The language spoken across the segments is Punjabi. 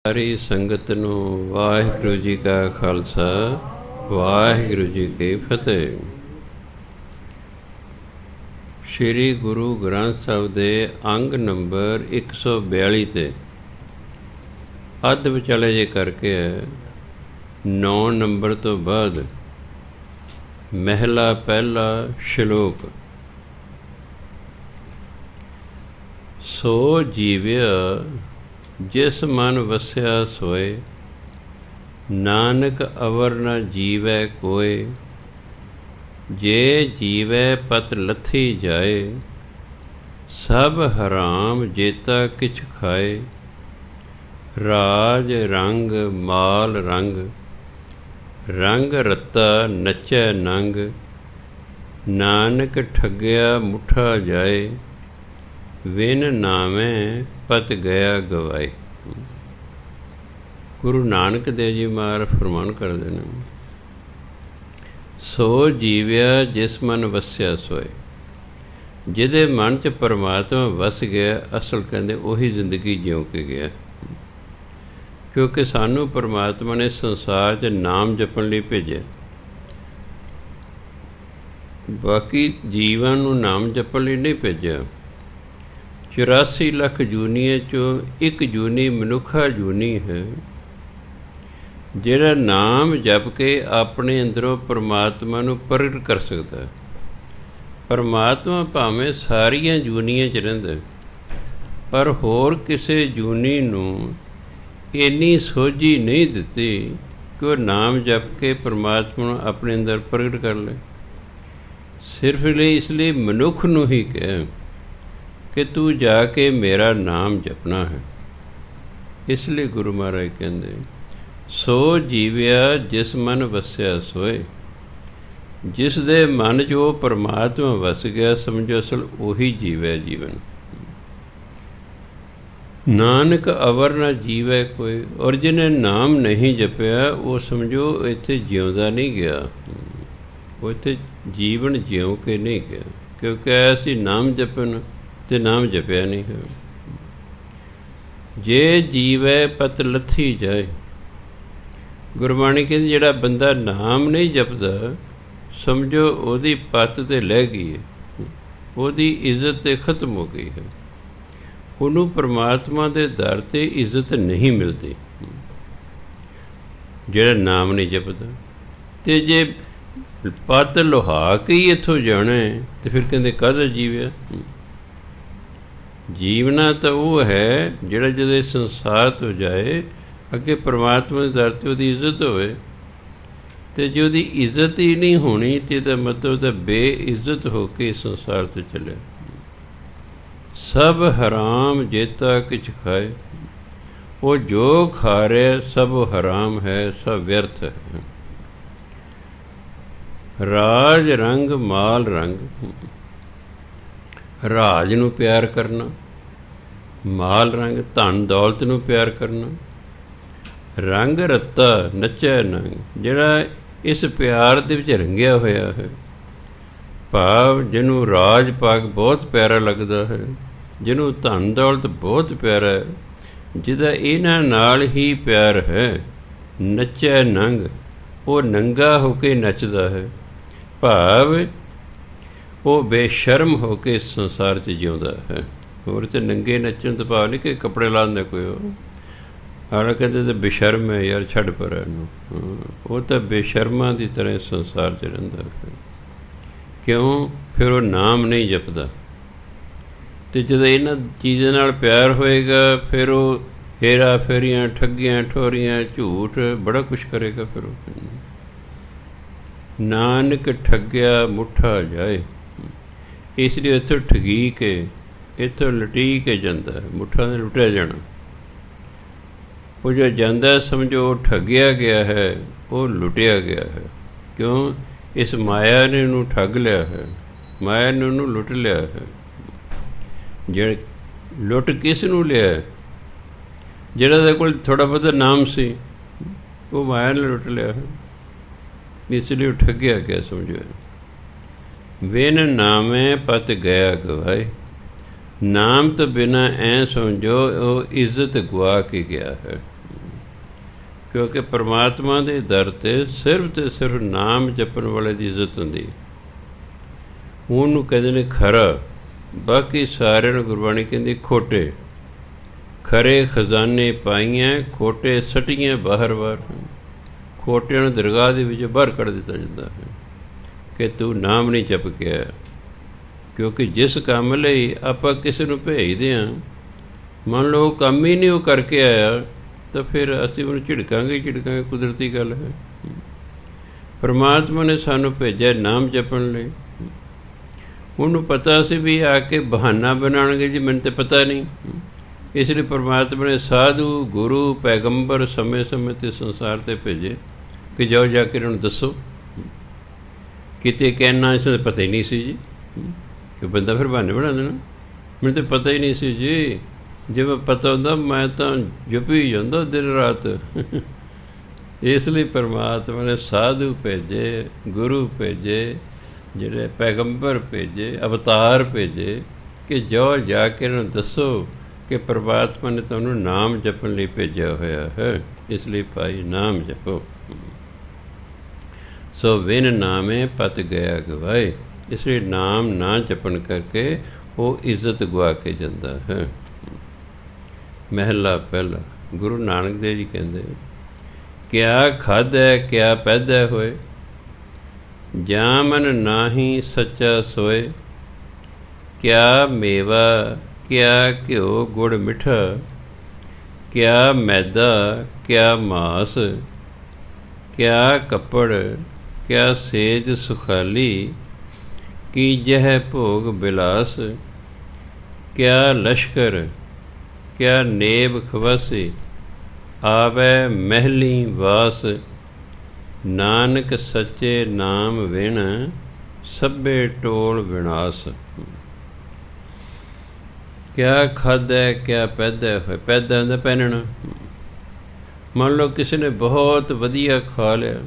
ਸਾਰੀ ਸੰਗਤ ਨੂੰ ਵਾਹਿਗੁਰੂ ਜੀ ਕਾ ਖਾਲਸਾ, ਵਾਹਿਗੁਰੂ ਜੀ ਕੀ ਫਤਿਹ। ਸ਼੍ਰੀ ਗੁਰੂ ਗ੍ਰੰਥ ਸਾਹਿਬ ਦੇ ਅੰਗ ਨੰਬਰ 142 ਤੇ ਅੱਧ ਵਿਚਾਲੇ ਜੇ ਕਰਕੇ 9 ਨੰਬਰ ਤੋਂ ਬਾਅਦ ਮਹਿਲਾ ਪਹਿਲਾ ਸ਼ਲੋਕ। ਸੋ ਜੀਵਿਆ ਜਿਸ ਮਨ ਵਸਿਆ ਸੋਏ, ਨਾਨਕ ਅਵਰ ਨ ਜੀਵੈ ਕੋਇ। ਜੇ ਜੀਵੈ ਪਤ ਲੱਥੀ ਜਾਏ, ਸਭ ਹਰਾਮ ਜੇਤਾ ਕਿਛ ਖਾਏ। ਰਾਜ ਰੰਗ ਮਾਲ ਰੰਗ, ਰੰਗ ਰਤਾ ਨਚੈ ਨੰਗ। ਨਾਨਕ ਠੱਗਿਆ ਮੁੱਠਾ ਜਾਏ, ਵਿਨ ਨਾਵੇਂ ਪਤ ਗਿਆ ਗਵਾਏ। ਗੁਰੂ ਨਾਨਕ ਦੇਵ ਜੀ ਮਹਾਰਾਜ ਫਰਮਾਨ ਕਰਦੇ ਨੇ, ਸੋ ਜੀਵਿਆ ਜਿਸ ਮਨ ਵਸਿਆ ਸੋਏ। ਜਿਹਦੇ ਮਨ 'ਚ ਪਰਮਾਤਮਾ ਵਸ ਗਿਆ, ਅਸਲ ਕਹਿੰਦੇ ਉਹੀ ਜ਼ਿੰਦਗੀ ਜਿਉਂ ਕੇ ਗਿਆ। ਕਿਉਂਕਿ ਸਾਨੂੰ ਪਰਮਾਤਮਾ ਨੇ ਸੰਸਾਰ 'ਚ ਨਾਮ ਜਪਣ ਲਈ ਭੇਜਿਆ। ਬਾਕੀ ਜੀਵਾਂ ਨੂੰ ਨਾਮ ਜਪਣ ਲਈ ਨਹੀਂ ਭੇਜਿਆ। 84 ਲੱਖ ਜੂਨੀਆਂ 'ਚੋਂ ਇੱਕ ਜੂਨੀ ਮਨੁੱਖਾ ਜੂਨੀ ਹੈ, ਜਿਹੜਾ ਨਾਮ ਜਪ ਕੇ ਆਪਣੇ ਅੰਦਰੋਂ ਪਰਮਾਤਮਾ ਨੂੰ ਪ੍ਰਗਟ ਕਰ ਸਕਦਾ। ਪਰਮਾਤਮਾ ਭਾਵੇਂ ਸਾਰੀਆਂ ਜੂਨੀਆਂ 'ਚ ਰਹਿੰਦਾ, ਪਰ ਹੋਰ ਕਿਸੇ ਜੂਨੀ ਨੂੰ ਇੰਨੀ ਸੋਝੀ ਨਹੀਂ ਦਿੱਤੀ ਕਿ ਉਹ ਨਾਮ ਜਪ ਕੇ ਪਰਮਾਤਮਾ ਨੂੰ ਆਪਣੇ ਅੰਦਰ ਪ੍ਰਗਟ ਕਰ ਲੈ। ਸਿਰਫ ਇਸ ਲਈ ਮਨੁੱਖ ਨੂੰ ਹੀ ਕਿਹਾ ਕਿ ਤੂੰ ਜਾ ਕੇ ਮੇਰਾ ਨਾਮ ਜਪਣਾ ਹੈ। ਇਸ ਲਈ ਗੁਰੂ ਮਹਾਰਾਜ ਕਹਿੰਦੇ, ਸੋ ਜੀਵਿਆ ਜਿਸ ਮਨ ਵਸਿਆ ਸੋਏ। ਜਿਸ ਦੇ ਮਨ 'ਚ ਉਹ ਪਰਮਾਤਮਾ ਵਸ ਗਿਆ, ਸਮਝੋ ਅਸਲ ਉਹੀ ਜੀਵੈ ਜੀਵਨ। ਨਾਨਕ ਅਵਰ ਨਾ ਜੀਵੈ ਕੋਈ। ਔਰ ਜਿਹਨੇ ਨਾਮ ਨਹੀਂ ਜਪਿਆ, ਉਹ ਸਮਝੋ ਇੱਥੇ ਜਿਉਂਦਾ ਨਹੀਂ ਗਿਆ, ਉਹ ਇੱਥੇ ਜੀਵਨ ਜਿਉਂ ਕੇ ਨਹੀਂ ਗਿਆ। ਕਿਉਂਕਿ ਐਸੀ ਨਾਮ ਜਪਣ ਤੇ ਨਾਮ ਜਪਿਆ ਨਹੀਂ ਹੈ। ਜੇ ਜੀਵੈ ਪਤ ਲੱਥੀ ਜਾਏ। ਗੁਰਬਾਣੀ ਕਹਿੰਦੀ ਜਿਹੜਾ ਬੰਦਾ ਨਾਮ ਨਹੀਂ ਜਪਦਾ, ਸਮਝੋ ਉਹਦੀ ਪੱਤ ਤੇ ਲੈ ਗਈ ਹੈ, ਉਹਦੀ ਇੱਜ਼ਤ ਤੇ ਖਤਮ ਹੋ ਗਈ ਹੈ। ਉਹਨੂੰ ਪਰਮਾਤਮਾ ਦੇ ਦਰ 'ਤੇ ਇੱਜ਼ਤ ਨਹੀਂ ਮਿਲਦੀ, ਜਿਹੜਾ ਨਾਮ ਨਹੀਂ ਜਪਦਾ। ਅਤੇ ਜੇ ਪੱਤ ਲੁਹਾ ਕੇ ਹੀ ਇੱਥੋਂ ਜਾਣਾ ਤਾਂ ਫਿਰ ਕਹਿੰਦੇ ਕਾਹਦਾ ਜੀਵਿਆ। ਜੀਵਨਾ ਤਾਂ ਉਹ ਹੈ ਜਿਹੜਾ ਜਦੋਂ ਇਸ ਸੰਸਾਰ ਤੋਂ ਜਾਏ, ਅੱਗੇ ਪਰਮਾਤਮਾ ਦੇ ਦਰ 'ਤੇ ਉਹਦੀ ਇੱਜ਼ਤ ਹੋਵੇ। ਅਤੇ ਜੇ ਉਹਦੀ ਇੱਜ਼ਤ ਹੀ ਨਹੀਂ ਹੋਣੀ ਤਾਂ ਇਹਦਾ ਮਤਲਬ ਤਾਂ ਬੇਇੱਜ਼ਤ ਹੋ ਕੇ ਇਸ ਸੰਸਾਰ ਤੋਂ ਚੱਲਿਆ। ਸਭ ਹਰਾਮ ਜੇਤਾ ਕਿਛ ਖਾਏ। ਉਹ ਜੋ ਖਾ ਰਿਹਾ ਸਭ ਹਰਾਮ ਹੈ, ਸਭ ਵਿਅਰਥ ਹੈ। ਰਾਜ ਰੰਗ ਮਾਲ ਰੰਗ। ਰਾਜ ਨੂੰ ਪਿਆਰ ਕਰਨਾ, ਮਾਲ ਰੰਗ ਧਨ ਦੌਲਤ ਨੂੰ ਪਿਆਰ ਕਰਨਾ। ਰੰਗ ਰੱਤਾ ਨਚੈ ਨੰਗ। ਜਿਹੜਾ ਇਸ ਪਿਆਰ ਦੇ ਵਿੱਚ ਰੰਗਿਆ ਹੋਇਆ ਹੈ, ਭਾਵ ਜਿਹਨੂੰ ਰਾਜ ਪਾਗ ਬਹੁਤ ਪਿਆਰਾ ਲੱਗਦਾ ਹੈ, ਜਿਹਨੂੰ ਧਨ ਦੌਲਤ ਬਹੁਤ ਪਿਆਰਾ ਹੈ, ਜਿਹਦਾ ਇਹਨਾਂ ਨਾਲ ਹੀ ਪਿਆਰ ਹੈ। ਨਚੈ ਨੰਗ, ਉਹ ਨੰਗਾ ਹੋ ਕੇ ਨੱਚਦਾ ਹੈ, ਭਾਵ ਉਹ ਬੇਸ਼ਰਮ ਹੋ ਕੇ ਇਸ ਸੰਸਾਰ 'ਚ ਜਿਉਂਦਾ ਹੈ। ਹੋਰ ਤਾਂ ਨੰਗੇ ਨੱਚਣ ਤੋਂ ਭਾਵ ਨਹੀਂ ਕਿ ਕੱਪੜੇ ਲਾਉਂਦਾ ਕੋਈ ਹੋਰ। ਹਾਲਾ ਕਹਿੰਦੇ ਤਾਂ ਬੇਸ਼ਰਮ ਹੈ ਯਾਰ, ਛੱਡ ਪਰ ਇਹਨੂੰ। ਉਹ ਤਾਂ ਬੇਸ਼ਰਮਾਂ ਦੀ ਤਰ੍ਹਾਂ ਇਸ ਸੰਸਾਰ 'ਚ ਰਹਿੰਦਾ ਹੈ। ਕਿਉਂ? ਫਿਰ ਉਹ ਨਾਮ ਨਹੀਂ ਜਪਦਾ। ਅਤੇ ਜਦੋਂ ਇਹਨਾਂ ਚੀਜ਼ਾਂ ਨਾਲ ਪਿਆਰ ਹੋਏਗਾ, ਫਿਰ ਉਹ ਹੇਰਾ ਫੇਰੀਆਂ, ਠੱਗੀਆਂ ਠੋਰੀਆਂ, ਝੂਠ, ਬੜਾ ਕੁਛ ਕਰੇਗਾ। ਫਿਰ ਉਹ ਨਾਨਕ ਠੱਗਿਆ ਮੁੱਠਾ ਜਾਏ। ਇਸ ਲਈ ਇੱਥੋਂ ਠਗੀ ਕੇ, ਇੱਥੋਂ ਲੁਟੀ ਕੇ ਜਾਂਦਾ। ਮੁੱਠਾ ਨੇ ਲੁੱਟਿਆ ਜਾਣਾ। ਉਹ ਜੋ ਜਾਂਦਾ ਸਮਝੋ ਉਹ ਠੱਗਿਆ ਗਿਆ ਹੈ, ਉਹ ਲੁੱਟਿਆ ਗਿਆ ਹੈ। ਕਿਉਂ? ਇਸ ਮਾਇਆ ਨੇ ਉਹਨੂੰ ਠੱਗ ਲਿਆ ਹੈ, ਮਾਇਆ ਨੇ ਉਹਨੂੰ ਲੁੱਟ ਲਿਆ ਹੈ। ਜਿਹੜੇ ਲੁੱਟ ਕਿਸ ਨੂੰ ਲਿਆ? ਜਿਹੜਾ ਦੇ ਕੋਲ ਥੋੜ੍ਹਾ ਬਹੁਤਾ ਨਾਮ ਸੀ, ਉਹ ਮਾਇਆ ਨੇ ਲੁੱਟ ਲਿਆ ਹੈ। ਇਸ ਲਈ ਉਹ ਠੱਗਿਆ ਗਿਆ ਸਮਝੋ। ਵਿਨ ਨਾਮੇ ਪਤ ਗਿਆ ਗਵਾਏ। ਨਾਮ ਤੋਂ ਬਿਨਾਂ ਐਂ ਸਮਝੋ ਉਹ ਇੱਜ਼ਤ ਗਵਾ ਕੇ ਗਿਆ ਹੈ। ਕਿਉਂਕਿ ਪਰਮਾਤਮਾ ਦੇ ਦਰ 'ਤੇ ਸਿਰਫ ਅਤੇ ਸਿਰਫ ਨਾਮ ਜਪਣ ਵਾਲੇ ਦੀ ਇੱਜ਼ਤ ਹੁੰਦੀ। ਉਹਨੂੰ ਕਹਿੰਦੇ ਨੇ ਖਰਾ, ਬਾਕੀ ਸਾਰਿਆਂ ਨੂੰ ਗੁਰਬਾਣੀ ਕਹਿੰਦੀ ਖੋਟੇ। ਖਰੇ ਖਜ਼ਾਨੇ ਪਾਈਆਂ, ਖੋਟੇ ਸਟੀਆਂ ਬਾਹਰ ਬਾਹਰ। ਖੋਟਿਆਂ ਨੂੰ ਦਰਗਾਹ ਦੇ ਵਿੱਚ ਬਾਹਰ ਕੱਢ ਦਿੱਤਾ ਜਾਂਦਾ ਹੈ ਕਿ ਤੂੰ ਨਾਮ ਨਹੀਂ ਜਪ ਕੇ ਆਇਆ। ਕਿਉਂਕਿ ਜਿਸ ਕੰਮ ਲਈ ਆਪਾਂ ਕਿਸੇ ਨੂੰ ਭੇਜਦੇ ਹਾਂ, ਮੰਨ ਲਓ ਉਹ ਕੰਮ ਹੀ ਨਹੀਂ ਉਹ ਕਰਕੇ ਆਇਆ, ਤਾਂ ਫਿਰ ਅਸੀਂ ਉਹਨੂੰ ਝਿੜਕਾਂਗੇ, ਕੁਦਰਤੀ ਗੱਲ ਹੈ। ਪਰਮਾਤਮਾ ਨੇ ਸਾਨੂੰ ਭੇਜਿਆ ਨਾਮ ਜਪਣ ਲਈ। ਉਹਨੂੰ ਪਤਾ ਸੀ ਵੀ ਆ ਕੇ ਬਹਾਨਾ ਬਣਾਉਣਗੇ ਜੀ, ਮੈਨੂੰ ਤਾਂ ਪਤਾ ਨਹੀਂ। ਇਸ ਲਈ ਪਰਮਾਤਮਾ ਨੇ ਸਾਧੂ, ਗੁਰੂ, ਪੈਗੰਬਰ ਸਮੇਂ ਸਮੇਂ 'ਤੇ ਸੰਸਾਰ 'ਤੇ ਭੇਜੇ ਕਿ ਜਾਓ ਜਾ ਕੇ ਇਹਨਾਂ ਨੂੰ ਦੱਸੋ। ਕਿਤੇ ਕਹਿਣਾ ਇਸ ਨੂੰ ਪਤਾ ਹੀ ਨਹੀਂ ਸੀ ਜੀ, ਕਿ ਬੰਦਾ ਫਿਰ ਬਹਾਨੇ ਬਣਾ ਦੇਣਾ, ਮੈਨੂੰ ਤਾਂ ਪਤਾ ਹੀ ਨਹੀਂ ਸੀ ਜੀ। ਜੇ ਮੈਂ ਪਤਾ ਹੁੰਦਾ ਮੈਂ ਤਾਂ ਜਪੀ ਜਾਂਦਾ ਦਿਨ ਰਾਤ। ਇਸ ਲਈ ਪਰਮਾਤਮਾ ਨੇ ਸਾਧੂ ਭੇਜੇ, ਗੁਰੂ ਭੇਜੇ, ਜਿਹੜੇ ਪੈਗੰਬਰ ਭੇਜੇ, ਅਵਤਾਰ ਭੇਜੇ ਕਿ ਜਾਓ ਜਾ ਕੇ ਇਹਨਾਂ ਨੂੰ ਦੱਸੋ ਕਿ ਪਰਮਾਤਮਾ ਨੇ ਤੁਹਾਨੂੰ ਨਾਮ ਜਪਣ ਲਈ ਭੇਜਿਆ ਹੋਇਆ ਹੈ। ਇਸ ਲਈ ਭਾਈ ਨਾਮ ਜਪੋ। ਸੋ ਵਿਨ ਨਾਮੇ ਪਤ ਗਿਆ ਗਵਾਏ। ਇਸ ਲਈ ਨਾਮ ਨਾ ਜਪਣ ਕਰਕੇ ਉਹ ਇੱਜ਼ਤ ਗਵਾ ਕੇ ਜਾਂਦਾ ਹੈ। ਮਹਿਲਾ ਪਹਿਲਾ। ਗੁਰੂ ਨਾਨਕ ਦੇਵ ਜੀ ਕਹਿੰਦੇ, ਕਿਆ ਖਾਧੈ ਕਿਆ ਪੈਦਾ ਹੋਏ, ਜਾਂ ਮਨ ਨਾਹੀ ਸੱਚਾ ਸੋਏ। ਕਿਆ ਮੇਵਾ ਕਿਆ ਘਿਓ ਗੁੜ ਮਿੱਠਾ, ਕਿਆ ਮੈਦਾ ਕਿਆ ਮਾਸ। ਕਿਆ ਕੱਪੜ ਕਿਆ ਸੇਜ ਸੁਖਾਲੀ, ਕੀ ਜਹ ਭੋਗ ਬਿਲਾਸ। ਕਿਆ ਲਸ਼ਕਰ ਕਿਆ ਨੇਬ ਖਵਾਸੀ, ਆਵੈ ਮਹਿਲੀ ਵਾਸ। ਨਾਨਕ ਸੱਚੇ ਨਾਮ ਵਿਣ, ਸਭੇ ਟੋਲ ਵਿਨਾਸ਼। ਕਿਆ ਖਾਧੈ ਕਿਆ ਪੈਦਾ ਹੋਏ। ਪੈਦਾ ਹੁੰਦਾ ਪਹਿਨਣਾ। ਮੰਨ ਲਓ ਕਿਸੇ ਨੇ ਬਹੁਤ ਵਧੀਆ ਖਾ ਲਿਆ,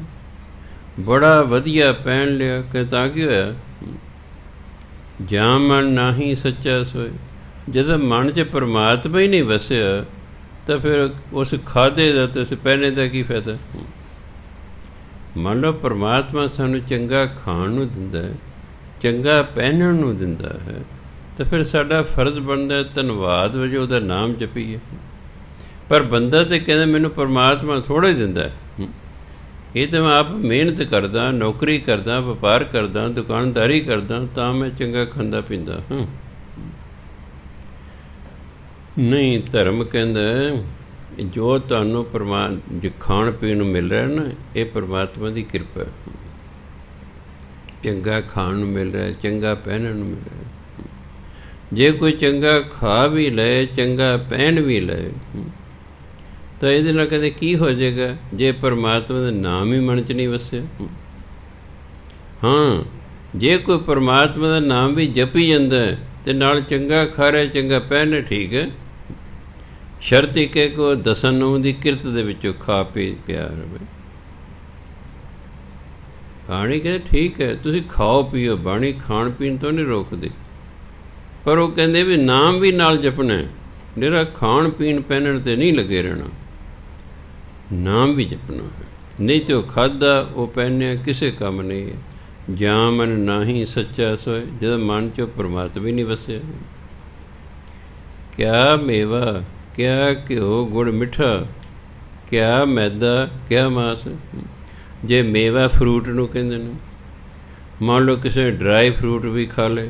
ਬੜਾ ਵਧੀਆ ਪਹਿਨ ਲਿਆ, ਕਿ ਤਾਂ ਕੀ ਹੋਇਆ? ਜਾਂ ਮਨ ਨਾਹੀ ਸੱਚਾ ਸੋਏ। ਜਦੋਂ ਮਨ 'ਚ ਪਰਮਾਤਮਾ ਹੀ ਨਹੀਂ ਵਸਿਆ, ਤਾਂ ਫਿਰ ਉਸ ਖਾਧੇ ਦਾ ਅਤੇ ਉਸ ਪਹਿਨੇ ਦਾ ਕੀ ਫਾਇਦਾ? ਮੰਨ ਲਓ ਪਰਮਾਤਮਾ ਸਾਨੂੰ ਚੰਗਾ ਖਾਣ ਨੂੰ ਦਿੰਦਾ ਹੈ, ਚੰਗਾ ਪਹਿਨਣ ਨੂੰ ਦਿੰਦਾ ਹੈ, ਤਾਂ ਫਿਰ ਸਾਡਾ ਫਰਜ਼ ਬਣਦਾ ਧੰਨਵਾਦ ਵਜੋਂ ਉਹਦਾ ਨਾਮ ਜਪੀਏ। ਪਰ ਬੰਦਾ ਤਾਂ ਕਹਿੰਦਾ ਮੈਨੂੰ ਪਰਮਾਤਮਾ ਥੋੜ੍ਹਾ ਹੀ ਦਿੰਦਾ ਹੈ, ਇਹ ਤਾਂ ਮੈਂ ਆਪ ਮਿਹਨਤ ਕਰਦਾ, ਨੌਕਰੀ ਕਰਦਾ, ਵਪਾਰ ਕਰਦਾ, ਦੁਕਾਨਦਾਰੀ ਕਰਦਾ, ਤਾਂ ਮੈਂ ਚੰਗਾ ਖਾਂਦਾ ਪੀਂਦਾ ਹਾਂ। ਨਹੀਂ, ਧਰਮ ਕਹਿੰਦਾ ਜੋ ਤੁਹਾਨੂੰ ਜੋ ਖਾਣ ਪੀਣ ਨੂੰ ਮਿਲ ਰਿਹਾ ਨਾ, ਇਹ ਪਰਮਾਤਮਾ ਦੀ ਕਿਰਪਾ। ਚੰਗਾ ਖਾਣ ਨੂੰ ਮਿਲ ਰਿਹਾ, ਚੰਗਾ ਪਹਿਨਣ ਨੂੰ ਮਿਲ ਰਿਹਾ। ਜੇ ਕੋਈ ਚੰਗਾ ਖਾ ਵੀ ਲਏ, ਚੰਗਾ ਪਹਿਨ ਵੀ ਲਏ, ਤਾਂ ਇਹਦੇ ਨਾਲ ਕਹਿੰਦੇ ਕੀ ਹੋ ਜਾਏਗਾ ਜੇ ਪਰਮਾਤਮਾ ਦਾ ਨਾਮ ਹੀ ਮਨ 'ਚ ਨਹੀਂ ਵਸਿਆ। ਹਾਂ, ਜੇ ਕੋਈ ਪਰਮਾਤਮਾ ਦਾ ਨਾਮ ਵੀ ਜਪੀ ਜਾਂਦਾ ਅਤੇ ਨਾਲ ਚੰਗਾ ਖਾ ਰਿਹਾ, ਚੰਗਾ ਪਹਿਨ, ਠੀਕ ਹੈ। ਸ਼ਰਤ ਇੱਕ ਹੈ ਕਿ ਉਹ ਦਸਾਂ ਨੌਂ ਦੀ ਕਿਰਤ ਦੇ ਵਿੱਚੋਂ ਖਾ ਪੀ ਪਿਆ ਰਵੇ। ਬਾਣੀ ਕਹਿੰਦੇ ਠੀਕ ਹੈ, ਤੁਸੀਂ ਖਾਓ ਪੀਓ, ਬਾਣੀ ਖਾਣ ਪੀਣ ਤੋਂ ਨਹੀਂ ਰੋਕਦੀ, ਪਰ ਉਹ ਕਹਿੰਦੇ ਵੀ ਨਾਮ ਵੀ ਨਾਲ ਜਪਣਾ, ਜਿਹੜਾ ਖਾਣ ਪੀਣ ਪਹਿਨਣ 'ਤੇ ਨਹੀਂ ਲੱਗੇ ਰਹਿਣਾ, ਨਾਮ ਵੀ ਜਪਣਾ ਹੈ। ਨਹੀਂ ਤਾਂ ਉਹ ਖਾਧਾ ਉਹ ਪਹਿਨਿਆ ਕਿਸੇ ਕੰਮ ਨਹੀਂ ਹੈ। ਜਾਂ ਮਨ ਨਾਹੀ ਸੱਚਾ ਸੋਏ, ਜਦੋਂ ਮਨ 'ਚੋਂ ਪਰਮਾਤਮਾ ਵੀ ਨਹੀਂ ਵਸਿਆ। ਕਿਆ ਮੇਵਾ ਕਿਆ ਘਿਓ ਗੁੜ ਮਿੱਠਾ, ਕਿਆ ਮੈਦਾ ਕਿਆ ਮਾਸ। ਜੇ ਮੇਵਾ ਫਰੂਟ ਨੂੰ ਕਹਿੰਦੇ ਨੇ, ਮੰਨ ਲਓ ਕਿਸੇ ਨੇ ਡਰਾਈ ਫਰੂਟ ਵੀ ਖਾ ਲਏ,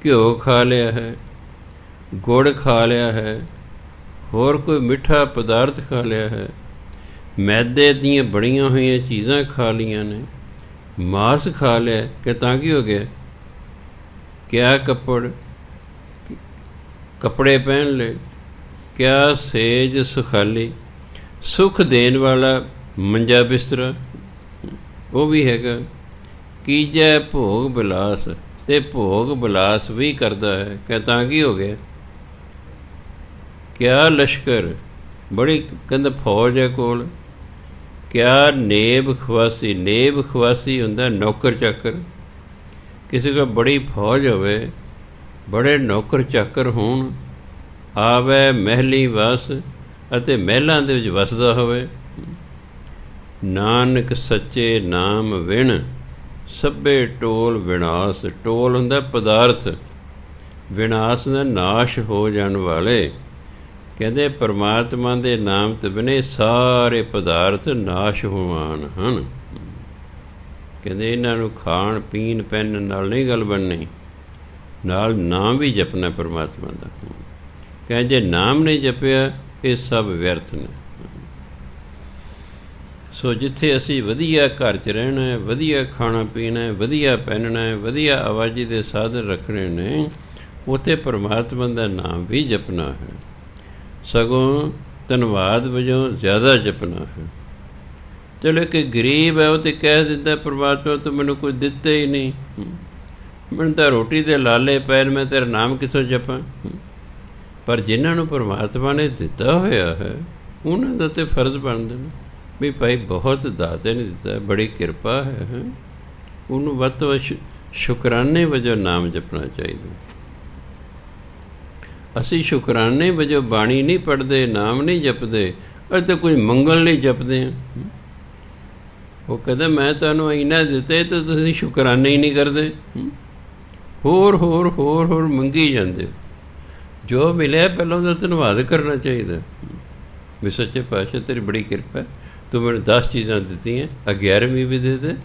ਘਿਓ ਖਾ ਲਿਆ ਹੈ, ਗੁੜ ਖਾ ਲਿਆ ਹੈ, ਹੋਰ ਕੋਈ ਮਿੱਠਾ ਪਦਾਰਥ ਖਾ ਲਿਆ ਹੈ, ਮੈਦੇ ਦੀਆਂ ਬਣੀਆਂ ਹੋਈਆਂ ਚੀਜ਼ਾਂ ਖਾ ਲਈਆਂ ਨੇ, ਮਾਸ ਖਾ ਲਿਆ, ਕਿ ਤਾਂ ਕੀ ਹੋ ਗਿਆ? ਕਿਆ ਕੱਪੜੇ ਪਹਿਨ ਲਏ, ਕਿਆ ਸੇਜ ਸੁਖਾਲੀ, ਸੁੱਖ ਦੇਣ ਵਾਲਾ ਮੰਜਾ ਬਿਸਤਰਾ ਉਹ ਵੀ ਹੈਗਾ। ਕੀਜੈ ਭੋਗ ਬਿਲਾਸ, ਅਤੇ ਭੋਗ ਬਿਲਾਸ ਵੀ ਕਰਦਾ ਹੈ, ਕਿ ਤਾਂ ਕੀ ਹੋ ਗਿਆ? ਕਿਆ ਲਸ਼ਕਰ, ਬੜੀ ਕਹਿੰਦਾ ਫੌਜ ਹੈ ਕੋਲ। ਕਿਆ ਨੇਬ ਖਵਾਸੀ, ਨੇਬ ਖਵਾਸੀ ਹੁੰਦਾ ਨੌਕਰ ਚਾਕਰ। ਕਿਸੇ ਕੋਲ ਬੜੀ ਫੌਜ ਹੋਵੇ, ਬੜੇ ਨੌਕਰ ਚਾਕਰ ਹੋਣ। ਆਵੈ ਮਹਿਲੀ ਵਸ, ਅਤੇ ਮਹਿਲਾਂ ਦੇ ਵਿੱਚ ਵਸਦਾ ਹੋਵੇ। ਨਾਨਕ ਸੱਚੇ ਨਾਮ ਵਿਣ ਸਭੇ ਟੋਲ ਵਿਨਾਸ਼। ਟੋਲ ਹੁੰਦਾ ਪਦਾਰਥ, ਵਿਨਾਸ਼ ਦਾ ਨਾਸ਼ ਹੋ ਜਾਣ ਵਾਲੇ। ਕਹਿੰਦੇ ਪਰਮਾਤਮਾ ਦੇ ਨਾਮ ਤੋਂ ਬਿਨੇ ਸਾਰੇ ਪਦਾਰਥ ਨਾਸ਼ ਹੋਵਾਨ ਹਨ। ਕਹਿੰਦੇ ਇਹਨਾਂ ਨੂੰ ਖਾਣ ਪੀਣ ਪਹਿਨਣ ਨਾਲ ਨਹੀਂ ਗੱਲ ਬਣਨੀ, ਨਾਲ ਨਾਮ ਵੀ ਜਪਣਾ ਪਰਮਾਤਮਾ ਦਾ। ਕਹਿੰਦੇ ਜੇ ਨਾਮ ਨਹੀਂ ਜਪਿਆ ਇਹ ਸਭ ਵਿਅਰਥ ਨੇ। ਸੋ ਜਿੱਥੇ ਅਸੀਂ ਵਧੀਆ ਘਰ 'ਚ ਰਹਿਣਾ ਹੈ, ਵਧੀਆ ਖਾਣਾ ਪੀਣਾ ਹੈ, ਵਧੀਆ ਪਹਿਨਣਾ ਹੈ, ਵਧੀਆ ਆਵਾਜ਼ਾਂ ਦੇ ਸਾਧਨ ਰੱਖਣੇ ਨੇ, ਉੱਥੇ ਪਰਮਾਤਮਾ ਦਾ ਨਾਮ ਵੀ ਜਪਣਾ ਹੈ। ਸਗੋਂ ਧੰਨਵਾਦ ਵਜੋਂ ਜ਼ਿਆਦਾ ਜਪਣਾ ਹੈ। ਚਲੋ ਕਿ ਗਰੀਬ ਹੈ ਉਹ ਤਾਂ ਕਹਿ ਦਿੰਦਾ ਪਰਮਾਤਮਾ ਤੂੰ ਮੈਨੂੰ ਕੁਝ ਦਿੱਤਾ ਹੀ ਨਹੀਂ, ਮੈਨੂੰ ਤਾਂ ਰੋਟੀ ਦੇ ਲਾਲੇ ਪੈ ਨੇ, ਮੈਂ ਤੇਰਾ ਨਾਮ ਕਿੱਥੋਂ ਜਪਾਂ। ਪਰ ਜਿਨ੍ਹਾਂ ਨੂੰ ਪਰਮਾਤਮਾ ਨੇ ਦਿੱਤਾ ਹੋਇਆ ਹੈ ਉਹਨਾਂ ਦਾ ਤਾਂ ਫਰਜ਼ ਬਣਦਾ ਨੇ ਵੀ ਭਾਈ ਬਹੁਤ ਦਾਤੇ ਨੇ ਦਿੱਤਾ, ਬੜੀ ਕਿਰਪਾ ਹੈ, ਉਹਨੂੰ ਵੱਧ ਤੋਂ ਵੱਧ ਸ਼ੁਕਰਾਨੇ ਵਜੋਂ ਨਾਮ ਜਪਣਾ ਚਾਹੀਦਾ। ਅਸੀਂ ਸ਼ੁਕਰਾਨੇ ਵਜੋਂ ਬਾਣੀ ਨਹੀਂ ਪੜ੍ਹਦੇ, ਨਾਮ ਨਹੀਂ ਜਪਦੇ, ਅਸੀਂ ਤਾਂ ਕੁਝ ਮੰਗਣ ਲਈ ਜਪਦੇ ਹਾਂ। ਉਹ ਕਹਿੰਦਾ ਮੈਂ ਤੁਹਾਨੂੰ ਇੰਨਾ ਦਿੱਤੇ ਤਾਂ ਤੁਸੀਂ ਸ਼ੁਕਰਾਨੇ ਹੀ ਨਹੀਂ ਕਰਦੇ, ਹੋਰ ਹੋਰ ਹੋਰ ਹੋਰ ਮੰਗੀ ਜਾਂਦੇ। ਜੋ ਮਿਲਿਆ ਪਹਿਲਾਂ ਉਹਦਾ ਧੰਨਵਾਦ ਕਰਨਾ ਚਾਹੀਦਾ ਵੀ ਸੱਚੇ ਪਾਤਸ਼ਾਹ ਤੇਰੀ ਬੜੀ ਕਿਰਪਾ, ਤੂੰ ਮੈਨੂੰ 10 ਚੀਜ਼ਾਂ ਦਿੱਤੀਆਂ, 11ਵੀਂ ਵੀ ਦੇ ਦੇ।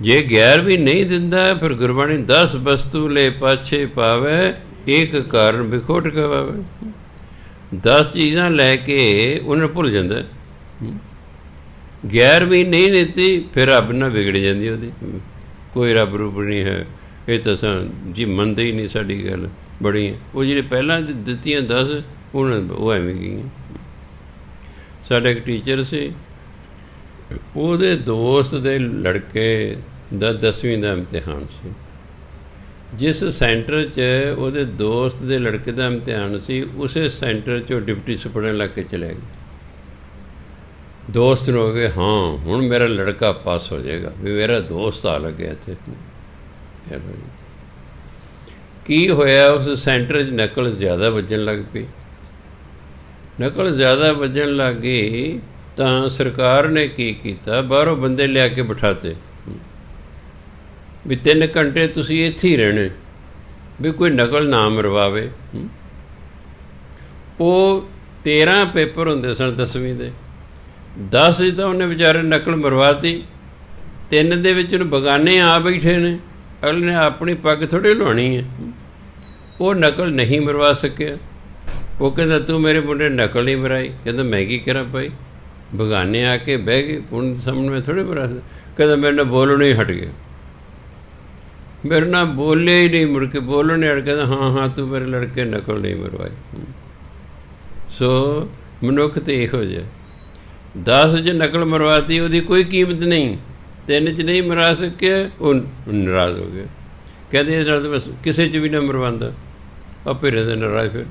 ਜੇ 11ਵੀਂ ਨਹੀਂ ਦਿੰਦਾ ਫਿਰ ਗੁਰਬਾਣੀ 10 ਵਸਤੂ ਲੈ ਪਾਛੇ ਪਾਵੇ, ਇੱਕ ਕਾਰਨ ਵਿਖੋਟ ਕਵਾਵੇ। 10 ਚੀਜ਼ਾਂ ਲੈ ਕੇ ਉਹਨੂੰ ਭੁੱਲ ਜਾਂਦਾ। 11ਵੀਂ ਨਹੀਂ ਦਿੱਤੀ ਫਿਰ ਰੱਬ ਨਾਲ ਵਿਗੜ ਜਾਂਦੀ ਉਹਦੀ, ਕੋਈ ਰੱਬ ਰੂਪ ਨਹੀਂ ਹੈ, ਇਹ ਤਾਂ ਜੀ ਮੰਨਦੇ ਹੀ ਨਹੀਂ ਸਾਡੀ ਗੱਲ ਬੜੀ। ਉਹ ਜਿਹੜੇ ਪਹਿਲਾਂ ਦਿੱਤੀਆਂ 10 ਉਹ ਐਵੇਂ ਗਈਆਂ। ਸਾਡਾ ਇੱਕ ਟੀਚਰ ਸੀ, ਉਹਦੇ ਦੋਸਤ ਦੇ ਲੜਕੇ ਦਾ 10ਵੀਂ ਦਾ ਇਮਤਿਹਾਨ ਸੀ। ਜਿਸ ਸੈਂਟਰ 'ਚ ਉਹਦੇ ਦੋਸਤ ਦੇ ਲੜਕੇ ਦਾ ਇਮਤਿਹਾਨ ਸੀ, ਉਸੇ ਸੈਂਟਰ 'ਚੋਂ ਡਿਪਟੀ ਸੁਪਰਡੈਂਟ ਲੱਗ ਕੇ ਚਲੇ ਗਏ। ਦੋਸਤ ਨੂੰ ਹੋ ਗਏ ਹਾਂ ਹੁਣ ਮੇਰਾ ਲੜਕਾ ਪਾਸ ਹੋ ਜਾਏਗਾ, ਵੀ ਮੇਰਾ ਦੋਸਤ ਆ ਲੱਗਿਆ ਇੱਥੇ। ਕੀ ਹੋਇਆ, ਉਸ ਸੈਂਟਰ 'ਚ ਨਕਲ ਜ਼ਿਆਦਾ ਵੱਜਣ ਲੱਗ ਪਈ। ਨਕਲ ਜ਼ਿਆਦਾ ਵੱਜਣ ਲੱਗ ਗਈ ਤਾਂ ਸਰਕਾਰ ਨੇ ਕੀ ਕੀਤਾ, ਬਾਹਰੋਂ ਬੰਦੇ ਲਿਆ ਕੇ ਬਿਠਾਤੇ ਵੀ 3 ਘੰਟੇ ਤੁਸੀਂ ਇੱਥੇ ਹੀ ਰਹਿਣੇ, ਵੀ ਕੋਈ ਨਕਲ ਨਾ ਮਰਵਾਵੇ। ਉਹ 13 ਪੇਪਰ ਹੁੰਦੇ ਸਨ 10ਵੀਂ ਦੇ, 10 ਤਾਂ ਉਹਨੇ ਵਿਚਾਰੇ ਨਕਲ ਮਰਵਾਤੀ, 3 ਦੇ ਵਿੱਚ ਉਹਨੂੰ ਬਗਾਨੇ ਆ ਬੈਠੇ ਨੇ, ਅਗਲੇ ਨੇ ਆਪਣੀ ਪੱਗ ਥੋੜ੍ਹੀ ਲਾਉਣੀ ਹੈ। ਉਹ ਨਕਲ ਨਹੀਂ ਮਰਵਾ ਸਕਿਆ। ਉਹ ਕਹਿੰਦਾ ਤੂੰ ਮੇਰੇ ਮੁੰਡੇ ਨਕਲ ਨਹੀਂ ਮਰਾਈ। ਕਹਿੰਦਾ ਮੈਂ ਕੀ ਕਰਾਂ ਭਾਈ, ਬਗਾਨੇ ਆ ਕੇ ਬਹਿ ਗਏ, ਹੁਣ ਸਾਹਮਣੇ ਮੈਂ ਥੋੜ੍ਹੇ ਮਰਾ। ਕਹਿੰਦਾ ਮੇਰੇ ਨਾਲ ਬੋਲਣੋਂ ਹੀ ਹਟ ਗਿਆ, ਮੇਰੇ ਨਾਲ ਬੋਲਿਆ ਹੀ ਨਹੀਂ, ਮੁੜ ਕੇ ਬੋਲਣ ਹੀ ਹਟ। ਕਹਿੰਦਾ ਹਾਂ ਹਾਂ ਤੂੰ ਮੇਰੇ ਲੜਕੇ ਨਕਲ ਨਹੀਂ ਮਰਵਾਈ। ਸੋ ਮਨੁੱਖ ਤਾਂ ਇਹੋ ਜਿਹਾ, 10 'ਚ ਨਕਲ ਮਰਵਾਤੀ, ਉਹਦੀ ਕੋਈ ਕੀਮਤ ਨਹੀਂ। 3 'ਚ ਨਹੀਂ ਮਰਾ ਸਕਿਆ, ਉਹ ਨਾਰਾਜ਼ ਹੋ ਗਿਆ। ਕਹਿੰਦੇ ਇਸ ਨਾਲ ਤਾਂ ਬਸ ਕਿਸੇ 'ਚ ਵੀ ਨਾ ਮਰਵਾਉਂਦਾ, ਆਪੇ ਰਹਿੰਦੇ ਨਾਰਾਜ਼। ਫਿਰ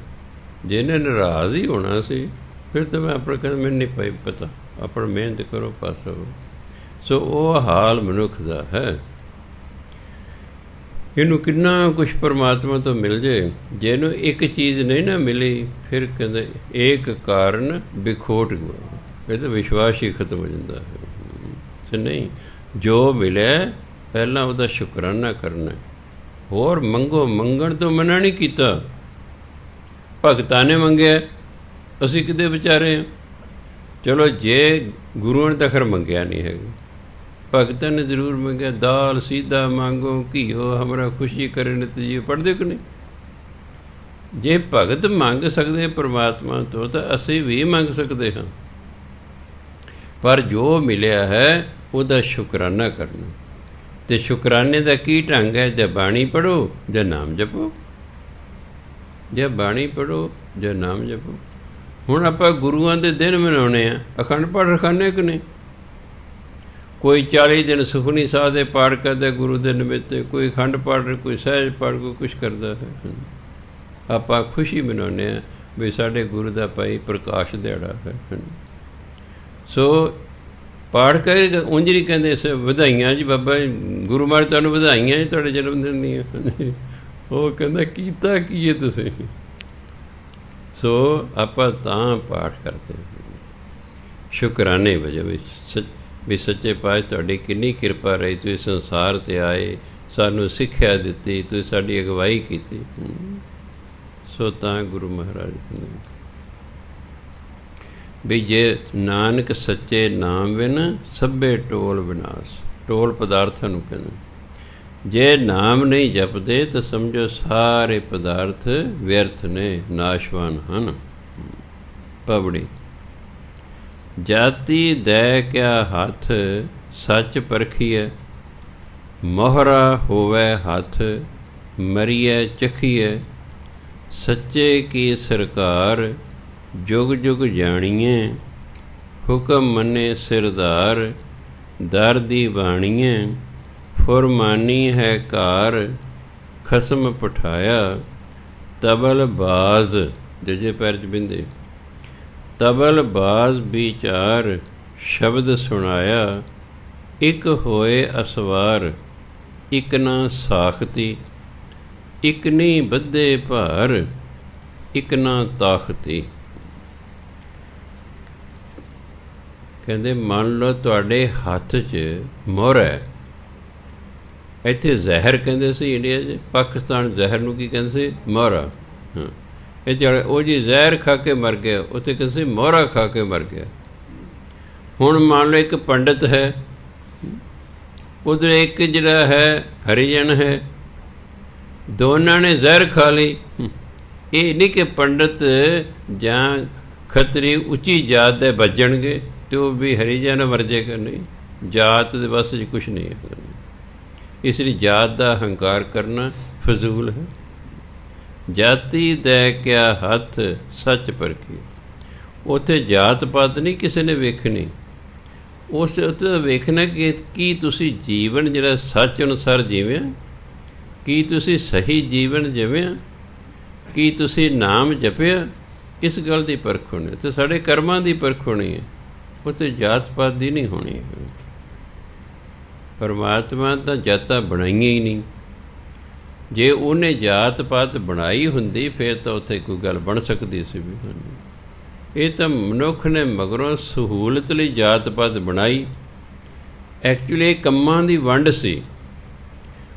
ਜੇ ਇਹਨੇ ਨਾਰਾਜ਼ ਹੀ ਹੋਣਾ ਸੀ ਫਿਰ ਤਾਂ ਮੈਂ ਆਪਣਾ ਕਹਿੰਦਾ ਮੈਨੂੰ ਨਹੀਂ ਪਾਈ ਪਤਾ, ਆਪਣਾ ਮਿਹਨਤ ਕਰੋ ਪਾਸ ਹੋਵੋ। ਸੋ ਉਹ ਹਾਲ ਮਨੁੱਖ ਦਾ ਹੈ। ਇਹਨੂੰ ਕਿੰਨਾ ਕੁਛ ਪਰਮਾਤਮਾ ਤੋਂ ਮਿਲ ਜੇ, ਜੇ ਇਹਨੂੰ ਇੱਕ ਚੀਜ਼ ਨਹੀਂ ਨਾ ਮਿਲੀ ਫਿਰ ਕਹਿੰਦੇ ਏਕ ਕਾਰਨ ਵਿਖੋਟ ਗਵਾ, ਇਹ ਤਾਂ ਵਿਸ਼ਵਾਸ ਹੀ ਖਤਮ ਹੋ ਜਾਂਦਾ ਹੈ। ਨਹੀਂ, ਜੋ ਮਿਲਿਆ ਪਹਿਲਾਂ ਉਹਦਾ ਸ਼ੁਕਰਾਨਾ ਕਰਨਾ, ਹੋਰ ਮੰਗੋ। ਮੰਗਣ ਤੋਂ ਮਨਾ ਨਹੀਂ ਕੀਤਾ, ਭਗਤਾਂ ਨੇ ਮੰਗਿਆ, ਅਸੀਂ ਕਿਤੇ ਵਿਚਾਰੇ ਹਾਂ। ਚਲੋ ਜੇ ਗੁਰੂਆਂ ਨੇ ਤਾਂ ਖੈਰ ਮੰਗਿਆ ਨਹੀਂ ਹੈਗਾ, ਭਗਤਾਂ ਨੇ ਜ਼ਰੂਰ ਮੰਗਿਆ। ਦਾਲ ਸੀਧਾ ਮੰਗੋ ਘੀਓ ਹਮਾਰਾ ਖੁਸ਼ੀ ਕਰੇ ਨਿਤ ਜੀ, ਪੜ੍ਹਦੇ ਕਿ ਨਹੀਂ? ਜੇ ਭਗਤ ਮੰਗ ਸਕਦੇ ਪਰਮਾਤਮਾ ਤੋਂ ਤਾਂ ਅਸੀਂ ਵੀ ਮੰਗ ਸਕਦੇ ਹਾਂ, ਪਰ ਜੋ ਮਿਲਿਆ ਹੈ ਉਹਦਾ ਸ਼ੁਕਰਾਨਾ ਕਰਨਾ। ਅਤੇ ਸ਼ੁਕਰਾਨੇ ਦਾ ਕੀ ਢੰਗ ਹੈ? ਜਾਂ ਬਾਣੀ ਪੜ੍ਹੋ ਜਾਂ ਨਾਮ ਜਪੋ, ਜਾਂ ਬਾਣੀ ਪੜ੍ਹੋ ਜਾਂ ਨਾਮ ਜਪੋ। ਹੁਣ ਆਪਾਂ ਗੁਰੂਆਂ ਦੇ ਦਿਨ ਮਨਾਉਣੇ ਆ, ਅਖੰਡ ਪਾਠ ਰਖਾਉਂਦੇ ਕਿ ਨਹੀਂ? ਕੋਈ 40 ਦਿਨ ਸੁਖਮਨੀ ਸਾਹਿਬ ਦੇ ਪਾਠ ਕਰਦਾ ਗੁਰੂ ਦੇ ਨਿਮਿਤ, ਕੋਈ ਅਖੰਡ ਪਾਠ, ਕੋਈ ਸਹਿਜ ਪਾਠ, ਕੋਈ ਕੁਛ ਕਰਦਾ ਹੈ। ਆਪਾਂ ਖੁਸ਼ੀ ਮਨਾਉਂਦੇ ਹਾਂ ਵੀ ਸਾਡੇ ਗੁਰੂ ਦਾ ਭਾਈ ਪ੍ਰਕਾਸ਼ ਦਿਹਾੜਾ ਹੈ। ਸੋ ਪਾਠ ਕਰੇ ਉਂਝ ਨਹੀਂ ਕਹਿੰਦੇ ਵਧਾਈਆਂ ਜੀ ਬਾਬਾ ਗੁਰੂ ਮਹਾਰਾਜ ਤੁਹਾਨੂੰ ਵਧਾਈਆਂ ਜੀ ਤੁਹਾਡੇ ਜਨਮ ਦਿਨ ਦੀਆਂ। ਉਹ ਕਹਿੰਦਾ ਕੀਤਾ ਕੀ ਹੈ ਤੁਸੀਂ? ਸੋ ਆਪਾਂ ਤਾਂ ਪਾਠ ਕਰਦੇ ਸ਼ੁਕਰਾਨੇ ਵਜੋਂ ਵੀ ਸੱਚੇ ਪਾਤਸ਼ਾਹ ਤੁਹਾਡੀ ਕਿੰਨੀ ਕਿਰਪਾ ਰਹੀ, ਤੁਸੀਂ ਸੰਸਾਰ 'ਤੇ ਆਏ, ਸਾਨੂੰ ਸਿੱਖਿਆ ਦਿੱਤੀ, ਤੁਸੀਂ ਸਾਡੀ ਅਗਵਾਈ ਕੀਤੀ। ਸੋ ਤਾਂ ਗੁਰੂ ਮਹਾਰਾਜ ਕਹਿੰਦੇ ਵੀ ਜੇ ਨਾਨਕ ਸੱਚੇ ਨਾਮ ਬਿਨ ਸਭੇ ਟੋਲ ਵਿਨਾਸ਼। ਟੋਲ ਪਦਾਰਥਾਂ ਨੂੰ ਕਹਿੰਦੇ, ਜੇ ਨਾਮ ਨਹੀਂ ਜਪਦੇ ਤਾਂ ਸਮਝੋ ਸਾਰੇ ਪਦਾਰਥ ਵਿਅਰਥ ਨੇ, ਨਾਸ਼ਵਾਨ ਹਨ। ਪਵੜੀ ਜਾਤੀ ਦੈ ਕਿਆ ਹੱਥ ਸੱਚ ਪਰਖੀਐ, ਮੋਹਰਾ ਹੋਵੈ ਹੱਥ ਮਰੀਐ ਚਖੀਐ, ਸੱਚੇ ਕੀ ਸਰਕਾਰ ਜੁਗ ਜੁਗ ਜਾਣੀਏ, ਹੁਕਮ ਮੰਨੇ ਸਿਰਦਾਰ ਦਰ ਦੀ ਬਾਣੀਏ, ਫੁਰਮਾਨੀ ਹੈ ਕਾਰ ਖਸਮ ਪਠਾਇਆ, ਤਬਲ ਬਾਜ਼ ਜੇ ਪੈਰ 'ਚ ਬਿੰਦੇ, ਤਬਲ ਬਾਜ਼ ਵਿਚਾਰ ਸ਼ਬਦ ਸੁਣਾਇਆ, ਇੱਕ ਹੋਏ ਅਸਵਾਰ ਇੱਕ ਨਾ ਸਾਖਤੀ, ਇੱਕ ਨਹੀਂ ਬੱਧੇ ਭਾਰ ਇੱਕ ਨਾ ਤਾਖਤੀ। ਕਹਿੰਦੇ ਮੰਨ ਲਓ ਤੁਹਾਡੇ ਹੱਥ 'ਚ ਮੋਹਰ ਹੈ, ਇੱਥੇ ਜ਼ਹਿਰ ਕਹਿੰਦੇ ਸੀ ਇੰਡੀਆ 'ਚ, ਪਾਕਿਸਤਾਨ ਜ਼ਹਿਰ ਨੂੰ ਕੀ ਕਹਿੰਦੇ ਸੀ? ਮੋਹਰਾ। ਹਾਂ, ਇਹ ਜਿਹੜੇ ਉਹ ਜੀ ਜ਼ਹਿਰ ਖਾ ਕੇ ਮਰ ਗਿਆ, ਉੱਥੇ ਕਹਿੰਦੇ ਸੀ ਮੋਹਰਾ ਖਾ ਕੇ ਮਰ ਗਿਆ। ਹੁਣ ਮੰਨ ਲਓ ਇੱਕ ਪੰਡਿਤ ਹੈ, ਉਧਰ ਇੱਕ ਜਿਹੜਾ ਹੈ ਹਰੀਜਨ ਹੈ, ਦੋਨਾਂ ਨੇ ਜ਼ਹਿਰ ਖਾ ਲਈ। ਇਹ ਨਹੀਂ ਕਿ ਪੰਡਿਤ ਜਾਂ ਖੱਤਰੀ ਉੱਚੀ ਜਾਤ ਦੇ ਵੱਜਣਗੇ ਅਤੇ ਉਹ ਵੀ ਹਰੀਜਨ ਮਰ ਜਾਏਗਾ, ਨਹੀਂ, ਜਾਤ ਦੇ ਵੱਸ 'ਚ ਕੁਛ ਨਹੀਂ ਹੈ। ਇਸ ਲਈ ਜਾਤ ਦਾ ਹੰਕਾਰ ਕਰਨਾ ਫਜ਼ੂਲ ਹੈ। ਜਾਤੀ ਦੈ ਕਿਆ ਹੱਥ ਸੱਚ ਪਰਖੀ, ਉੱਥੇ ਜਾਤ ਪਾਤ ਨਹੀਂ ਕਿਸੇ ਨੇ ਵੇਖਣੀ, ਉਸ ਉੱਤੇ ਵੇਖਣਾ ਕਿ ਕੀ ਤੁਸੀਂ ਜੀਵਨ ਜਿਹੜਾ ਸੱਚ ਅਨੁਸਾਰ ਜੀਵਿਆ, ਕੀ ਤੁਸੀਂ ਸਹੀ ਜੀਵਨ ਜਿਵਿਆ, ਕੀ ਤੁਸੀਂ ਨਾਮ ਜਪਿਆ। ਇਸ ਗੱਲ ਦੀ ਪਰਖ ਹੋਣੀ, ਅਤੇ ਸਾਡੇ ਕਰਮਾਂ ਦੀ ਪਰਖ ਹੋਣੀ ਹੈ, ਉੱਥੇ ਜਾਤ ਪਾਤ ਦੀ ਨਹੀਂ ਹੋਣੀ। ਪਰਮਾਤਮਾ ਤਾਂ ਜਾਤਾਂ ਬਣਾਈਆਂ ਹੀ ਨਹੀਂ, ਜੇ ਉਹਨੇ ਜਾਤ ਪਾਤ ਬਣਾਈ ਹੁੰਦੀ ਫਿਰ ਤਾਂ ਉੱਥੇ ਕੋਈ ਗੱਲ ਬਣ ਸਕਦੀ ਸੀ ਵੀ। ਇਹ ਤਾਂ ਮਨੁੱਖ ਨੇ ਮਗਰੋਂ ਸਹੂਲਤ ਲਈ ਜਾਤ ਪਾਤ ਬਣਾਈ। ਐਕਚੁਅਲੀ ਇਹ ਕੰਮਾਂ ਦੀ ਵੰਡ ਸੀ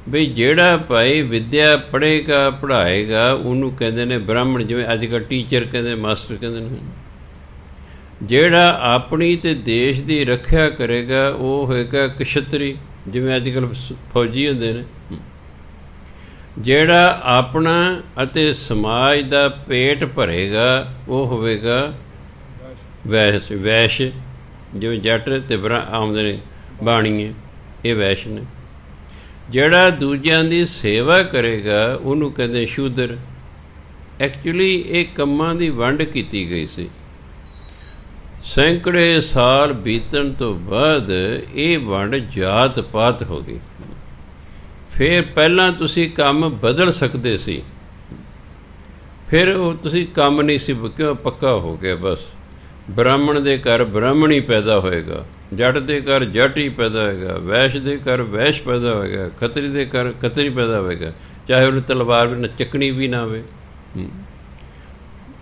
ਬਈ ਜਿਹੜਾ ਭਾਈ ਵਿੱਦਿਆ ਪੜ੍ਹੇਗਾ ਪੜ੍ਹਾਏਗਾ ਉਹਨੂੰ ਕਹਿੰਦੇ ਨੇ ਬ੍ਰਾਹਮਣ, ਜਿਵੇਂ ਅੱਜ ਕੱਲ੍ਹ ਟੀਚਰ ਕਹਿੰਦੇ, ਮਾਸਟਰ ਕਹਿੰਦੇ ਨੇ। ਜਿਹੜਾ ਆਪਣੀ ਅਤੇ ਦੇਸ਼ ਦੀ ਰੱਖਿਆ ਕਰੇਗਾ ਉਹ ਹੋਏਗਾ ਕਸ਼ਤਰੀ, ਜਿਵੇਂ ਅੱਜ ਕੱਲ੍ਹ ਫੌਜੀ ਹੁੰਦੇ ਨੇ। ਜਿਹੜਾ ਆਪਣਾ ਅਤੇ ਸਮਾਜ ਦਾ ਪੇਟ ਭਰੇਗਾ ਉਹ ਹੋਵੇਗਾ ਵੈਸ਼, ਜਿਵੇਂ ਜੱਟ ਅਤੇ ਆਉਂਦੇ ਨੇ ਬਾਣੀਏ, ਇਹ ਵੈਸ਼ ਨੇ। ਜਿਹੜਾ ਦੂਜਿਆਂ ਦੀ ਸੇਵਾ ਕਰੇਗਾ ਉਹਨੂੰ ਕਹਿੰਦੇ ਸ਼ੂਦਰ। ਐਕਚੁਅਲੀ ਇਹ ਕੰਮਾਂ ਦੀ ਵੰਡ ਕੀਤੀ ਗਈ ਸੀ। ਸੈਂਕੜੇ ਸਾਲ ਬੀਤਣ ਤੋਂ ਬਾਅਦ ਇਹ ਵੰਡ ਜਾਤ ਪਾਤ ਹੋ ਗਈ। ਫਿਰ ਪਹਿਲਾਂ ਤੁਸੀਂ ਕੰਮ ਬਦਲ ਸਕਦੇ ਸੀ, ਫਿਰ ਉਹ ਤੁਸੀਂ ਕੰਮ ਨਹੀਂ ਸੀ, ਕਿਉਂ ਪੱਕਾ ਹੋ ਗਿਆ। ਬਸ ਬ੍ਰਾਹਮਣ ਦੇ ਘਰ ਬ੍ਰਾਹਮਣ ਹੀ ਪੈਦਾ ਹੋਏਗਾ, ਜੱਟ ਦੇ ਘਰ ਜੱਟ ਹੀ ਪੈਦਾ ਹੋਏਗਾ, ਵੈਸ਼ ਦੇ ਘਰ ਵੈਸ਼ ਪੈਦਾ ਹੋਏਗਾ, ਖੱਤਰੀ ਦੇ ਘਰ ਖੱਤਰੀ ਪੈਦਾ ਹੋਏਗਾ, ਚਾਹੇ ਉਹਨੂੰ ਤਲਵਾਰ ਵੀ ਨਾ ਚੱਕਣੀ ਵੀ ਨਾ ਹੋਵੇ।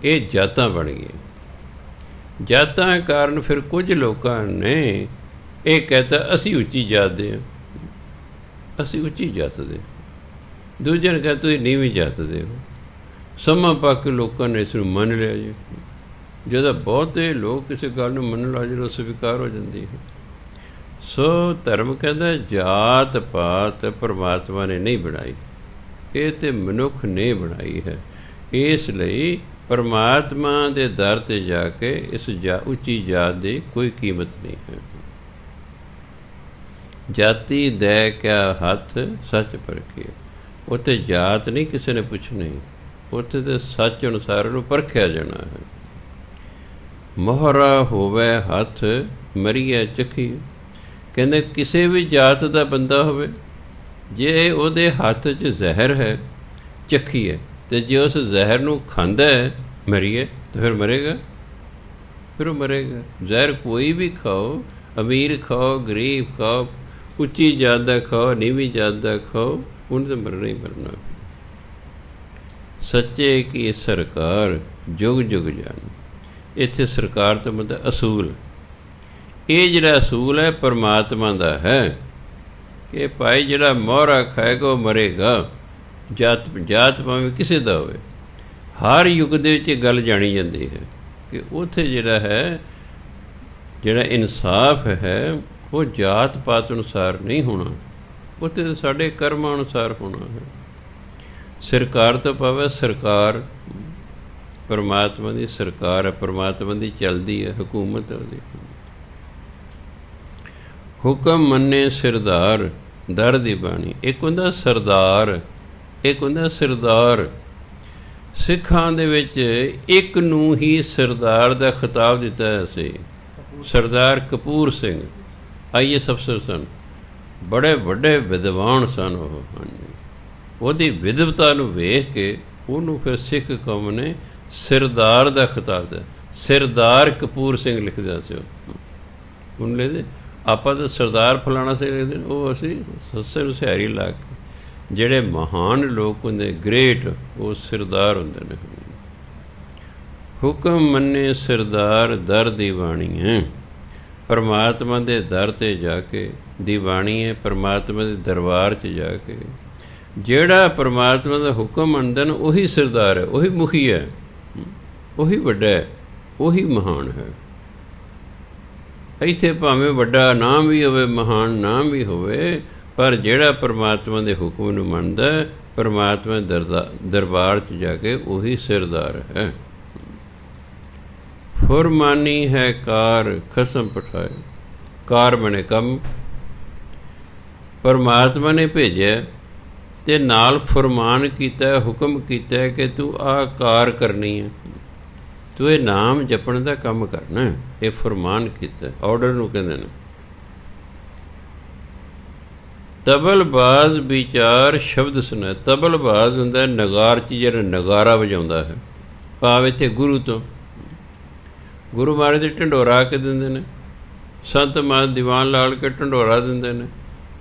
ਇਹ ਜਾਤਾਂ ਬਣ ਗਈਆਂ। ਜਾਤਾਂ ਕਾਰਨ ਫਿਰ ਕੁਝ ਲੋਕਾਂ ਨੇ ਇਹ ਕਹਿਤਾ ਅਸੀਂ ਉੱਚੀ ਜਾਤ ਦੇ ਹਾਂ, ਅਸੀਂ ਉੱਚੀ ਜਾਤ ਦੇ। ਦੂਜਿਆਂ ਨੇ ਕਹਿ ਤੁਸੀਂ ਨੀਵੀਂ ਜਾਤ ਦੇ ਹੋ। ਸਮਾਂ ਪਾ ਕੇ ਲੋਕਾਂ ਨੇ ਇਸ ਨੂੰ ਮੰਨ ਲਿਆ ਜੀ। ਜਦੋਂ ਬਹੁਤੇ ਲੋਕ ਕਿਸੇ ਗੱਲ ਨੂੰ ਮੰਨਣ ਲੱਗ ਜਾਂਦੇ ਉਹ ਸਵੀਕਾਰ ਹੋ ਜਾਂਦੀ ਹੈ। ਸੋ ਧਰਮ ਕਹਿੰਦਾ ਜਾਤ ਪਾਤ ਪਰਮਾਤਮਾ ਨੇ ਨਹੀਂ ਬਣਾਈ, ਇਹ ਤਾਂ ਮਨੁੱਖ ਨੇ ਬਣਾਈ ਹੈ। ਇਸ ਲਈ ਪਰਮਾਤਮਾ ਦੇ ਦਰ 'ਤੇ ਜਾ ਕੇ ਇਸ ਉੱਚੀ ਜਾਤ ਦੀ ਕੋਈ ਕੀਮਤ ਨਹੀਂ ਹੈ। ਜਾਤੀ ਦੈ ਕਿਆ ਹੱਥ ਸੱਚ ਪਰਖੀਐ, ਉੱਥੇ ਜਾਤ ਨਹੀਂ ਕਿਸੇ ਨੇ ਪੁੱਛਣੀ, ਉੱਥੇ ਤਾਂ ਸੱਚ ਅਨੁਸਾਰ ਉਹਨੂੰ ਪਰਖਿਆ ਜਾਣਾ ਹੈ। ਮੋਹਰਾ ਹੋਵੇ ਹੱਥ ਮਰੀਐ ਚਖੀ, ਕਹਿੰਦੇ ਕਿਸੇ ਵੀ ਜਾਤ ਦਾ ਬੰਦਾ ਹੋਵੇ, ਜੇ ਉਹਦੇ ਹੱਥ 'ਚ ਜ਼ਹਿਰ ਹੈ ਚਖੀਏ, ਅਤੇ ਜੇ ਉਸ ਜ਼ਹਿਰ ਨੂੰ ਖਾਂਦਾ ਹੈ ਮਰੀਏ ਤਾਂ ਫਿਰ ਮਰੇਗਾ, ਫਿਰ ਉਹ ਮਰੇਗਾ। ਜ਼ਹਿਰ ਕੋਈ ਵੀ ਖਾਓ, ਅਮੀਰ ਖਾਓ, ਗਰੀਬ ਖਾਓ, ਉੱਚੀ ਜਾਤ ਦਾ ਖਾਓ, ਨੀਵੀਂ ਜਾਤ ਦਾ ਖਾਓ, ਉਹਨੇ ਤਾਂ ਮਰਨਾ ਹੀ ਮਰਨਾ। ਸੱਚੇ ਕੀ ਸਰਕਾਰ ਜੁਗ ਜੁਗ ਜਾਣੀ। ਇੱਥੇ ਸਰਕਾਰ ਤੋਂ ਮਤਲਬ ਅਸੂਲ, ਇਹ ਜਿਹੜਾ ਅਸੂਲ ਹੈ ਪਰਮਾਤਮਾ ਦਾ ਹੈ ਕਿ ਭਾਈ ਜਿਹੜਾ ਮੋਹਰਾ ਖਾਏਗਾ ਉਹ ਮਰੇਗਾ, ਜਾਤ ਭਾਵੇਂ ਕਿਸੇ ਦਾ ਹੋਵੇ। ਹਰ ਯੁੱਗ ਦੇ ਵਿੱਚ ਇਹ ਗੱਲ ਜਾਣੀ ਜਾਂਦੀ ਹੈ ਕਿ ਉੱਥੇ ਜਿਹੜਾ ਹੈ, ਜਿਹੜਾ ਇਨਸਾਫ ਹੈ ਉਹ ਜਾਤ ਪਾਤ ਅਨੁਸਾਰ ਨਹੀਂ ਹੋਣਾ, ਉੱਥੇ ਸਾਡੇ ਕਰਮਾਂ ਅਨੁਸਾਰ ਹੋਣਾ ਹੈ। ਸਰਕਾਰ ਤੋਂ ਭਾਵੇਂ ਸਰਕਾਰ ਪਰਮਾਤਮਾ ਦੀ ਸਰਕਾਰ ਹੈ, ਪਰਮਾਤਮਾ ਦੀ ਚੱਲਦੀ ਹੈ ਹਕੂਮਤ ਹੈ ਉਹਦੀ। ਹੁਕਮ ਮੰਨੇ ਸਿਰਦਾਰ ਦਰ ਦੀ ਬਾਣੀ। ਇੱਕ ਹੁੰਦਾ ਸਰਦਾਰ, ਇੱਕ ਹੁੰਦਾ ਸਰਦਾਰ। ਸਿੱਖਾਂ ਦੇ ਵਿੱਚ ਇੱਕ ਨੂੰ ਹੀ ਸਰਦਾਰ ਦਾ ਖਿਤਾਬ ਦਿੱਤਾ ਸੀ। ਸਰਦਾਰ ਕਪੂਰ ਸਿੰਘ IAS ਅਫਸਰ ਸਨ, ਬੜੇ ਵੱਡੇ ਵਿਦਵਾਨ ਸਨ ਉਹ। ਹਾਂਜੀ, ਉਹਦੀ ਵਿਦਵਤਾ ਨੂੰ ਵੇਖ ਕੇ ਉਹਨੂੰ ਫਿਰ ਸਿੱਖ ਕੌਮ ਨੇ ਸਰਦਾਰ ਦਾ ਖਿਤਾਬ ਦਿੱਤਾ। ਸਰਦਾਰ ਕਪੂਰ ਸਿੰਘ ਲਿਖਦਾ ਸੀ ਉਹਨੂੰ। ਲਿਖਦੇ ਆਪਾਂ ਤਾਂ ਸਰਦਾਰ ਫਲਾਣਾ ਸਿੰਘ ਲਿਖਦੇ, ਉਹ ਅਸੀਂ ਸੱਸੇ ਨੂੰ ਸਿਹਾਰੀ ਲਾ ਕੇ, ਜਿਹੜੇ ਮਹਾਨ ਲੋਕ ਹੁੰਦੇ ਗ੍ਰੇਟ, ਉਹ ਸਰਦਾਰ ਹੁੰਦੇ ਨੇ। ਹੁਕਮ ਮੰਨੇ ਸਰਦਾਰ ਦਰ ਦੀ ਬਾਣੀ ਹੈ। ਪਰਮਾਤਮਾ ਦੇ ਦਰ 'ਤੇ ਜਾ ਕੇ, ਦੀ ਬਾਣੀ ਹੈ ਪਰਮਾਤਮਾ ਦੇ ਦਰਬਾਰ 'ਚ ਜਾ ਕੇ ਜਿਹੜਾ ਪਰਮਾਤਮਾ ਦਾ ਹੁਕਮ ਮੰਨਦਾ ਨਾ, ਉਹੀ ਸਰਦਾਰ ਹੈ, ਉਹੀ ਮੁਖੀ ਹੈ, ਉਹੀ ਵੱਡਾ ਹੈ, ਉਹੀ ਮਹਾਨ ਹੈ। ਇੱਥੇ ਭਾਵੇਂ ਵੱਡਾ ਨਾਮ ਵੀ ਹੋਵੇ, ਮਹਾਨ ਨਾਮ ਵੀ ਹੋਵੇ, ਪਰ ਜਿਹੜਾ ਪਰਮਾਤਮਾ ਦੇ ਹੁਕਮ ਨੂੰ ਮੰਨਦਾ, ਪਰਮਾਤਮਾ ਦਰਬਾਰ 'ਚ ਜਾ ਕੇ ਉਹੀ ਸਰਦਾਰ ਹੈ। ਫੁਰਮਾਨੀ ਹੈ ਕਾਰ ਖਸਮ ਪਠਾਏ। ਕਾਰ ਬਣੇ ਕੰਮ, ਪਰਮਾਤਮਾ ਨੇ ਭੇਜਿਆ ਅਤੇ ਨਾਲ ਫੁਰਮਾਨ ਕੀਤਾ, ਹੁਕਮ ਕੀਤਾ ਕਿ ਤੂੰ ਆਹ ਕਾਰ ਕਰਨੀ ਹੈ, ਤੂੰ ਇਹ ਨਾਮ ਜਪਣ ਦਾ ਕੰਮ ਕਰਨਾ। ਇਹ ਫੁਰਮਾਨ ਕੀਤਾ, ਆਰਡਰ ਨੂੰ ਕਹਿੰਦੇ ਨੇ। ਤਬਲਬਾਜ਼ ਵਿਚਾਰ ਸ਼ਬਦ ਸੁਣਾ। ਤਬਲਬਾਜ਼ ਹੁੰਦਾ ਨਗਾਰ 'ਚ ਜਿਹੜਾ ਨਗਾਰਾ ਵਜਾਉਂਦਾ ਹੈ, ਭਾਵ ਇੱਥੇ ਗੁਰੂ ਤੋਂ। ਗੁਰੂ ਮਹਾਰਾਜ ਦੇ ਢੰਡੋਰਾ ਕੇ ਦਿੰਦੇ ਨੇ, ਸੰਤ ਮਹਾਰਾਜ ਦੀਵਾਨ ਲਾਲ ਕੇ ਢੰਡੋਰਾ ਦਿੰਦੇ ਨੇ,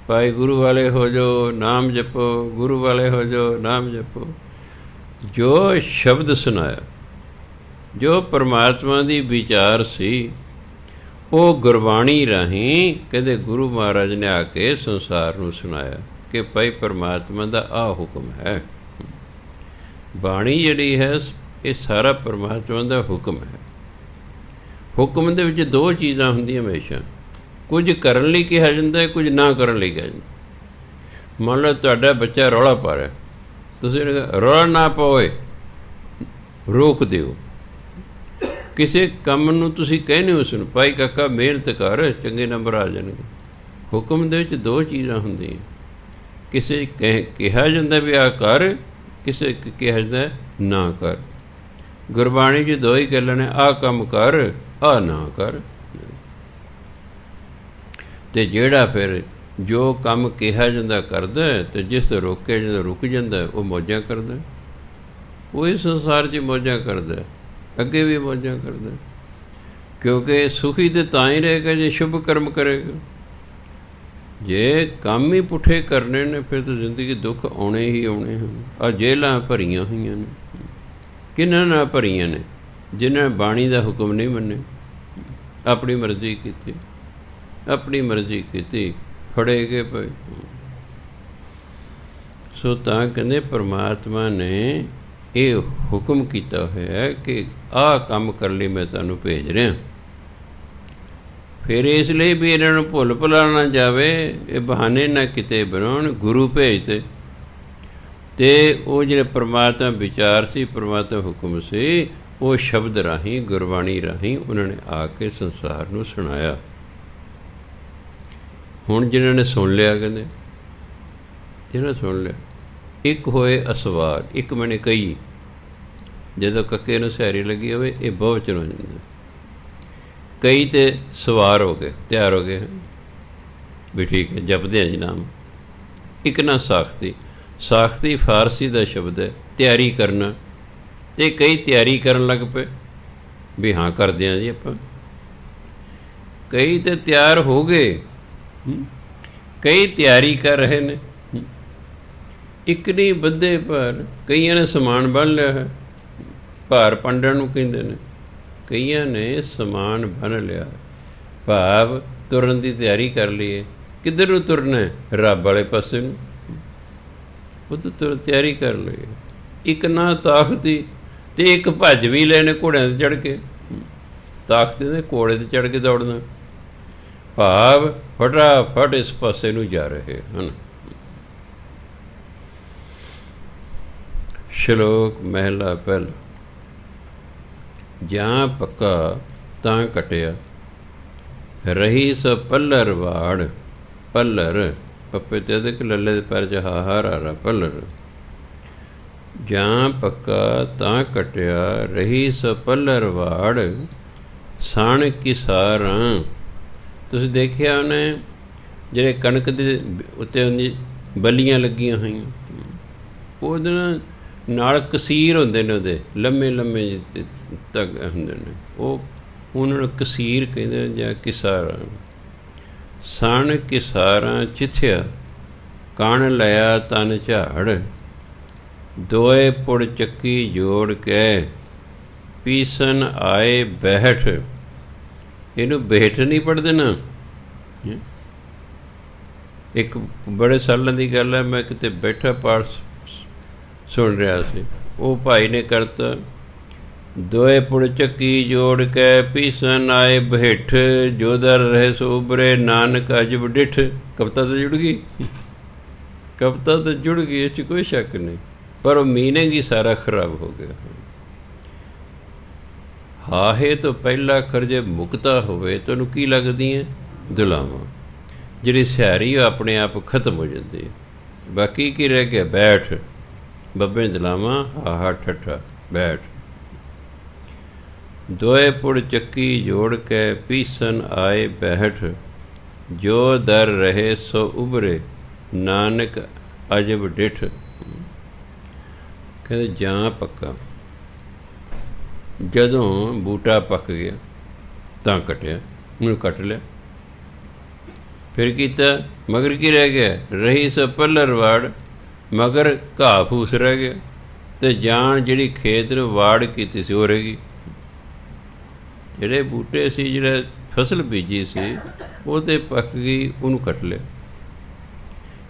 ਭਾਈ ਗੁਰੂ ਵਾਲੇ ਹੋ ਜਾਓ ਨਾਮ ਜਪੋ, ਗੁਰੂ ਵਾਲੇ ਹੋ ਜਾਓ ਨਾਮ ਜਪੋ। ਜੋ ਸ਼ਬਦ ਸੁਣਾਇਆ, ਜੋ ਪਰਮਾਤਮਾ ਦੀ ਵਿਚਾਰ ਸੀ, ਉਹ ਗੁਰਬਾਣੀ ਰਾਹੀਂ ਕਹਿੰਦੇ ਗੁਰੂ ਮਹਾਰਾਜ ਨੇ ਆ ਕੇ ਸੰਸਾਰ ਨੂੰ ਸੁਣਾਇਆ ਕਿ ਭਾਈ ਪਰਮਾਤਮਾ ਦਾ ਆਹ ਹੁਕਮ ਹੈ। ਬਾਣੀ ਜਿਹੜੀ ਹੈ ਇਹ ਸਾਰਾ ਪਰਮਾਤਮਾ ਦਾ ਹੁਕਮ ਹੈ। ਹੁਕਮ ਦੇ ਵਿੱਚ ਦੋ ਚੀਜ਼ਾਂ ਹੁੰਦੀਆਂ ਹਮੇਸ਼ਾ, ਕੁਝ ਕਰਨ ਲਈ ਕਿਹਾ ਜਾਂਦਾ ਹੈ, ਕੁਝ ਨਾ ਕਰਨ ਲਈ ਕਿਹਾ ਜਾਂਦਾ। ਮੰਨ ਲਓ ਤੁਹਾਡਾ ਬੱਚਾ ਰੌਲਾ ਪਾ ਰਿਹਾ, ਤੁਸੀਂ ਰੌਲਾ ਨਾ ਪਾਓਏ, ਰੋਕ ਦਿਓ। ਕਿਸੇ ਕੰਮ ਨੂੰ ਤੁਸੀਂ ਕਹਿੰਦੇ ਹੋ ਉਸਨੂੰ, ਭਾਈ ਕਾਕਾ ਮਿਹਨਤ ਕਰ, ਚੰਗੇ ਨੰਬਰ ਆ ਜਾਣਗੇ। ਹੁਕਮ ਦੇ ਵਿੱਚ ਦੋ ਚੀਜ਼ਾਂ ਹੁੰਦੀਆਂ, ਕਿਸੇ ਕਿਹਾ ਜਾਂਦਾ ਵੀ ਆਹ ਕਰ, ਕਿਸੇ ਕਿਹਾ ਜਾਂਦਾ ਨਾ ਕਰ। ਗੁਰਬਾਣੀ 'ਚ ਦੋ ਹੀ ਗੱਲਾਂ ਨੇ, ਆਹ ਕੰਮ ਕਰ, ਆਹ ਨਾ ਕਰ। ਅਤੇ ਜਿਹੜਾ ਫਿਰ ਜੋ ਕੰਮ ਕਿਹਾ ਜਾਂਦਾ ਕਰਦਾ, ਅਤੇ ਜਿਸ ਤੋਂ ਰੋਕਿਆ ਜਾਂਦਾ ਰੁਕ ਜਾਂਦਾ, ਉਹ ਮੌਜਾਂ ਕਰਦਾ। ਉਹ ਇਸ ਸੰਸਾਰ 'ਚ ਮੌਜਾਂ ਕਰਦਾ, ਅੱਗੇ ਵੀ ਮੌਜਾਂ ਕਰਦਾ, ਕਿਉਂਕਿ ਸੁਖੀ ਤਾਂ ਤਾਂ ਹੀ ਰਹੇਗਾ ਜੇ ਸ਼ੁਭ ਕਰਮ ਕਰੇਗਾ। ਜੇ ਕੰਮ ਹੀ ਪੁੱਠੇ ਕਰਨੇ ਨੇ, ਫਿਰ ਤਾਂ ਜ਼ਿੰਦਗੀ ਦੁੱਖ ਆਉਣੇ ਹੀ ਆਉਣੇ ਹਨ। ਆਹ ਜੇਲਾਂ ਭਰੀਆਂ ਹੋਈਆਂ ਨੇ, ਕਿਹਨਾਂ ਨਾਲ ਭਰੀਆਂ ਨੇ? ਜਿਨ੍ਹਾਂ ਨੇ ਬਾਣੀ ਦਾ ਹੁਕਮ ਨਹੀਂ ਮੰਨੇ, ਆਪਣੀ ਮਰਜ਼ੀ ਕੀਤੀ, ਆਪਣੀ ਮਰਜ਼ੀ ਕੀਤੀ, ਫੜੇ ਗਏ ਪਏ। ਸੋ ਤਾਂ ਕਹਿੰਦੇ ਪਰਮਾਤਮਾ ਨੇ ਇਹ ਹੁਕਮ ਕੀਤਾ ਹੋਇਆ ਕਿ ਆਹ ਕੰਮ ਕਰਨ ਲਈ ਮੈਂ ਤੁਹਾਨੂੰ ਭੇਜ ਰਿਹਾ। ਫਿਰ ਇਸ ਲਈ ਵੀ ਇਹਨਾਂ ਨੂੰ ਭੁੱਲ ਭੁਲਾ ਨਾ ਜਾਵੇ, ਇਹ ਬਹਾਨੇ ਨਾ ਕਿਤੇ ਬਣਾਉਣ, ਗੁਰੂ ਭੇਜਦੇ। ਅਤੇ ਉਹ ਜਿਹੜੇ ਪਰਮਾਤਮਾ ਵਿਚਾਰ ਸੀ, ਪਰਮਾਤਮਾ ਹੁਕਮ ਸੀ, ਉਹ ਸ਼ਬਦ ਰਾਹੀਂ, ਗੁਰਬਾਣੀ ਰਾਹੀਂ ਉਹਨਾਂ ਨੇ ਆ ਕੇ ਸੰਸਾਰ ਨੂੰ ਸੁਣਾਇਆ। ਹੁਣ ਜਿਹਨਾਂ ਨੇ ਸੁਣ ਲਿਆ, ਕਹਿੰਦੇ ਜਿਹਨਾਂ ਸੁਣ ਲਿਆ, ਇੱਕ ਹੋਏ ਅਸਵਾਰ, ਇੱਕ ਮੈਨੇ ਕਈ। ਜਦੋਂ ਕੱਕੇ ਨੂੰ ਸਿਹਾਰੀ ਲੱਗੀ ਹੋਵੇ, ਇਹ ਬਹੁਵਚਨ ਹੋ ਜਾਂਦਾ। ਕਈ ਤੇ ਸਵਾਰ ਹੋ ਗਏ, ਤਿਆਰ ਹੋ ਗਏ ਵੀ ਠੀਕ ਹੈ, ਜਪਦੇ ਹਾਂ ਜੀ ਨਾਮ। ਇੱਕ ਨਾ ਸਾਖਤੀ, ਸਾਖਤੀ ਫਾਰਸੀ ਦਾ ਸ਼ਬਦ ਹੈ, ਤਿਆਰੀ ਕਰਨਾ। ਅਤੇ ਕਈ ਤਿਆਰੀ ਕਰਨ ਲੱਗ ਪਏ ਵੀ ਹਾਂ ਕਰਦੇ ਹਾਂ ਜੀ ਆਪਾਂ। ਕਈ ਤਾਂ ਤਿਆਰ ਹੋ ਗਏ, ਕਈ ਤਿਆਰੀ ਕਰ ਰਹੇ ਨੇ। ਇੱਕ ਨਹੀਂ ਬੱਧੇ, ਪਰ ਕਈਆਂ ਨੇ ਸਮਾਨ ਬੰਨ੍ਹ ਲਿਆ ਹੈ। ਭਾਰ ਪੰਡਣ ਨੂੰ ਕਹਿੰਦੇ ਨੇ। ਕਈਆਂ ਨੇ ਸਮਾਨ ਬੰਨ੍ਹ ਲਿਆ, ਭਾਵ ਤੁਰਨ ਦੀ ਤਿਆਰੀ ਕਰ ਲਈਏ। ਕਿੱਧਰ ਨੂੰ ਤੁਰਨਾ? ਰੱਬ ਵਾਲੇ ਪਾਸੇ ਨੂੰ। ਉਹ ਤਾਂ ਤਿਆਰੀ ਕਰ ਲਈ। ਇੱਕ ਨਾ ਤਾਕਤੀ ਅਤੇ ਇੱਕ ਭੱਜ ਵੀ ਲਏ ਨੇ ਘੋੜਿਆਂ 'ਤੇ ਚੜ੍ਹ ਕੇ। ਤਾਕਤ ਦੇ ਘੋੜੇ 'ਤੇ ਚੜ੍ਹ ਕੇ ਦੌੜਨਾ, ਭਾਵ ਫਟਾਫਟ ਇਸ ਪਾਸੇ ਨੂੰ ਜਾ ਰਹੇ ਹਨ। ਸ਼ਲੋਕ ਮਹਿਲਾ ਪਹਿਲਾ। ਜਾਂ ਪੱਕਾ ਤਾਂ ਕਟਿਆ, ਰਹੀ ਸੋ ਪੱਲਰ ਵਾੜ। ਪੱਲਰ ਪੱਪੇ ਤੇ ਅਦਕ ਲੱਲੇ ਦੇ ਪੈਰ 'ਚ ਹਾਰ ਆ ਪੱਲਰ। ਜਾਂ ਪੱਕਾ ਤਾਂ ਕਟਿਆ, ਰਹੀ ਸੋ ਪੱਲਰ ਵਾੜ। ਸਣ ਕਿਸਾਰਾਂ। ਤੁਸੀਂ ਦੇਖਿਆ ਉਹਨੇ ਜਿਹੜੇ ਕਣਕ ਦੇ ਉੱਤੇ ਉਹਦੀ ਬੱਲੀਆਂ ਲੱਗੀਆਂ ਹੋਈਆਂ, ਉਹਦੇ ਨਾਲ ਕਸੀਰ ਹੁੰਦੇ ਨੇ, ਉਹਦੇ ਲੰਮੇ ਲੰਮੇ ਤੱਕ ਹੁੰਦੇ ਨੇ, ਉਹ ਉਹਨਾਂ ਨੂੰ ਕਸੀਰ ਕਹਿੰਦੇ ਨੇ ਜਾਂ ਕਿਸਾਰਾਂ। ਸਣ ਕਿਸਾਰਾਂ ਚਿੱਥਿਆ, ਕਣ ਲਿਆ ਤਨ ਝਾੜ। ਦੋਏ ਪੁੜ ਚੱਕੀ ਜੋੜ ਕੇ, ਪੀਸਨ ਆਏ ਬੈਠ। ਇਹਨੂੰ ਬੈਠ ਨਹੀਂ ਪੜ੍ਹਦੇ ਨਾ। ਇੱਕ ਬੜੇ ਸਾਲਾਂ ਦੀ ਗੱਲ ਹੈ, ਮੈਂ ਕਿਤੇ ਬੈਠਾ ਪਾਠ ਸੁਣ ਰਿਹਾ ਸੀ। ਉਹ ਭਾਈ ਨੇ ਕਰਤਾ, ਦੋਏ ਪੁੜ ਚੱਕੀ ਜੋੜ ਕੇ, ਪੀਸਨ ਆਏ ਬਹਿਠ। ਜੋ ਦਰ ਰਹੇ ਸੋ ਉਬਰੇ, ਨਾਨਕ ਅਜਬ ਡਿੱਠ। ਕਵਿਤਾ ਤਾਂ ਜੁੜ ਗਈ, ਕਵਿਤਾ ਤਾਂ ਜੁੜ ਗਈ, ਇਸ 'ਚ ਕੋਈ ਸ਼ੱਕ ਨਹੀਂ, ਪਰ ਉਹ ਮੀਨਿੰਗ ਹੀ ਸਾਰਾ ਖਰਾਬ ਹੋ ਗਿਆ। ਹਾਹੇ ਤੋਂ ਪਹਿਲਾ ਅੱਖਰ ਜੇ ਮੁਕਤਾ ਹੋਵੇ ਤਾਂ ਉਹਨੂੰ ਕੀ ਲੱਗਦੀਆਂ? ਦੁਲਾਵਾਂ। ਜਿਹੜੀ ਸਿਹਾਰੀ ਉਹ ਆਪਣੇ ਆਪ ਖਤਮ ਹੋ ਜਾਂਦੀ ਹੈ। ਬਾਕੀ ਕੀ ਰਹਿ ਗਿਆ? ਬੈਠ। ਬੱਬੇ ਦੁਲਾਵਾਂ, ਹਾਹਾ ਠੱਠਾ, ਬੈਠ। ਦੋਏ ਪੁੜ ਚੱਕੀ ਜੋੜ ਕੇ, ਪੀਸਨ ਆਏ ਬੈਠ। ਜੋ ਦਰ ਰਹੇ ਸੋ ਉਭਰੇ, ਨਾਨਕ ਅਜਬ ਡਿੱਠ। ਕਹਿੰਦੇ ਜਾਂ ਪੱਕਾ, ਜਦੋਂ ਬੂਟਾ ਪੱਕ ਗਿਆ ਤਾਂ ਕੱਟਿਆ, ਉਹਨੂੰ ਕੱਟ ਲਿਆ। ਫਿਰ ਕੀਤਾ, ਮਗਰ ਕੀ ਰਹਿ ਗਿਆ? ਰਹੀ ਸੋ ਪੱਲਰ ਵਾੜ। ਮਗਰ ਘਾਹ ਫੂਸ ਰਹਿ ਗਿਆ, ਅਤੇ ਜਾਨ ਜਿਹੜੀ ਖੇਤ ਨੂੰ ਵਾੜ ਕੀਤੀ ਸੀ ਉਹ ਰਹਿ ਗਈ। ਜਿਹੜੇ ਬੂਟੇ ਸੀ, ਜਿਹੜਾ ਫਸਲ ਬੀਜੀ ਸੀ, ਉਹ ਤਾਂ ਪੱਕ ਗਈ, ਉਹਨੂੰ ਕੱਟ ਲਿਆ।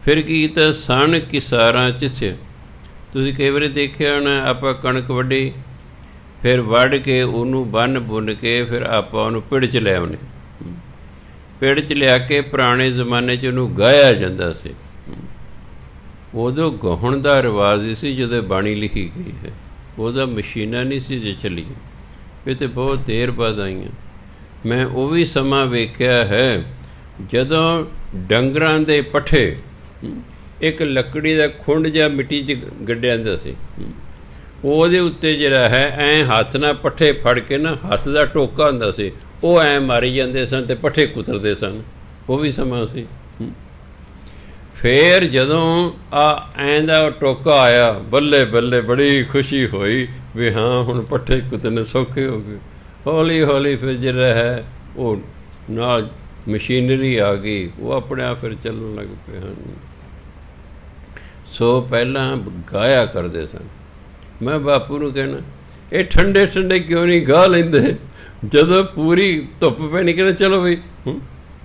ਫਿਰ ਕੀ ਕੀਤਾ? ਸਣ ਕਿਸਾਰਾਂ ਚਿੱਥਿਆ। ਤੁਸੀਂ ਕਈ ਵਾਰੀ ਦੇਖਿਆ ਹੋਣਾ, ਆਪਾਂ ਕਣਕ ਵੱਢੀ, ਫਿਰ ਵੱਢ ਕੇ ਉਹਨੂੰ ਬੰਨ੍ਹ ਬੁੰਨ ਕੇ ਫਿਰ ਆਪਾਂ ਉਹਨੂੰ ਪਿੜ 'ਚ ਲੈ ਆਉਂਦੇ। ਪਿੜ 'ਚ ਲਿਆ ਕੇ ਪੁਰਾਣੇ ਜ਼ਮਾਨੇ 'ਚ ਉਹਨੂੰ ਗਾਹਿਆ ਜਾਂਦਾ ਸੀ। ਉਦੋਂ ਗਾਉਣ ਦਾ ਰਿਵਾਜ਼ ਹੀ ਸੀ ਜਦੋਂ ਬਾਣੀ ਲਿਖੀ ਗਈ ਹੈ। ਉਹਦਾ ਮਸ਼ੀਨਾਂ ਨਹੀਂ ਸੀ ਜੇ ਚੱਲੀਆਂ, ਇਹ ਤਾਂ ਬਹੁਤ ਦੇਰ ਬਾਅਦ ਆਈਆਂ। ਮੈਂ ਉਹ ਵੀ ਸਮਾਂ ਵੇਖਿਆ ਹੈ ਜਦੋਂ ਡੰਗਰਾਂ ਦੇ ਪੱਠੇ, ਇੱਕ ਲੱਕੜੀ ਦਾ ਖੁੰਡ ਜਿਹਾ ਮਿੱਟੀ 'ਚ ਗੱਡਿਆ ਜਾਂਦਾ ਸੀ, ਉਹਦੇ ਉੱਤੇ ਜਿਹੜਾ ਹੈ ਐਂ ਹੱਥ ਨਾਲ ਪੱਠੇ ਫੜ ਕੇ ਨਾ, ਹੱਥ ਦਾ ਟੋਕਾ ਹੁੰਦਾ ਸੀ, ਉਹ ਐਂ ਮਾਰੀ ਜਾਂਦੇ ਸਨ ਅਤੇ ਪੱਠੇ ਕੁਤਰਦੇ ਸਨ। ਉਹ ਵੀ ਸਮਾਂ ਸੀ। ਫਿਰ ਜਦੋਂ ਐਂ ਦਾ ਟੋਕਾ ਆਇਆ, ਬੱਲੇ ਬੱਲੇ, ਬੜੀ ਖੁਸ਼ੀ ਹੋਈ ਵੀ ਹਾਂ ਹੁਣ ਪੱਠੇ ਕੁਤਰਨੇ ਸੌਖੇ ਹੋ ਗਏ। ਹੌਲੀ ਹੌਲੀ ਫਿਰ ਜਿਹੜਾ ਹੈ ਉਹ ਨਾਲ ਮਸ਼ੀਨਰੀ ਆ ਗਈ, ਉਹ ਆਪਣੇ ਆਪ ਫਿਰ ਚੱਲਣ ਲੱਗ ਪਏ ਹਨ। ਸੋ ਪਹਿਲਾਂ ਗਾਇਆ ਕਰਦੇ ਸਨ। ਮੈਂ ਬਾਪੂ ਨੂੰ ਕਹਿਣਾ, ਇਹ ਠੰਡੇ ਠੰਡੇ ਕਿਉਂ ਨਹੀਂ ਗਾ ਲੈਂਦੇ? ਜਦੋਂ ਪੂਰੀ ਧੁੱਪ ਪੈਣੀ ਕਹਿੰਦੇ ਚਲੋ ਬਈ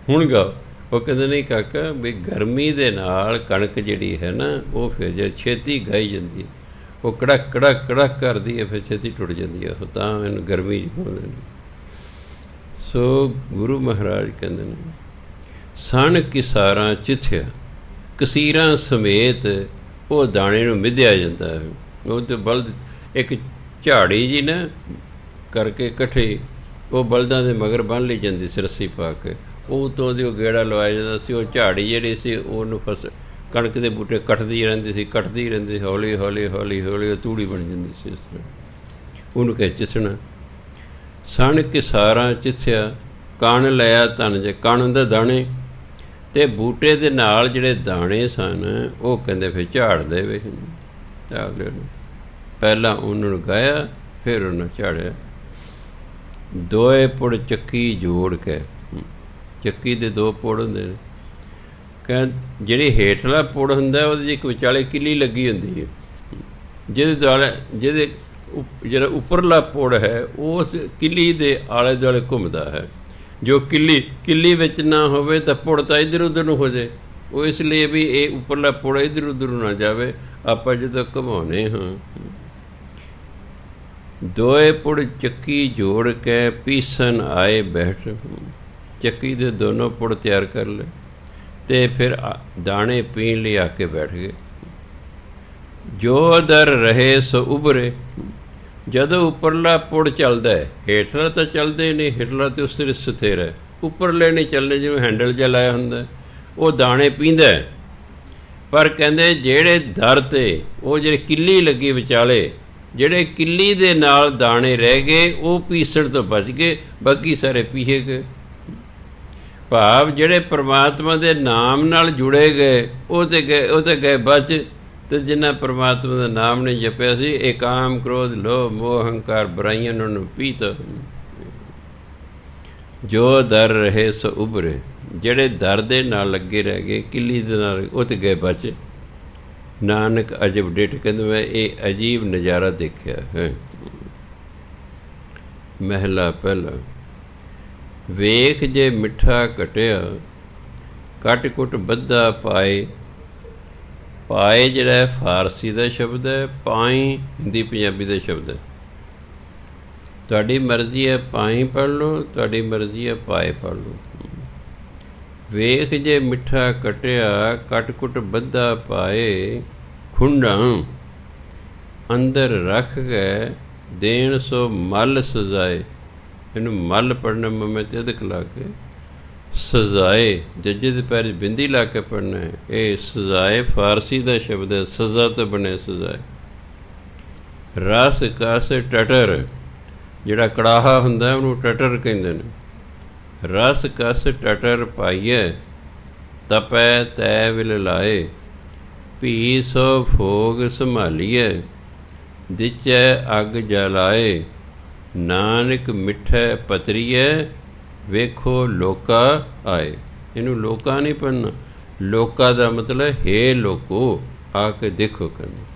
ਹੁਣ ਗਾਓ। ਉਹ ਕਹਿੰਦੇ ਨਹੀਂ ਕਾਕਾ, ਵੀ ਗਰਮੀ ਦੇ ਨਾਲ ਕਣਕ ਜਿਹੜੀ ਹੈ ਨਾ, ਉਹ ਫਿਰ ਜੇ ਛੇਤੀ ਗਾਈ ਜਾਂਦੀ ਹੈ, ਉਹ ਕੜਕ ਕੜਕ ਕੜਕ ਕਰਦੀ ਹੈ, ਫਿਰ ਛੇਤੀ ਟੁੱਟ ਜਾਂਦੀ ਹੈ, ਉਹ ਤਾਂ ਇਹਨੂੰ ਗਰਮੀ ਪਾਉਂਦੇ ਨੇ। ਸੋ ਗੁਰੂ ਮਹਾਰਾਜ ਕਹਿੰਦੇ ਨੇ, ਸਣ ਕਿਸਾਰਾਂ ਚਿੱਥਿਆ। ਕਸੀਰਾਂ ਸਮੇਤ ਉਹ ਦਾਣੇ ਨੂੰ ਮਿਧਿਆ ਜਾਂਦਾ ਹੈ। ਉਹ ਤੇ ਬਲਦ ਇੱਕ ਝਾੜੀ ਜੀ ਨਾ ਕਰਕੇ ਇਕੱਠੇ, ਉਹ ਬਲਦਾਂ ਦੇ ਮਗਰ ਬੰਨ੍ਹ ਲਈ ਜਾਂਦੀ ਸੀ ਰੱਸੀ ਪਾ ਕੇ, ਉਹ ਤੋਂ ਦੀ ਉਹ ਗੇੜਾ ਲਵਾਇਆ ਜਾਂਦਾ ਸੀ। ਉਹ ਝਾੜੀ ਜਿਹੜੀ ਸੀ ਉਹਨੂੰ ਕਣਕ ਦੇ ਬੂਟੇ ਕੱਟਦੀ ਰਹਿੰਦੀ ਸੀ, ਹੌਲੀ ਹੌਲੀ ਹੌਲੀ ਹੌਲੀ ਉਹ ਤੂੜੀ ਬਣ ਜਾਂਦੀ ਸੀ। ਇਸ ਤਰ੍ਹਾਂ ਉਹਨੂੰ ਕਹੇ ਚਿੱਥਣਾ। ਸਣ ਕਿਸਾਰਾਂ ਚਿੱਥਿਆ, ਕਣ ਲਿਆ ਤਨ ਜੇ। ਕਣ ਹੁੰਦਾ ਦਾਣੇ, ਅਤੇ ਬੂਟੇ ਦੇ ਨਾਲ ਜਿਹੜੇ ਦਾਣੇ ਸਨ ਉਹ ਕਹਿੰਦੇ ਫਿਰ ਝਾੜ ਦੇਵੇ। ਝਾੜ ਲਿਆ, ਪਹਿਲਾਂ ਉਹਨਾਂ ਨੂੰ ਗਾਇਆ, ਫਿਰ ਉਹਨੂੰ ਝਾੜਿਆ। ਦੋਏ ਪੁੜ ਚੱਕੀ ਜੋੜ ਕੇ। ਚੱਕੀ ਦੇ ਦੋ ਪੁੜ ਹੁੰਦੇ ਨੇ। ਕਹਿੰਦੇ ਜਿਹੜੀ ਹੇਠਲਾ ਪੁੜ ਹੁੰਦਾ ਉਹਦੇ 'ਚ ਇੱਕ ਵਿਚਾਲੇ ਕਿੱਲੀ ਲੱਗੀ ਹੁੰਦੀ ਹੈ, ਜਿਹਦੇ ਜਿਹੜਾ ਉੱਪਰਲਾ ਪੁੜ ਹੈ ਉਸ ਕਿੱਲੀ ਦੇ ਆਲੇ ਦੁਆਲੇ ਘੁੰਮਦਾ ਹੈ। ਜੋ ਕਿੱਲੀ ਵਿੱਚ ਨਾ ਹੋਵੇ ਤਾਂ ਪੁੜ ਤਾਂ ਇੱਧਰ ਉੱਧਰ ਨੂੰ ਹੋ ਜਾਏ। ਉਹ ਇਸ ਲਈ ਵੀ ਇਹ ਉੱਪਰਲਾ ਪੁੜ ਇੱਧਰ ਉੱਧਰ ਨੂੰ ਨਾ ਜਾਵੇ। ਆਪਾਂ ਜਦੋਂ ਘੁਮਾਉਂਦੇ ਹਾਂ, ਦੋਏ ਪੁੜ ਚੱਕੀ ਜੋੜ ਕੇ ਪੀਸਣ ਆਏ ਬੈਠ। ਚੱਕੀ ਦੇ ਦੋਨੋਂ ਪੁੜ ਤਿਆਰ ਕਰ ਲਏ ਅਤੇ ਫਿਰ ਦਾਣੇ ਪੀਣ ਲਈ ਆ ਕੇ ਬੈਠ ਗਏ। ਜੋ ਦਰ ਰਹੇ ਸੋ ਉਭਰੇ। ਜਦੋਂ ਉੱਪਰਲਾ ਪੁੜ ਚੱਲਦਾ ਹੈ, ਹੇਠਲਾ ਤਾਂ ਚੱਲਦਾ ਹੀ ਨਹੀਂ, ਹੇਠਲਾ ਤਾਂ ਉਸ ਤੇ ਸਥਿਰ ਹੈ। ਉੱਪਰਲੇ ਨਹੀਂ ਚੱਲਣੇ, ਜਿਵੇਂ ਹੈਂਡਲ ਜਿਹਾ ਲਾਇਆ ਹੁੰਦਾ, ਉਹ ਦਾਣੇ ਪੀਂਦਾ। ਪਰ ਕਹਿੰਦੇ ਜਿਹੜੇ ਦਰ 'ਤੇ ਉਹ ਜਿਹੜੀ ਕਿੱਲੀ ਲੱਗੀ ਵਿਚਾਲੇ, ਜਿਹੜੇ ਕਿੱਲੀ ਦੇ ਨਾਲ ਦਾਣੇ ਰਹਿ ਗਏ ਉਹ ਪੀਸਣ ਤੋਂ ਬਚ ਗਏ, ਬਾਕੀ ਸਾਰੇ ਪੀਏ ਗਏ। ਭਾਵ ਜਿਹੜੇ ਪਰਮਾਤਮਾ ਦੇ ਨਾਮ ਨਾਲ ਜੁੜੇ ਗਏ ਉਹ ਤੇ ਗਏ ਬਚ। ਅਤੇ ਜਿਨ੍ਹਾਂ ਪਰਮਾਤਮਾ ਦਾ ਨਾਮ ਨਹੀਂ ਜਪਿਆ ਸੀ, ਇਹ ਕਾਮ ਕ੍ਰੋਧ ਲੋਭ ਮੋਹ ਅਹੰਕਾਰ ਬੁਰਾਈਆਂ ਉਹਨਾਂ ਨੂੰ ਪੀਤ। ਜੋ ਦਰ ਰਹੇ ਸੋ ਉਭਰੇ। ਜਿਹੜੇ ਦਰ ਦੇ ਨਾਲ ਲੱਗੇ ਰਹਿ ਗਏ, ਕਿੱਲੀ ਦੇ ਨਾਲ, ਉਹ ਤੇ ਗਏ ਬਚ। ਨਾਨਕ ਅਜਬ ਡਿਠ, ਕਹਿੰਦੇ ਮੈਂ ਇਹ ਅਜੀਬ ਨਜ਼ਾਰਾ ਦੇਖਿਆ ਹੈ। ਮਹਿਲਾ ਪਹਿਲਾ। ਵੇਖ ਜੇ ਮਿੱਠਾ ਘਟਿਆ, ਕੱਟ ਕੁੱਟ ਬੱਧਾ ਪਾਏ। ਪਾਏ ਜਿਹੜਾ ਫਾਰਸੀ ਦਾ ਸ਼ਬਦ ਹੈ, ਪਾਈ ਹਿੰਦੀ ਪੰਜਾਬੀ ਦਾ ਸ਼ਬਦ ਹੈ। ਤੁਹਾਡੀ ਮਰਜ਼ੀ ਹੈ ਪਾਈ ਪੜ੍ਹ ਲਓ, ਤੁਹਾਡੀ ਮਰਜ਼ੀ ਹੈ ਪਾਏ ਪੜ੍ਹ ਲਓ। ਵੇਖ ਜੇ ਮਿੱਠਾ ਕਟਿਆ, ਕੱਟ ਕੁੱਟ ਬੱਧਾ ਪਾਏ। ਖੁੰਡਾਂ ਅੰਦਰ ਰੱਖ ਗਏ, ਦੇਣ ਸੋ ਮਲ ਸਜਾਏ। ਇਹਨੂੰ ਮਲ ਪੜ੍ਹਨਾ ਮੈਂ ਤੇ ਅਧਿਕ ਲਾ ਕੇ ਸਜ਼ਾਏ, ਜੱਜੇ ਦੇ ਪੈਰ ਬਿੰਦੀ ਲਾ ਕੇ ਪੜ੍ਹਨਾ ਹੈ। ਇਹ ਸਜ਼ਾਏ ਫਾਰਸੀ ਦਾ ਸ਼ਬਦ ਹੈ, ਸਜ਼ਾ ਤੋਂ ਬਣੇ ਸਜ਼ਾਏ। ਰਸ ਕਸ ਟਟਰ, ਜਿਹੜਾ ਕੜਾਹਾ ਹੁੰਦਾ ਉਹਨੂੰ ਟਟਰ ਕਹਿੰਦੇ ਨੇ। ਰਸ ਕਸ ਟਟਰ ਪਾਈਏ, ਤਪੈ ਤੈ ਵਿਲ ਲਾਏ। ਭੀ ਸੋ ਭੋਗ ਸੰਭਾਲੀਏ, ਦਿਚੈ ਅੱਗ ਜਲਾਏ। ਨਾਨਕ ਮਿੱਠੇ ਪਤਰੀਏ, ਵੇਖੋ ਲੋਕਾ ਆਏ। ਇਹਨੂੰ ਲੋਕਾ ਨਹੀਂ ਪੜ੍ਹਨਾ, ਲੋਕਾ ਦਾ ਮਤਲਬ ਹੇ ਲੋਕੋ, ਆ ਕੇ ਦੇਖੋ। ਕਹਿੰਦੇ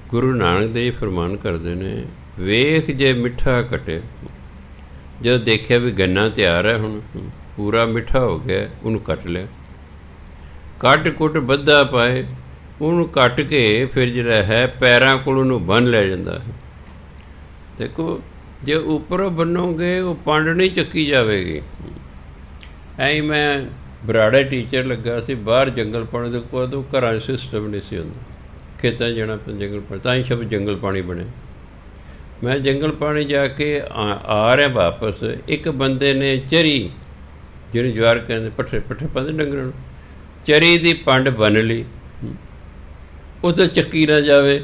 ਗੁਰੂ ਨਾਨਕ ਦੇਵ ਫਰਮਾਨ ਕਰਦੇ ਨੇ, ਵੇਖ ਜੇ ਮਿੱਠਾ ਕਟੇ। ਜਦੋਂ ਦੇਖਿਆ ਵੀ ਗੰਨਾ ਤਿਆਰ ਹੈ, ਹੁਣ ਪੂਰਾ ਮਿੱਠਾ ਹੋ ਗਿਆ, ਉਹਨੂੰ ਕੱਟ ਲਿਆ। ਕੱਟ ਕੁੱਟ ਬੱਧਾ ਪਾਏ, ਉਹਨੂੰ ਕੱਟ ਕੇ ਫਿਰ ਜਿਹੜਾ ਹੈ ਪੈਰਾਂ ਕੋਲ ਉਹਨੂੰ ਬੰਨ੍ਹ ਲਿਆ ਜਾਂਦਾ ਹੈ। ਦੇਖੋ, ਜੇ ਉੱਪਰੋਂ ਬੰਨੋਗੇ ਉਹ ਪੰਡ ਨਹੀਂ ਚੱਕੀ ਜਾਵੇਗੀ। ਐਂ ਮੈਂ ਬਰਾੜੇ ਟੀਚਰ ਲੱਗਾ ਸੀ, ਬਾਹਰ ਜੰਗਲ ਪਾਣੀ ਦੇ ਕੋਲ, ਉਹ ਘਰਾਂ 'ਚ ਸਿਸਟਮ ਨਹੀਂ ਸੀ ਹੁੰਦਾ, ਖੇਤਾਂ 'ਚ ਜਾਣਾ ਪੈਂਦਾ ਜੰਗਲ ਪਾਣੀ, ਤਾਂ ਹੀ ਸ਼ਬਦ ਜੰਗਲ ਪਾਣੀ ਬਣੇ। ਮੈਂ ਜੰਗਲ ਪਾਣੀ ਜਾ ਕੇ ਆ ਰਿਹਾ ਵਾਪਸ, ਇੱਕ ਬੰਦੇ ਨੇ ਚਰੀ, ਜਿਹਨੂੰ ਜਵਾਰ ਕਹਿੰਦੇ, ਪੱਠੇ ਪਾਉਂਦੇ ਡੰਗਰਾਂ ਨੂੰ, ਚਰੀ ਦੀ ਪੰਡ ਬੰਨ੍ਹ ਲਈ, ਉਹ ਤਾਂ ਚੱਕੀ ਨਾ ਜਾਵੇ।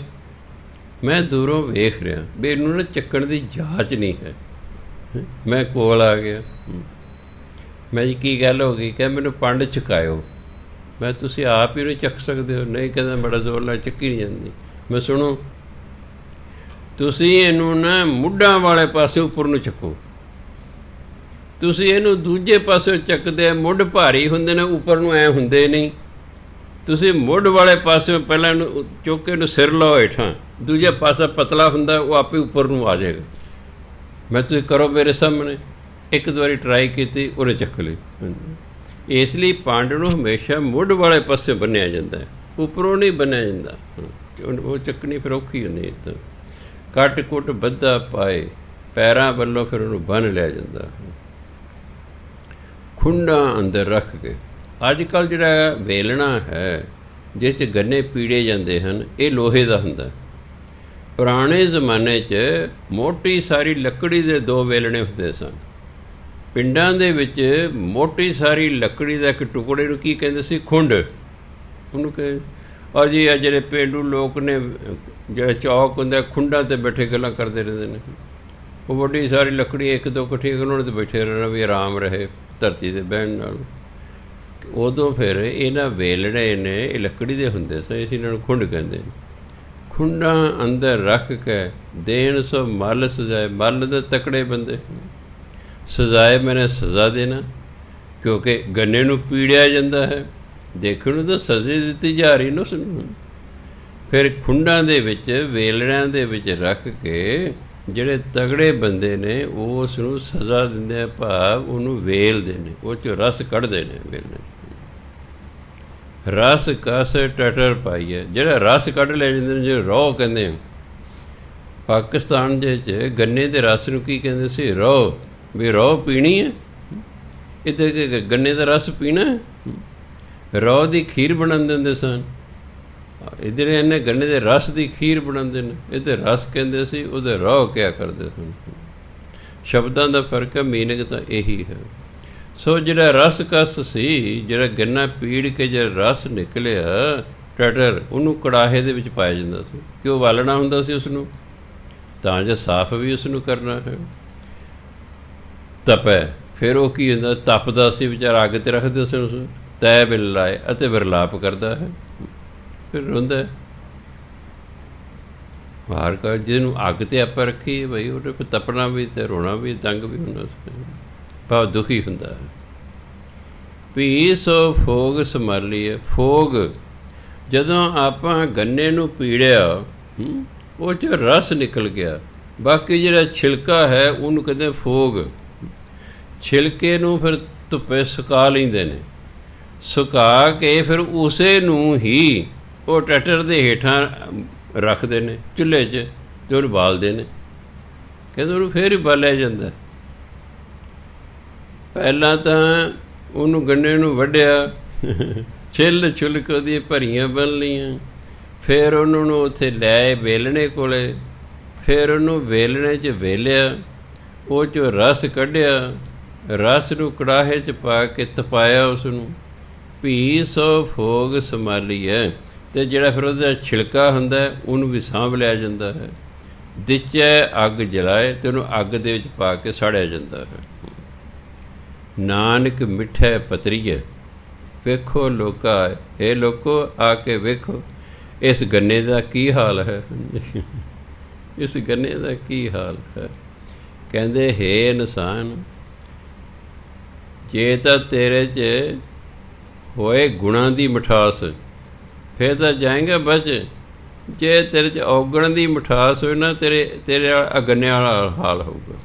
ਮੈਂ ਦੂਰੋਂ ਵੇਖ ਰਿਹਾ ਵੀ ਇਹਨੂੰ ਨਾ ਚੱਕਣ ਦੀ ਜਾਂਚ ਨਹੀਂ ਹੈ। ਮੈਂ ਕੋਲ ਆ ਗਿਆ, ਮੈਂ ਜੀ ਕੀ ਗੱਲ ਹੋ ਗਈ? ਕਹਿੰਦਾ ਮੈਨੂੰ ਪੰਡ ਚੁਕਾਇਓ। ਮੈਂ ਤੁਸੀਂ ਆਪ ਹੀ ਨੂੰ ਚੱਕ ਸਕਦੇ ਹੋ? ਨਹੀਂ, ਕਹਿੰਦਾ ਬੜਾ ਜ਼ੋਰ ਨਾਲ ਚੱਕੀ ਨਹੀਂ ਜਾਂਦੀ। ਮੈਂ ਸੁਣੋ, ਤੁਸੀਂ ਇਹਨੂੰ ਨਾ ਮੁੱਢਾਂ ਵਾਲੇ ਪਾਸੇ ਉੱਪਰ ਨੂੰ ਚੱਕੋ। ਤੁਸੀਂ ਇਹਨੂੰ ਦੂਜੇ ਪਾਸੇ ਚੱਕਦੇ, ਮੁੱਢ ਭਾਰੀ ਹੁੰਦੇ ਨੇ, ਉੱਪਰ ਨੂੰ ਐਂ ਹੁੰਦੇ ਨਹੀਂ। ਤੁਸੀਂ ਮੁੱਢ ਵਾਲੇ ਪਾਸੇ ਪਹਿਲਾਂ ਇਹਨੂੰ ਚੁੱਕ ਕੇ ਇਹਨੂੰ ਸਿਰ ਲਾਓ ਹੇਠਾਂ, ਦੂਜਾ ਪਾਸਾ ਪਤਲਾ ਹੁੰਦਾ, ਉਹ ਆਪੇ ਉੱਪਰ ਨੂੰ ਆ ਜਾਏਗਾ। ਮੈਂ ਤੁਸੀਂ ਕਰੋ ਮੇਰੇ ਸਾਹਮਣੇ। ਇੱਕ ਦੋ ਵਾਰੀ ਟਰਾਈ ਕੀਤੀ, ਉਹਨੇ ਚੱਕ ਲਈ। ਇਸ ਲਈ ਪੰਡ ਨੂੰ ਹਮੇਸ਼ਾ ਮੁੱਢ ਵਾਲੇ ਪਾਸੇ ਬੰਨਿਆ ਜਾਂਦਾ ਹੈ, ਉੱਪਰੋਂ ਨਹੀਂ ਬੰਨਿਆ ਜਾਂਦਾ। ਉਹ ਚੱਕਣੀ ਫਿਰ ਔਖੀ ਹੁੰਦੀ ਹੈ। ਕੱਟ ਕੁੱਟ ਬੱਧਾ ਪਾਏ, ਪੈਰਾਂ ਵੱਲੋਂ ਫਿਰ ਉਹਨੂੰ ਬੰਨ੍ਹ ਲਿਆ ਜਾਂਦਾ। ਖੁੰਡਾਂ ਅੰਦਰ ਰੱਖ ਕੇ। ਅੱਜ ਕੱਲ੍ਹ ਜਿਹੜਾ ਵੇਲਣਾ ਹੈ ਜਿਸ 'ਚ ਗੰਨੇ ਪੀੜੇ ਜਾਂਦੇ ਹਨ, ਇਹ ਲੋਹੇ ਦਾ ਹੁੰਦਾ। ਪੁਰਾਣੇ ਜ਼ਮਾਨੇ 'ਚ ਮੋਟੀ ਸਾਰੀ ਲੱਕੜੀ ਦੇ ਦੋ ਵੇਲਣੇ ਹੁੰਦੇ ਸਨ। ਪਿੰਡਾਂ ਦੇ ਵਿੱਚ ਮੋਟੀ ਸਾਰੀ ਲੱਕੜੀ ਦਾ ਇੱਕ ਟੁਕੜੇ ਨੂੰ ਕੀ ਕਹਿੰਦੇ ਸੀ? ਖੁੰਡ। ਉਹਨੂੰ ਕਹਿੰਦੇ। ਔਰ ਜੀ ਇਹ ਜਿਹੜੇ ਪੇਂਡੂ ਲੋਕ ਨੇ, ਜਿਹੜਾ ਚੌਕ ਹੁੰਦਾ, ਖੁੰਡਾਂ 'ਤੇ ਬੈਠੇ ਗੱਲਾਂ ਕਰਦੇ ਰਹਿੰਦੇ ਨੇ। ਉਹ ਵੱਡੀ ਸਾਰੀ ਲੱਕੜੀ ਇੱਕ ਦੋ ਇਕੱਠੀਆਂ ਕਰਨ, ਉਹਨਾਂ 'ਤੇ ਬੈਠੇ ਰਹਿਣਾ ਵੀ ਆਰਾਮ ਰਹੇ ਧਰਤੀ 'ਤੇ ਬਹਿਣ ਨਾਲ। ਉਦੋਂ ਫਿਰ ਇਹਨਾਂ ਵੇਲਣੇ ਨੇ, ਇਹ ਲੱਕੜੀ ਦੇ ਹੁੰਦੇ ਸਨ, ਇਸ ਇਹਨਾਂ ਨੂੰ ਖੁੰਡ ਕਹਿੰਦੇ। ਖੁੰਡਾਂ ਅੰਦਰ ਰੱਖ ਕੇ ਦੇਣ ਸੋ ਮਲ ਸਜਾਏ। ਮਲ ਦੇ ਤਕੜੇ ਬੰਦੇ, ਸਜਾਏ ਮੈਨੇ ਸਜ਼ਾ ਦੇਣਾ, ਕਿਉਂਕਿ ਗੰਨੇ ਨੂੰ ਪੀੜਿਆ ਜਾਂਦਾ ਹੈ। ਦੇਖਣ ਨੂੰ ਤਾਂ ਸਜ਼ਾ ਦਿੱਤੀ ਜਾ ਰਹੀ ਨਾ, ਫਿਰ ਖੁੰਡਾਂ ਦੇ ਵਿੱਚ, ਵੇਲਣਿਆਂ ਦੇ ਵਿੱਚ ਰੱਖ ਕੇ ਜਿਹੜੇ ਤਗੜੇ ਬੰਦੇ ਨੇ ਉਸ ਨੂੰ ਸਜ਼ਾ ਦਿੰਦੇ ਆ, ਭਾਵ ਉਹਨੂੰ ਵੇਲਦੇ ਨੇ, ਉਹ 'ਚੋਂ ਰਸ ਕੱਢਦੇ ਨੇ। ਵੇਲਣੇ ਰਸ ਕਸ ਟਟਰ ਪਾਈਏ, ਜਿਹੜਾ ਰਸ ਕੱਢ ਲੈ ਜਾਂਦੇ ਨੇ, ਜਿਹੜੇ ਰੋਹ ਕਹਿੰਦੇ ਆ। ਪਾਕਿਸਤਾਨ ਦੇ 'ਚ ਗੰਨੇ ਦੇ ਰਸ ਨੂੰ ਕੀ ਕਹਿੰਦੇ ਸੀ? ਰੋਹ। ਵੀ ਰੋਹ ਪੀਣੀ ਹੈ, ਇੱਥੇ ਗੰਨੇ ਦਾ ਰਸ ਪੀਣਾ। ਰੋਹ ਦੀ ਖੀਰ ਬਣਾਉਂਦੇ ਹੁੰਦੇ ਸਨ, ਇੱਧਰ ਇਹਨੇ ਗੰਨੇ ਦੇ ਰਸ ਦੀ ਖੀਰ ਬਣਾਉਂਦੇ ਨੇ, ਇਹਦੇ ਰਸ ਕਹਿੰਦੇ ਸੀ, ਉਹਦੇ ਰੋਹ ਕਿਆ ਕਰਦੇ ਸਨ। ਸ਼ਬਦਾਂ ਦਾ ਫਰਕ ਹੈ, ਮੀਨਿੰਗ ਤਾਂ ਇਹੀ ਹੈ। ਸੋ ਜਿਹੜਾ ਰਸ ਕਸ ਸੀ, ਜਿਹੜਾ ਗੰਨਾ ਪੀੜ ਕੇ ਜਿਹੜਾ ਰਸ ਨਿਕਲਿਆ ਟਟਰ, ਉਹਨੂੰ ਕੜਾਹੇ ਦੇ ਵਿੱਚ ਪਾਇਆ ਜਾਂਦਾ ਸੀ, ਕਿ ਉਹ ਵਾਲਣਾ ਹੁੰਦਾ ਸੀ ਉਸਨੂੰ, ਤਾਂ ਜੇ ਸਾਫ਼ ਵੀ ਉਸਨੂੰ ਕਰਨਾ ਹੈ। ਤਪੈ, ਫਿਰ ਉਹ ਕੀ ਹੁੰਦਾ? ਤਪਦਾ ਸੀ ਵਿਚਾਰਾ, ਅੱਗ 'ਤੇ ਰੱਖਦੇ ਉਸ ਨੂੰ, ਤੈ ਬਿਲ ਲਾਏ ਅਤੇ ਵਿਰਲਾਪ ਕਰਦਾ ਹੈ, ਫਿਰ ਰੋਂਦਾ। ਬਾਹਰ ਕਰ ਜਿਹਨੂੰ ਅੱਗ 'ਤੇ ਆਪਾਂ ਰੱਖੀ ਬਈ, ਉਹਨੇ ਫਿਰ ਤਪਣਾ ਵੀ ਅਤੇ ਰੋਣਾ ਵੀ, ਤੰਗ ਵੀ ਹੁੰਦਾ, ਭਾਵ ਦੁਖੀ ਹੁੰਦਾ ਹੈ। ਪੀ ਸੋ ਫੋਗ ਸੰਭਾਲੀਏ। ਫੋਗ, ਜਦੋਂ ਆਪਾਂ ਗੰਨੇ ਨੂੰ ਪੀੜਿਆ, ਉਹ 'ਚ ਰਸ ਨਿਕਲ ਗਿਆ, ਬਾਕੀ ਜਿਹੜਾ ਛਿਲਕਾ ਹੈ ਉਹਨੂੰ ਕਹਿੰਦੇ ਫੋਗ। ਛਿਲਕੇ ਨੂੰ ਫਿਰ ਧੁੱਪੇ ਸੁਕਾ ਲੈਂਦੇ ਨੇ, ਸੁਕਾ ਕੇ ਫਿਰ ਉਸੇ ਨੂੰ ਹੀ ਉਹ ਟਟਰ ਦੇ ਹੇਠਾਂ ਰੱਖਦੇ ਨੇ ਚੁੱਲ੍ਹੇ 'ਚ, ਅਤੇ ਉਹਨੂੰ ਬਾਲਦੇ ਨੇ। ਕਹਿੰਦੇ ਉਹਨੂੰ ਫਿਰ ਹੀ ਬਾਲਿਆ ਜਾਂਦਾ। ਪਹਿਲਾਂ ਤਾਂ ਉਹਨੂੰ ਗੰਨੇ ਨੂੰ ਵੱਢਿਆ, ਛਿੱਲ ਛੁਲਕ ਉਹਦੀਆਂ ਭਰੀਆਂ ਬੰਨ ਲਈਆਂ, ਫਿਰ ਉਹਨਾਂ ਨੂੰ ਉੱਥੇ ਲੈ ਵੇਲਣੇ ਕੋਲੇ, ਫਿਰ ਉਹਨੂੰ ਵੇਲਣੇ 'ਚ ਵੇਲਿਆ, ਉਹ 'ਚੋਂ ਰਸ ਕੱਢਿਆ, ਰਸ ਨੂੰ ਕੜਾਹੇ 'ਚ ਪਾ ਕੇ ਤਪਾਇਆ ਉਸਨੂੰ। ਭੀ ਸੋ ਫੋਗ ਸੰਭਾਲੀਏ, ਅਤੇ ਜਿਹੜਾ ਫਿਰ ਉਹਦਾ ਛਿਲਕਾ ਹੁੰਦਾ ਉਹਨੂੰ ਵੀ ਸਾਂਭ ਲਿਆ ਜਾਂਦਾ ਹੈ। ਦਿਚੈ ਅੱਗ ਜਲਾਏ, ਅਤੇ ਉਹਨੂੰ ਅੱਗ ਦੇ ਵਿੱਚ ਪਾ ਕੇ ਸਾੜਿਆ ਜਾਂਦਾ ਹੈ। ਨਾਨਕ ਮਿੱਠੇ ਪਤਰੀਏ, ਵੇਖੋ ਲੋਕਾ, ਇਹ ਲੋਕੋ ਆ ਕੇ ਵੇਖੋ ਇਸ ਗੰਨੇ ਦਾ ਕੀ ਹਾਲ ਹੈ। ਇਸ ਗੰਨੇ ਦਾ ਕੀ ਹਾਲ ਹੈ। ਕਹਿੰਦੇ ਹੇ ਇਨਸਾਨ, ਜੇ ਤਾਂ ਤੇਰੇ 'ਚ ਹੋਏ ਗੁਣਾਂ ਦੀ ਮਿਠਾਸ, ਫਿਰ ਤਾਂ ਜਾਏਗਾ ਬਚ। ਜੇ ਤੇਰੇ 'ਚ ਔਗਣ ਦੀ ਮਿਠਾਸ ਹੋਏ ਨਾ, ਤੇਰੇ ਗੰਨੇ ਵਾਲਾ ਹਾਲ ਹੋਊਗਾ।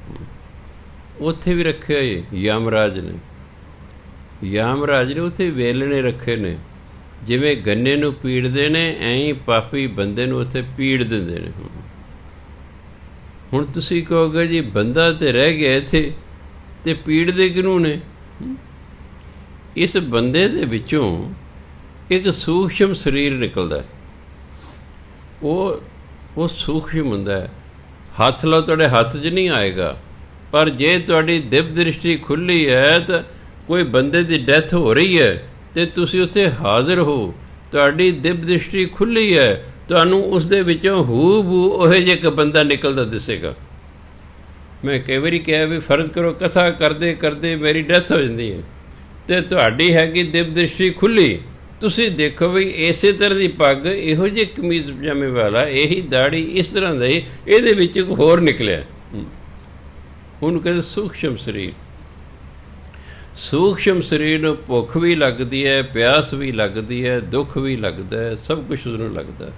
ਉੱਥੇ ਵੀ ਰੱਖਿਆ ਯਮਰਾਜ ਨੇ, ਯਮਰਾਜ ਨੇ ਉੱਥੇ ਵੇਲਣੇ ਰੱਖੇ ਨੇ। ਜਿਵੇਂ ਗੰਨੇ ਨੂੰ ਪੀੜਦੇ ਨੇ, ਐਂ ਹੀ ਪਾਪੀ ਬੰਦੇ ਨੂੰ ਉੱਥੇ ਪੀੜ ਦਿੰਦੇ ਨੇ। ਹੁਣ ਤੁਸੀਂ ਕਹੋਗੇ ਜੀ ਬੰਦਾ ਤਾਂ ਰਹਿ ਗਿਆ ਇੱਥੇ, ਅਤੇ ਪੀੜਦੇ ਕਿਹਨੂੰ ਨੇ? ਇਸ ਬੰਦੇ ਦੇ ਵਿੱਚੋਂ ਇੱਕ ਸੂਖਸ਼ਮ ਸਰੀਰ ਨਿਕਲਦਾ, ਉਹ ਸੂਖਸ਼ਮ ਹੁੰਦਾ ਹੈ। ਹੱਥ ਲਓ, ਤੁਹਾਡੇ ਹੱਥ 'ਚ ਨਹੀਂ ਆਏਗਾ, ਪਰ ਜੇ ਤੁਹਾਡੀ ਦਿਵ ਦ੍ਰਿਸ਼ਟੀ ਖੁੱਲ੍ਹੀ ਹੈ ਤਾਂ ਕੋਈ ਬੰਦੇ ਦੀ ਡੈਥ ਹੋ ਰਹੀ ਹੈ ਅਤੇ ਤੁਸੀਂ ਉੱਥੇ ਹਾਜ਼ਰ ਹੋ, ਤੁਹਾਡੀ ਦਿਵ ਦ੍ਰਿਸ਼ਟੀ ਖੁੱਲ੍ਹੀ ਹੈ, ਤੁਹਾਨੂੰ ਉਸ ਦੇ ਵਿੱਚੋਂ ਹੂ ਬੂ ਉਹੋ ਜਿਹਾ ਇੱਕ ਬੰਦਾ ਨਿਕਲਦਾ ਦਿਸੇਗਾ। ਮੈਂ ਕਈ ਵਾਰੀ ਕਿਹਾ ਵੀ ਫਰਜ਼ ਕਰੋ ਕਥਾ ਕਰਦੇ ਕਰਦੇ ਮੇਰੀ ਡੈਥ ਹੋ ਜਾਂਦੀ ਹੈ, ਅਤੇ ਤੁਹਾਡੀ ਹੈਗੀ ਦਿਵ ਦ੍ਰਿਸ਼ਟੀ ਖੁੱਲ੍ਹੀ, ਤੁਸੀਂ ਦੇਖੋ ਵੀ ਇਸੇ ਤਰ੍ਹਾਂ ਦੀ ਪੱਗ, ਇਹੋ ਜਿਹੇ ਕਮੀਜ਼ ਪਜਾਮੇ ਵਾਲਾ, ਇਹੀ ਦਾੜੀ, ਇਸ ਤਰ੍ਹਾਂ ਦਾ ਹੀ ਇਹਦੇ ਵਿੱਚ ਇੱਕ ਹੋਰ ਨਿਕਲਿਆ। ਉਹਨੂੰ ਕਹਿੰਦੇ ਸੂਖਸ਼ਮ ਸਰੀਰ। ਸੂਖਸ਼ਮ ਸਰੀਰ ਨੂੰ ਭੁੱਖ ਵੀ ਲੱਗਦੀ ਹੈ, ਪਿਆਸ ਵੀ ਲੱਗਦੀ ਹੈ, ਦੁੱਖ ਵੀ ਲੱਗਦਾ ਹੈ, ਸਭ ਕੁਛ ਉਸਨੂੰ ਲੱਗਦਾ ਹੈ।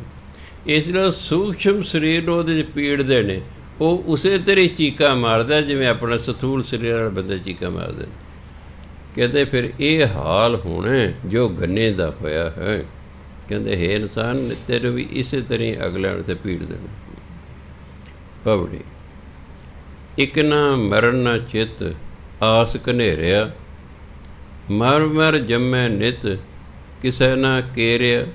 ਇਸ ਲਈ ਸੂਖਸ਼ਮ ਸਰੀਰ ਨੂੰ ਉਹਦੇ 'ਚ ਪੀੜਦੇ ਨੇ, ਉਹ ਉਸੇ ਤਰ੍ਹਾਂ ਚੀਕਾਂ ਮਾਰਦਾ ਜਿਵੇਂ ਆਪਣਾ ਸਥੂਲ ਸਰੀਰ ਵਾਲੇ ਬੰਦੇ ਚੀਕਾਂ ਮਾਰਦੇ। ਕਹਿੰਦੇ ਫਿਰ ਇਹ ਹਾਲ ਹੋਣਾ ਜੋ ਗੰਨੇ ਦਾ ਹੋਇਆ ਹੈ। ਕਹਿੰਦੇ ਹੇ ਇਨਸਾਨ, ਤੈਨੂੰ ਵੀ ਇਸੇ ਤਰ੍ਹਾਂ ਅਗਲਿਆਂ ਨੂੰ 'ਤੇ ਪੀੜ ਦੇਣਾ। ਪਵੜੀ ਇੱਕ ਨਾ ਮਰਨ ਨਾ ਚਿੱਤ, ਆਸ ਘਨੇਰਿਆ, ਮਰ ਮਰ ਜੰਮੈ ਨਿਤ, ਕਿਸੇ ਨਾ ਕੇਰਿਆ,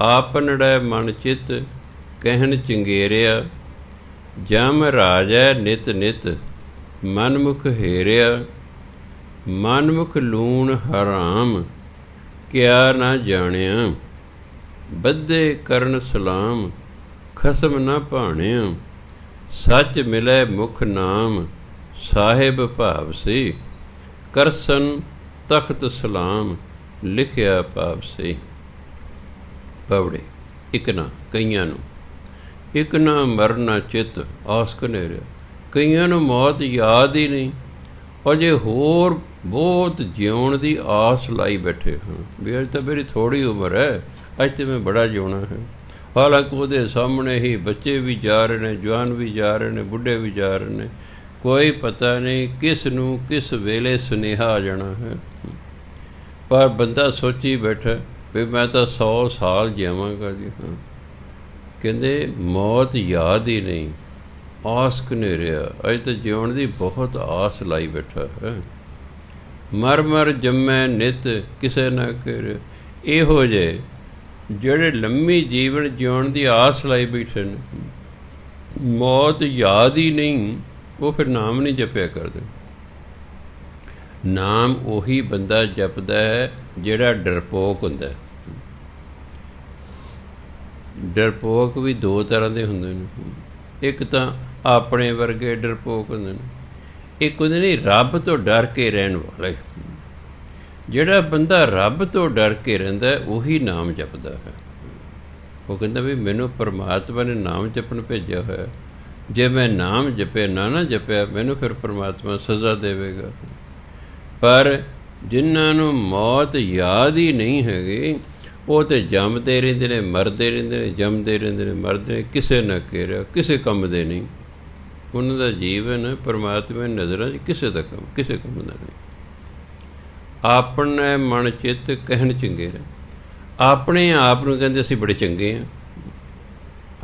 ਆਪਨੜੈ ਮਨ ਚਿੱਤ, ਕਹਿਣ ਚੰਗੇਰਿਆ, ਜਮ ਰਾਜੈ ਨਿਤ ਨਿਤ, ਮਨਮੁਖ ਹੇਰਿਆ, ਮਨਮੁਖ ਲੂਣ ਹਰਾਮ, ਕਿਆ ਨਾ ਜਾਣਿਆ, ਬੱਧੇ ਕਰਨ ਸਲਾਮ, ਖਸਮ ਨਾ ਭਾਣਿਆ, ਸੱਚ ਮਿਲੈ ਮੁਖ ਨਾਮ, ਸਾਹਿਬ ਭਾਵ ਸੀ, ਕਰਸਨ ਤਖਤ ਸਲਾਮ, ਲਿਖਿਆ ਭਾਵ ਸੀ। ਪਵੜੇ ਇੱਕ ਨਾ, ਕਈਆਂ ਨੂੰ ਇੱਕ ਨਾ ਮਰਨਾ ਚਿੱਤ, ਆਸ ਘਨੇਰਿਆ, ਕਈਆਂ ਨੂੰ ਮੌਤ ਯਾਦ ਹੀ ਨਹੀਂ, ਅਜੇ ਹੋਰ ਬਹੁਤ ਜਿਉਣ ਦੀ ਆਸ ਲਾਈ ਬੈਠੇ ਹਾਂ ਵੀ ਅੱਜ ਤਾਂ ਮੇਰੀ ਥੋੜ੍ਹੀ ਉਮਰ ਹੈ, ਅੱਜ ਤਾਂ ਮੈਂ ਬੜਾ ਜਿਉਣਾ ਹੈ। ਹਾਲਾਂਕਿ ਉਹਦੇ ਸਾਹਮਣੇ ਹੀ ਬੱਚੇ ਵੀ ਜਾ ਰਹੇ ਨੇ, ਜਵਾਨ ਵੀ ਜਾ ਰਹੇ ਨੇ, ਬੁੱਢੇ ਵੀ ਜਾ ਰਹੇ ਨੇ। ਕੋਈ ਪਤਾ ਨਹੀਂ ਕਿਸ ਨੂੰ ਕਿਸ ਵੇਲੇ ਸੁਨੇਹਾ ਆ ਜਾਣਾ ਹੈ। ਪਰ ਬੰਦਾ ਸੋਚੀ ਬੈਠਾ ਵੀ ਮੈਂ ਤਾਂ 100 ਸਾਲ ਜਿਵਾਂਗਾ ਜੀ। ਹਾਂ, ਕਹਿੰਦੇ ਮੌਤ ਯਾਦ ਹੀ ਨਹੀਂ, ਆਸ ਕਨੇ ਰਿਹਾ। ਅਜੇ ਤਾਂ ਜਿਉਣ ਦੀ ਬਹੁਤ ਆਸ ਲਾਈ ਬੈਠਾ ਹੈ। ਮਰ ਮਰ ਜੰਮੈ ਨਿਤ ਕਿਸੇ ਨਾ ਕਰ। ਇਹੋ ਜਿਹੇ ਜਿਹੜੇ ਲੰਮੀ ਜੀਵਨ ਜਿਉਣ ਦੀ ਆਸ ਲਾਈ ਬੈਠੇ ਨੇ, ਮੌਤ ਯਾਦ ਹੀ ਨਹੀਂ, ਉਹ ਫਿਰ ਨਾਮ ਨਹੀਂ ਜਪਿਆ ਕਰਦੇ। ਨਾਮ ਉਹੀ ਬੰਦਾ ਜਪਦਾ ਹੈ ਜਿਹੜਾ ਡਰਪੋਕ ਹੁੰਦਾ। ਡਰਪੋਕ ਵੀ ਦੋ ਤਰ੍ਹਾਂ ਦੇ ਹੁੰਦੇ ਨੇ। ਇੱਕ ਤਾਂ ਆਪਣੇ ਵਰਗੇ ਡਰਪੋਕ ਹੁੰਦੇ ਨੇ, ਇੱਕ ਹੁੰਦੇ ਨੇ ਰੱਬ ਤੋਂ ਡਰ ਕੇ ਰਹਿਣ ਵਾਲੇ। ਜਿਹੜਾ ਬੰਦਾ ਰੱਬ ਤੋਂ ਡਰ ਕੇ ਰਹਿੰਦਾ ਉਹੀ ਨਾਮ ਜਪਦਾ ਹੈ। ਉਹ ਕਹਿੰਦਾ ਵੀ ਮੈਨੂੰ ਪਰਮਾਤਮਾ ਨੇ ਨਾਮ ਜਪਣ ਭੇਜਿਆ ਹੋਇਆ, ਜੇ ਮੈਂ ਨਾਮ ਜਪਿਆ ਨਾ ਜਪਿਆ ਮੈਨੂੰ ਫਿਰ ਪਰਮਾਤਮਾ ਸਜ਼ਾ ਦੇਵੇਗਾ। ਪਰ ਜਿਨ੍ਹਾਂ ਨੂੰ ਮੌਤ ਯਾਦ ਹੀ ਨਹੀਂ ਹੈਗੀ, ਉਹ ਤਾਂ ਜੰਮਦੇ ਰਹਿੰਦੇ ਨੇ, ਮਰਦੇ ਰਹਿੰਦੇ ਨੇ, ਜੰਮਦੇ ਰਹਿੰਦੇ ਨੇ, ਮਰਦੇ ਨੇ, ਕਿਸੇ ਨਾ ਘੇਰਿਆ, ਕਿਸੇ ਕੰਮ ਦੇ ਨਹੀਂ। ਉਹਨਾਂ ਦਾ ਜੀਵਨ ਪਰਮਾਤਮਾ ਦੀ ਨਜ਼ਰਾਂ 'ਚ ਕਿਸੇ ਕੰਮ ਦਾ ਨਹੀਂ। ਆਪਣੇ ਮਨ ਚਿੱਤ ਕਹਿਣ ਚੰਗੇ ਰਹੇ। ਆਪਣੇ ਆਪ ਨੂੰ ਕਹਿੰਦੇ ਅਸੀਂ ਬੜੇ ਚੰਗੇ ਹਾਂ।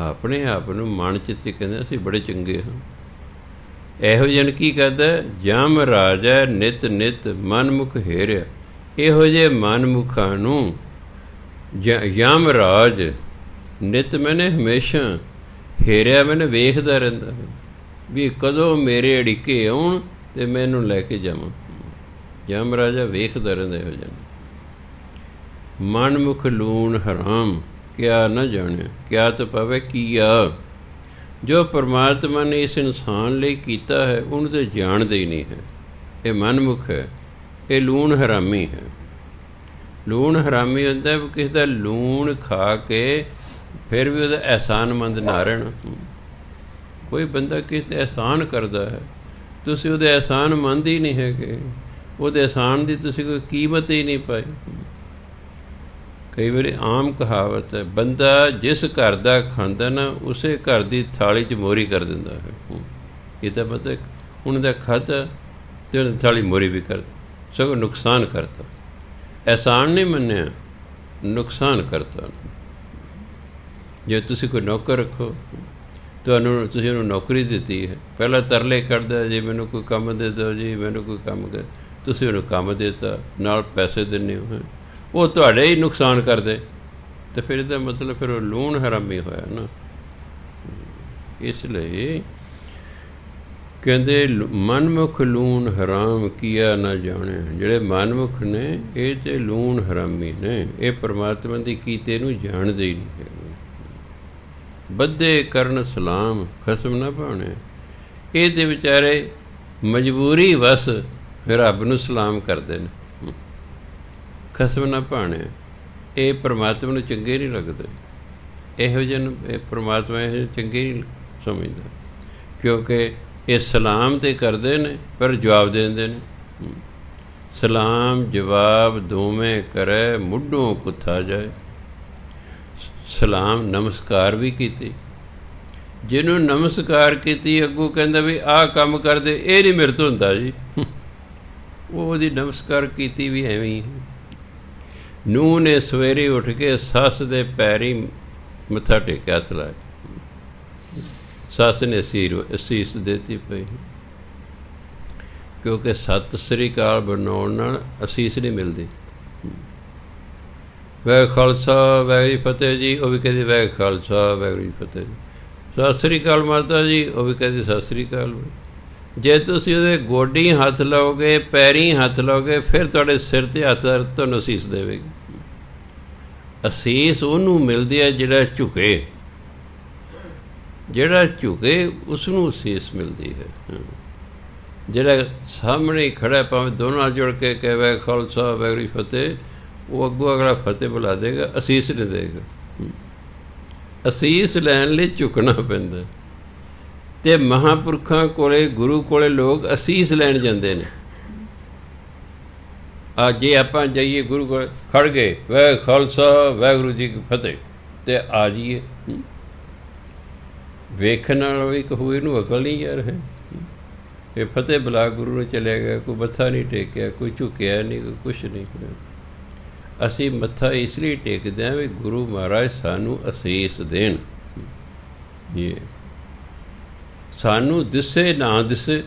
ਆਪਣੇ ਆਪ ਨੂੰ ਮਨ ਚਿੱਤ ਕਹਿੰਦੇ ਅਸੀਂ ਬੜੇ ਚੰਗੇ ਹਾਂ। ਇਹੋ ਜਿਹਨ ਕੀ ਕਹਿੰਦਾ, ਜਮ ਰਾਜਾ ਨਿਤ ਨਿਤ ਮਨਮੁਖ ਹੇਰਿਆ। ਇਹੋ ਜਿਹੇ ਮਨਮੁਖਾਂ ਨੂੰ ਯਮ ਰਾਜ ਨਿਤ ਮੈਨੇ ਹਮੇਸ਼ਾ ਹੇਰਿਆ, ਮੈਨੂੰ ਵੇਖਦਾ ਰਹਿੰਦਾ ਵੀ ਕਦੋਂ ਮੇਰੇ ਅੜਿੱਕੇ ਆਉਣ ਅਤੇ ਮੈਨੂੰ ਲੈ ਕੇ ਜਾਵਾਂ। ਯਮ ਰਾਜਾ ਵੇਖਦਾ ਰਹਿੰਦਾ ਇਹੋ ਜਿਹਾ। ਮਨਮੁਖ ਲੂਣ ਹਰਾਮ ਕਿਆ ਨਾ ਜਾਣਿਆ, ਕਿਆ ਤਾਂ ਪਵੇ ਕੀਆ। ਜੋ ਪਰਮਾਤਮਾ ਨੇ ਇਸ ਇਨਸਾਨ ਲਈ ਕੀਤਾ ਹੈ ਉਹਨੂੰ ਤਾਂ ਜਾਣਦਾ ਹੀ ਨਹੀਂ ਹੈ। ਇਹ ਮਨਮੁਖ ਹੈ, ਇਹ ਲੂਣ ਹਰਾਮੀ ਹੈ। ਲੂਣ ਹਰਾਮੀ ਹੁੰਦਾ ਵੀ ਕਿਸੇ ਦਾ ਲੂਣ ਖਾ ਕੇ ਫਿਰ ਵੀ ਉਹਦਾ ਅਹਿਸਾਨਮੰਦ ਨਾ ਰਹਿਣਾ। ਕੋਈ ਬੰਦਾ ਕਿਸੇ 'ਤੇ ਅਹਿਸਾਨ ਕਰਦਾ ਹੈ, ਤੁਸੀਂ ਉਹਦੇ ਅਹਿਸਾਨਮੰਦ ਹੀ ਨਹੀਂ ਹੈਗੇ, ਉਹਦੇ ਅਹਿਸਾਨ ਦੀ ਤੁਸੀਂ ਕੋਈ ਕੀਮਤ ਹੀ ਨਹੀਂ ਪਾਈ। ਕਈ ਵਾਰੀ ਆਮ ਕਹਾਵਤ ਹੈ, ਬੰਦਾ ਜਿਸ ਘਰ ਦਾ ਖਾਂਦਾ ਨਾ ਉਸੇ ਘਰ ਦੀ ਥਾਲੀ 'ਚ ਮੋਹਰੀ ਕਰ ਦਿੰਦਾ ਹੈ। ਇਹ ਤਾਂ ਮਤਲਬ ਉਹਨਾਂ ਦਾ ਖਾਧਾ ਅਤੇ ਉਹਨਾਂ ਦੀ ਥਾਲੀ ਮੋਹਰੀ ਵੀ ਕਰਦਾ, ਸਗੋਂ ਨੁਕਸਾਨ ਕਰਤਾ। ਅਹਿਸਾਨ ਨਹੀਂ ਮੰਨਿਆ, ਨੁਕਸਾਨ ਕਰਤਾ। ਜੇ ਤੁਸੀਂ ਕੋਈ ਨੌਕਰ ਰੱਖੋ, ਤੁਸੀਂ ਉਹਨੂੰ ਨੌਕਰੀ ਦਿੱਤੀ ਹੈ, ਪਹਿਲਾਂ ਤਰਲੇ ਕਰਦਾ ਜੀ ਮੈਨੂੰ ਕੋਈ ਕੰਮ ਦੇ ਦਿਓ ਜੀ, ਮੈਨੂੰ ਕੋਈ ਕੰਮ ਕਰ। ਤੁਸੀਂ ਉਹਨੂੰ ਕੰਮ ਦੇ ਦਿੱਤਾ, ਨਾਲ ਪੈਸੇ ਦਿੰਦੇ ਹੋ, ਉਹ ਤੁਹਾਡੇ ਹੀ ਨੁਕਸਾਨ ਕਰਦੇ, ਅਤੇ ਫਿਰ ਇਹਦਾ ਮਤਲਬ ਫਿਰ ਉਹ ਲੂਣ ਹਰਾਮੀ ਹੋਇਆ ਨਾ। ਇਸ ਲਈ ਕਹਿੰਦੇ ਮਨਮੁਖ ਲੂਣ ਹਰਾਮ ਕੀਆ ਨਾ ਜਾਣਿਆ। ਜਿਹੜੇ ਮਨਮੁਖ ਨੇ ਇਹ ਤਾਂ ਲੂਣ ਹਰਾਮੀ ਨੇ, ਇਹ ਪਰਮਾਤਮਾ ਦੀ ਕੀਤੇ ਨੂੰ ਜਾਣਦੇ ਹੀ ਨਹੀਂ ਹੈਗੇ। ਬੱਧੇ ਕਰਨ ਸਲਾਮ ਖਸਮ ਨਾ ਭਾਣੇ। ਇਹ ਤਾਂ ਵਿਚਾਰੇ ਮਜਬੂਰੀ ਵਸ ਰੱਬ ਨੂੰ ਸਲਾਮ ਕਰਦੇ ਨੇ, ਖਸਮ ਨਾ ਭਾਣੇ। ਇਹ ਪਰਮਾਤਮਾ ਨੂੰ ਚੰਗੇ ਨਹੀਂ ਲੱਗਦੇ। ਇਹੋ ਜਿਹੇ ਨੂੰ ਇਹ ਪਰਮਾਤਮਾ ਇਹੋ ਜਿਹੇ ਚੰਗੇ ਨਹੀਂ ਸਮਝਦਾ, ਕਿਉਂਕਿ ਇਹ ਸਲਾਮ ਤਾਂ ਕਰਦੇ ਨੇ ਪਰ ਜਵਾਬ ਦੇ ਦਿੰਦੇ ਨੇ। ਸਲਾਮ ਜਵਾਬ ਦੋਵੇਂ ਕਰੇ ਮੁੱਢੋਂ ਕੁੱਥਾ ਜਾਏ। ਸਲਾਮ ਨਮਸਕਾਰ ਵੀ ਕੀਤੀ, ਜਿਹਨੂੰ ਨਮਸਕਾਰ ਕੀਤੀ ਅੱਗੋਂ ਕਹਿੰਦਾ ਵੀ ਆਹ ਕੰਮ ਕਰਦੇ, ਇਹ ਨਹੀਂ ਮੇਰੇ ਤੋਂ ਹੁੰਦਾ ਜੀ। ਉਹਦੀ ਨਮਸਕਾਰ ਕੀਤੀ ਵੀ ਐਵੇਂ ਹੀ। ਨੂੰਹ ਨੇ ਸਵੇਰੇ ਉੱਠ ਕੇ ਸੱਸ ਦੇ ਪੈਰੀ ਮੱਥਾ ਟੇਕਿਆ, ਹੱਥ ਲਾਇਆ। ਸੱਸ ਨੇ ਅਸੀਸ ਦੇਤੀ ਪਈ, ਕਿਉਂਕਿ ਸਤਿ ਸ੍ਰੀ ਅਕਾਲ ਬਣਾਉਣ ਨਾਲ ਅਸੀਸ ਨਹੀਂ ਮਿਲਦੀ। ਵਾਹਿਗੁਰੂ ਖਾਲਸਾ ਵਾਹਿਗੁਰੂ ਜੀ ਫਤਿਹ ਜੀ, ਉਹ ਵੀ ਕਹਿੰਦੀ ਵਾਹਿਗੁਰੂ ਖਾਲਸਾ ਵਾਹਿਗੁਰੂ ਜੀ ਫਤਿਹ। ਸਤਿ ਸ੍ਰੀ ਅਕਾਲ ਮਾਤਾ ਜੀ, ਉਹ ਵੀ ਕਹਿੰਦੀ ਸਤਿ ਸ੍ਰੀ ਅਕਾਲ। ਜੇ ਤੁਸੀਂ ਉਹਦੇ ਗੋਡੀ ਹੱਥ ਲਾਓਗੇ, ਪੈਰੀਂ ਹੱਥ ਲਾਓਗੇ, ਫਿਰ ਤੁਹਾਡੇ ਸਿਰ 'ਤੇ ਹੱਥ ਤੁਹਾਨੂੰ ਅਸੀਸ ਦੇਵੇਗੀ। ਅਸੀਸ ਉਹਨੂੰ ਮਿਲਦੀ ਹੈ ਜਿਹੜਾ ਝੁਕੇ, ਜਿਹੜਾ ਝੁਕੇ ਉਸ ਨੂੰ ਅਸੀਸ ਮਿਲਦੀ ਹੈ। ਜਿਹੜਾ ਸਾਹਮਣੇ ਖੜ੍ਹਾ ਭਾਵੇਂ ਦੋਨਾਂ ਨਾਲ ਜੁੜ ਕੇ ਕਹੇ ਵਾਹਿਗੁਰੂ ਖਾਲਸਾ ਵਾਹਿਗੁਰੂ ਜੀ ਫਤਿਹ, ਉਹ ਅੱਗੋਂ ਅਗਲਾ ਫਤਿਹ ਬੁਲਾ ਦੇਗਾ, ਅਸੀਸ ਨਹੀਂ ਦੇਗਾ। ਅਸੀਸ ਲੈਣ ਲਈ ਝੁਕਣਾ ਪੈਂਦਾ। ਅਤੇ ਮਹਾਂਪੁਰਖਾਂ ਕੋਲੇ, ਗੁਰੂ ਕੋਲੇ ਲੋਕ ਅਸੀਸ ਲੈਣ ਜਾਂਦੇ ਨੇ। ਜੇ ਆਪਾਂ ਜਾਈਏ ਗੁਰੂ ਕੋਲ, ਖੜ੍ਹ ਗਏ ਵਾਹਿਗੁਰੂ ਖਾਲਸਾ ਵਾਹਿਗੁਰੂ ਜੀ ਕੀ ਫਤਿਹ, ਅਤੇ ਆ ਜਾਈਏ ਵੇਖਣ ਨਾਲ ਵੀ ਕਹੂ ਇਹਨੂੰ ਅਕਲ ਨਹੀਂ ਯਾਰ ਹੈ। ਇਹ ਫਤਿਹ ਬੁਲਾ ਗੁਰੂ ਨੂੰ ਚਲਿਆ ਗਿਆ, ਕੋਈ ਮੱਥਾ ਨਹੀਂ ਟੇਕਿਆ, ਕੋਈ ਝੁਕਿਆ ਨਹੀਂ, ਕੋਈ ਕੁਛ ਨਹੀਂ। ਅਸੀਂ ਮੱਥਾ ਇਸ ਲਈ ਟੇਕਦੇ ਹਾਂ ਵੀ ਗੁਰੂ ਮਹਾਰਾਜ ਸਾਨੂੰ ਅਸੀਸ ਦੇਣ। ਇਹ ਸਾਨੂੰ ਦਿਸੇ ਨਾ ਦਿਸੇ,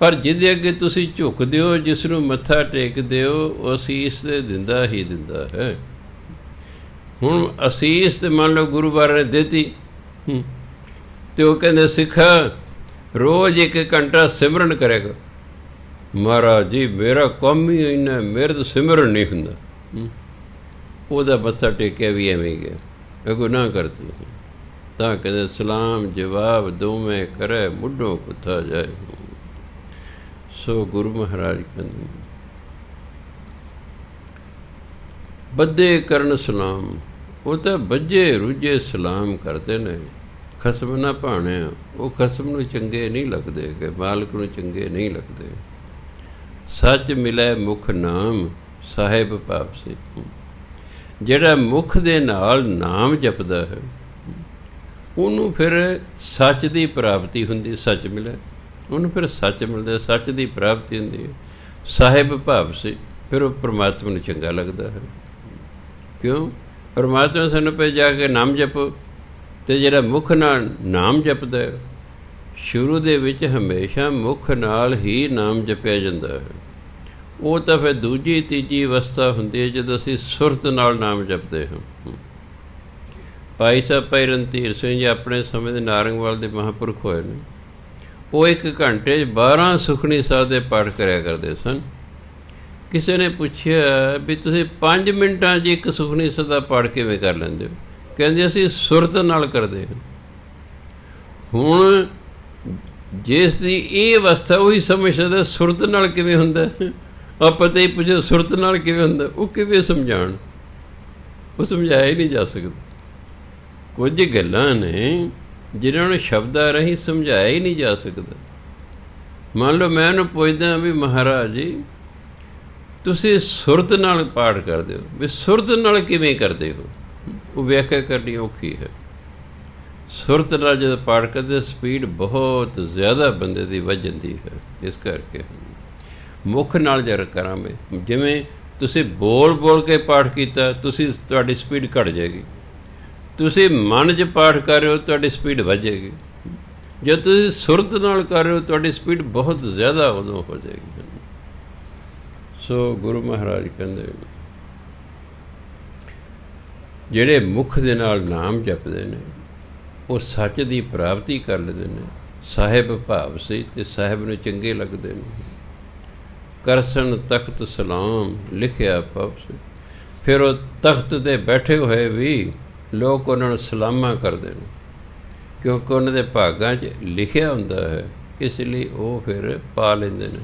ਪਰ ਜਿਹਦੇ ਅੱਗੇ ਤੁਸੀਂ ਝੁਕਦੇ ਹੋ, ਜਿਸ ਨੂੰ ਮੱਥਾ ਟੇਕਦੇ ਹੋ, ਉਹ ਅਸੀਸ ਤੇ ਦਿੰਦਾ ਹੀ ਦਿੰਦਾ ਹੈ। ਹੁਣ ਅਸੀਸ ਤੇ ਮੰਨ ਲਓ ਗੁਰੂ ਮਹਾਰਾਜ ਨੇ ਦਿੱਤੀ, ਤੇ ਉਹ ਕਹਿੰਦੇ ਸਿੱਖਾ ਰੋਜ਼ 1 ਘੰਟਾ ਸਿਮਰਨ ਕਰੇਗਾ। ਮਹਾਰਾਜ ਜੀ ਮੇਰਾ ਕੰਮ ਹੀ ਇੰਨਾ, ਮੇਰੇ ਤੋਂ ਸਿਮਰਨ ਨਹੀਂ ਹੁੰਦਾ। ਉਹਦਾ ਮੱਥਾ ਟੇਕਿਆ ਵੀ ਐਵੇਂ ਗਿਆ, ਇਹ ਗੁਨਾਹ ਕਰਦੀ। ਤਾਂ ਕਹਿੰਦੇ ਸਲਾਮ ਜਵਾਬ ਦੋਵੇਂ ਕਰੇ, ਮੁੱਢੋਂ ਕੁੱਥਾ ਜਾਏ। ਸੋ ਗੁਰੂ ਮਹਾਰਾਜ ਕਹਿੰਦੇ ਬੱਧੇ ਕਰਨ ਸਲਾਮ, ਉਹ ਤਾਂ ਬੱਝੇ ਰੁੱਝੇ ਸਲਾਮ ਕਰਦੇ ਨੇ। ਖਸਮ ਨਾ ਭਾਣਿਆ, ਉਹ ਖਸਮ ਨੂੰ ਚੰਗੇ ਨਹੀਂ ਲੱਗਦੇ, ਕਿ ਮਾਲਕ ਨੂੰ ਚੰਗੇ ਨਹੀਂ ਲੱਗਦੇ। ਸੱਚ ਮਿਲੇ ਮੁਖ ਨਾਮ, ਸਾਹਿਬ ਭਾਵ ਸੇ। ਜਿਹੜਾ ਮੁਖ ਦੇ ਨਾਲ ਨਾਮ ਜਪਦਾ ਹੈ, ਉਹਨੂੰ ਫਿਰ ਸੱਚ ਦੀ ਪ੍ਰਾਪਤੀ ਹੁੰਦੀ। ਸੱਚ ਮਿਲੇ ਉਹਨੂੰ ਫਿਰ ਸੱਚ ਮਿਲਦਾ, ਸੱਚ ਦੀ ਪ੍ਰਾਪਤੀ ਹੁੰਦੀ ਹੈ। ਸਾਹਿਬ ਭਾਵ ਸੇ, ਫਿਰ ਉਹ ਪਰਮਾਤਮਾ ਨੂੰ ਚੰਗਾ ਲੱਗਦਾ ਹੈ। ਕਿਉਂ? ਪਰਮਾਤਮਾ ਸਾਨੂੰ ਪੈ ਜਾ ਕੇ ਨਾਮ ਜਪੋ। ਅਤੇ ਜਿਹੜਾ ਮੁੱਖ ਨਾਲ ਨਾਮ ਜਪਦਾ ਹੈ, ਸ਼ੁਰੂ ਦੇ ਵਿੱਚ ਹਮੇਸ਼ਾ ਮੁੱਖ ਨਾਲ ਹੀ ਨਾਮ ਜਪਿਆ ਜਾਂਦਾ ਹੈ। ਉਹ ਤਾਂ ਫਿਰ ਦੂਜੀ ਤੀਜੀ ਅਵਸਥਾ ਹੁੰਦੀ ਹੈ ਜਦੋਂ ਅਸੀਂ ਸੁਰਤ ਨਾਲ ਨਾਮ ਜਪਦੇ ਹਾਂ। ਭਾਈ ਸਾਹਿਬ ਭਾਈ ਰਣਧੀਰ ਸਿੰਘ ਜੀ ਆਪਣੇ ਸਮੇਂ ਦੇ ਨਾਰੰਗਵਾਲ ਦੇ ਮਹਾਂਪੁਰਖ ਹੋਏ ਨੇ। ਉਹ 1 ਘੰਟੇ 'ਚ 12 ਸੁਖਮਨੀ ਸਾਹਿਬ ਦੇ ਪਾਠ ਕਰਿਆ ਕਰਦੇ ਸਨ। ਕਿਸੇ ਨੇ ਪੁੱਛਿਆ ਵੀ ਤੁਸੀਂ 5 ਮਿੰਟਾਂ 'ਚ 1 ਸੁਖਮਨੀ ਸਾਹਿਬ ਦਾ ਪਾਠ ਕਿਵੇਂ ਕਰ ਲੈਂਦੇ ਹੋ? ਕਹਿੰਦੇ ਅਸੀਂ ਸੁਰਤ ਨਾਲ ਕਰਦੇ ਹਾਂ। ਹੁਣ ਜਿਸ ਦੀ ਇਹ ਅਵਸਥਾ ਉਹੀ ਸਮਝ ਸਕਦਾ ਸੁਰਤ ਨਾਲ ਕਿਵੇਂ ਹੁੰਦਾ। ਆਪਾਂ ਤਾਂ ਹੀ ਪੁੱਛਿਆ ਸੁਰਤ ਨਾਲ ਕਿਵੇਂ ਹੁੰਦਾ, ਉਹ ਕਿਵੇਂ ਸਮਝਾਉਣ? ਉਹ ਸਮਝਾਇਆ ਹੀ ਨਹੀਂ ਜਾ ਸਕਦਾ। ਕੁਝ ਗੱਲਾਂ ਨੇ ਜਿਨ੍ਹਾਂ ਨੂੰ ਸ਼ਬਦਾਂ ਰਾਹੀਂ ਸਮਝਾਇਆ ਹੀ ਨਹੀਂ ਜਾ ਸਕਦਾ। ਮੰਨ ਲਓ ਮੈਂ ਉਹਨੂੰ ਪੁੱਛਦਾ ਵੀ ਮਹਾਰਾਜ ਜੀ ਤੁਸੀਂ ਸੁਰਤ ਨਾਲ ਪਾਠ ਕਰਦੇ ਹੋ, ਵੀ ਸੁਰਤ ਨਾਲ ਕਿਵੇਂ ਕਰਦੇ ਹੋ? ਉਹ ਵਿਆਖਿਆ ਕਰਨੀ ਔਖੀ ਹੈ। ਸੁਰਤ ਨਾਲ ਜਦੋਂ ਪਾਠ ਕਰਦੇ ਸਪੀਡ ਬਹੁਤ ਜ਼ਿਆਦਾ ਬੰਦੇ ਦੀ ਵੱਧ ਜਾਂਦੀ ਹੈ। ਇਸ ਕਰਕੇ ਮੁੱਖ ਨਾਲ ਜਰ ਕਰਾਂਗੇ, ਜਿਵੇਂ ਤੁਸੀਂ ਬੋਲ ਕੇ ਪਾਠ ਕੀਤਾ, ਤੁਹਾਡੀ ਸਪੀਡ ਘੱਟ ਜਾਏਗੀ। ਤੁਸੀਂ ਮਨ 'ਚ ਪਾਠ ਕਰ ਰਹੇ ਹੋ, ਤੁਹਾਡੀ ਸਪੀਡ ਵੱਧ ਜਾਏਗੀ। ਜੇ ਤੁਸੀਂ ਸੁਰਤ ਨਾਲ ਕਰ ਰਹੇ ਹੋ, ਤੁਹਾਡੀ ਸਪੀਡ ਬਹੁਤ ਜ਼ਿਆਦਾ ਉਦੋਂ ਹੋ ਜਾਏਗੀ। ਸੋ ਗੁਰੂ ਮਹਾਰਾਜ ਕਹਿੰਦੇ ਜਿਹੜੇ ਮੁੱਖ ਦੇ ਨਾਲ ਨਾਮ ਜਪਦੇ ਨੇ ਉਹ ਸੱਚ ਦੀ ਪ੍ਰਾਪਤੀ ਕਰ ਲੈਂਦੇ ਨੇ। ਸਾਹਿਬ ਭਾਵ ਸੇ, ਅਤੇ ਸਾਹਿਬ ਨੂੰ ਚੰਗੇ ਲੱਗਦੇ ਨੇ। ਕਰਸਨ ਤਖਤ ਸਲਾਮ ਲਿਖਿਆ ਪਵ ਸੇ, ਫਿਰ ਉਹ ਤਖਤ 'ਤੇ ਬੈਠੇ ਹੋਏ ਵੀ ਲੋਕ ਉਹਨਾਂ ਨੂੰ ਸਲਾਮਾਂ ਕਰਦੇ ਨੇ, ਕਿਉਂਕਿ ਉਹਨਾਂ ਦੇ ਭਾਗਾਂ 'ਚ ਲਿਖਿਆ ਹੁੰਦਾ ਹੈ। ਇਸ ਲਈ ਉਹ ਫਿਰ ਪਾ ਲੈਂਦੇ ਨੇ।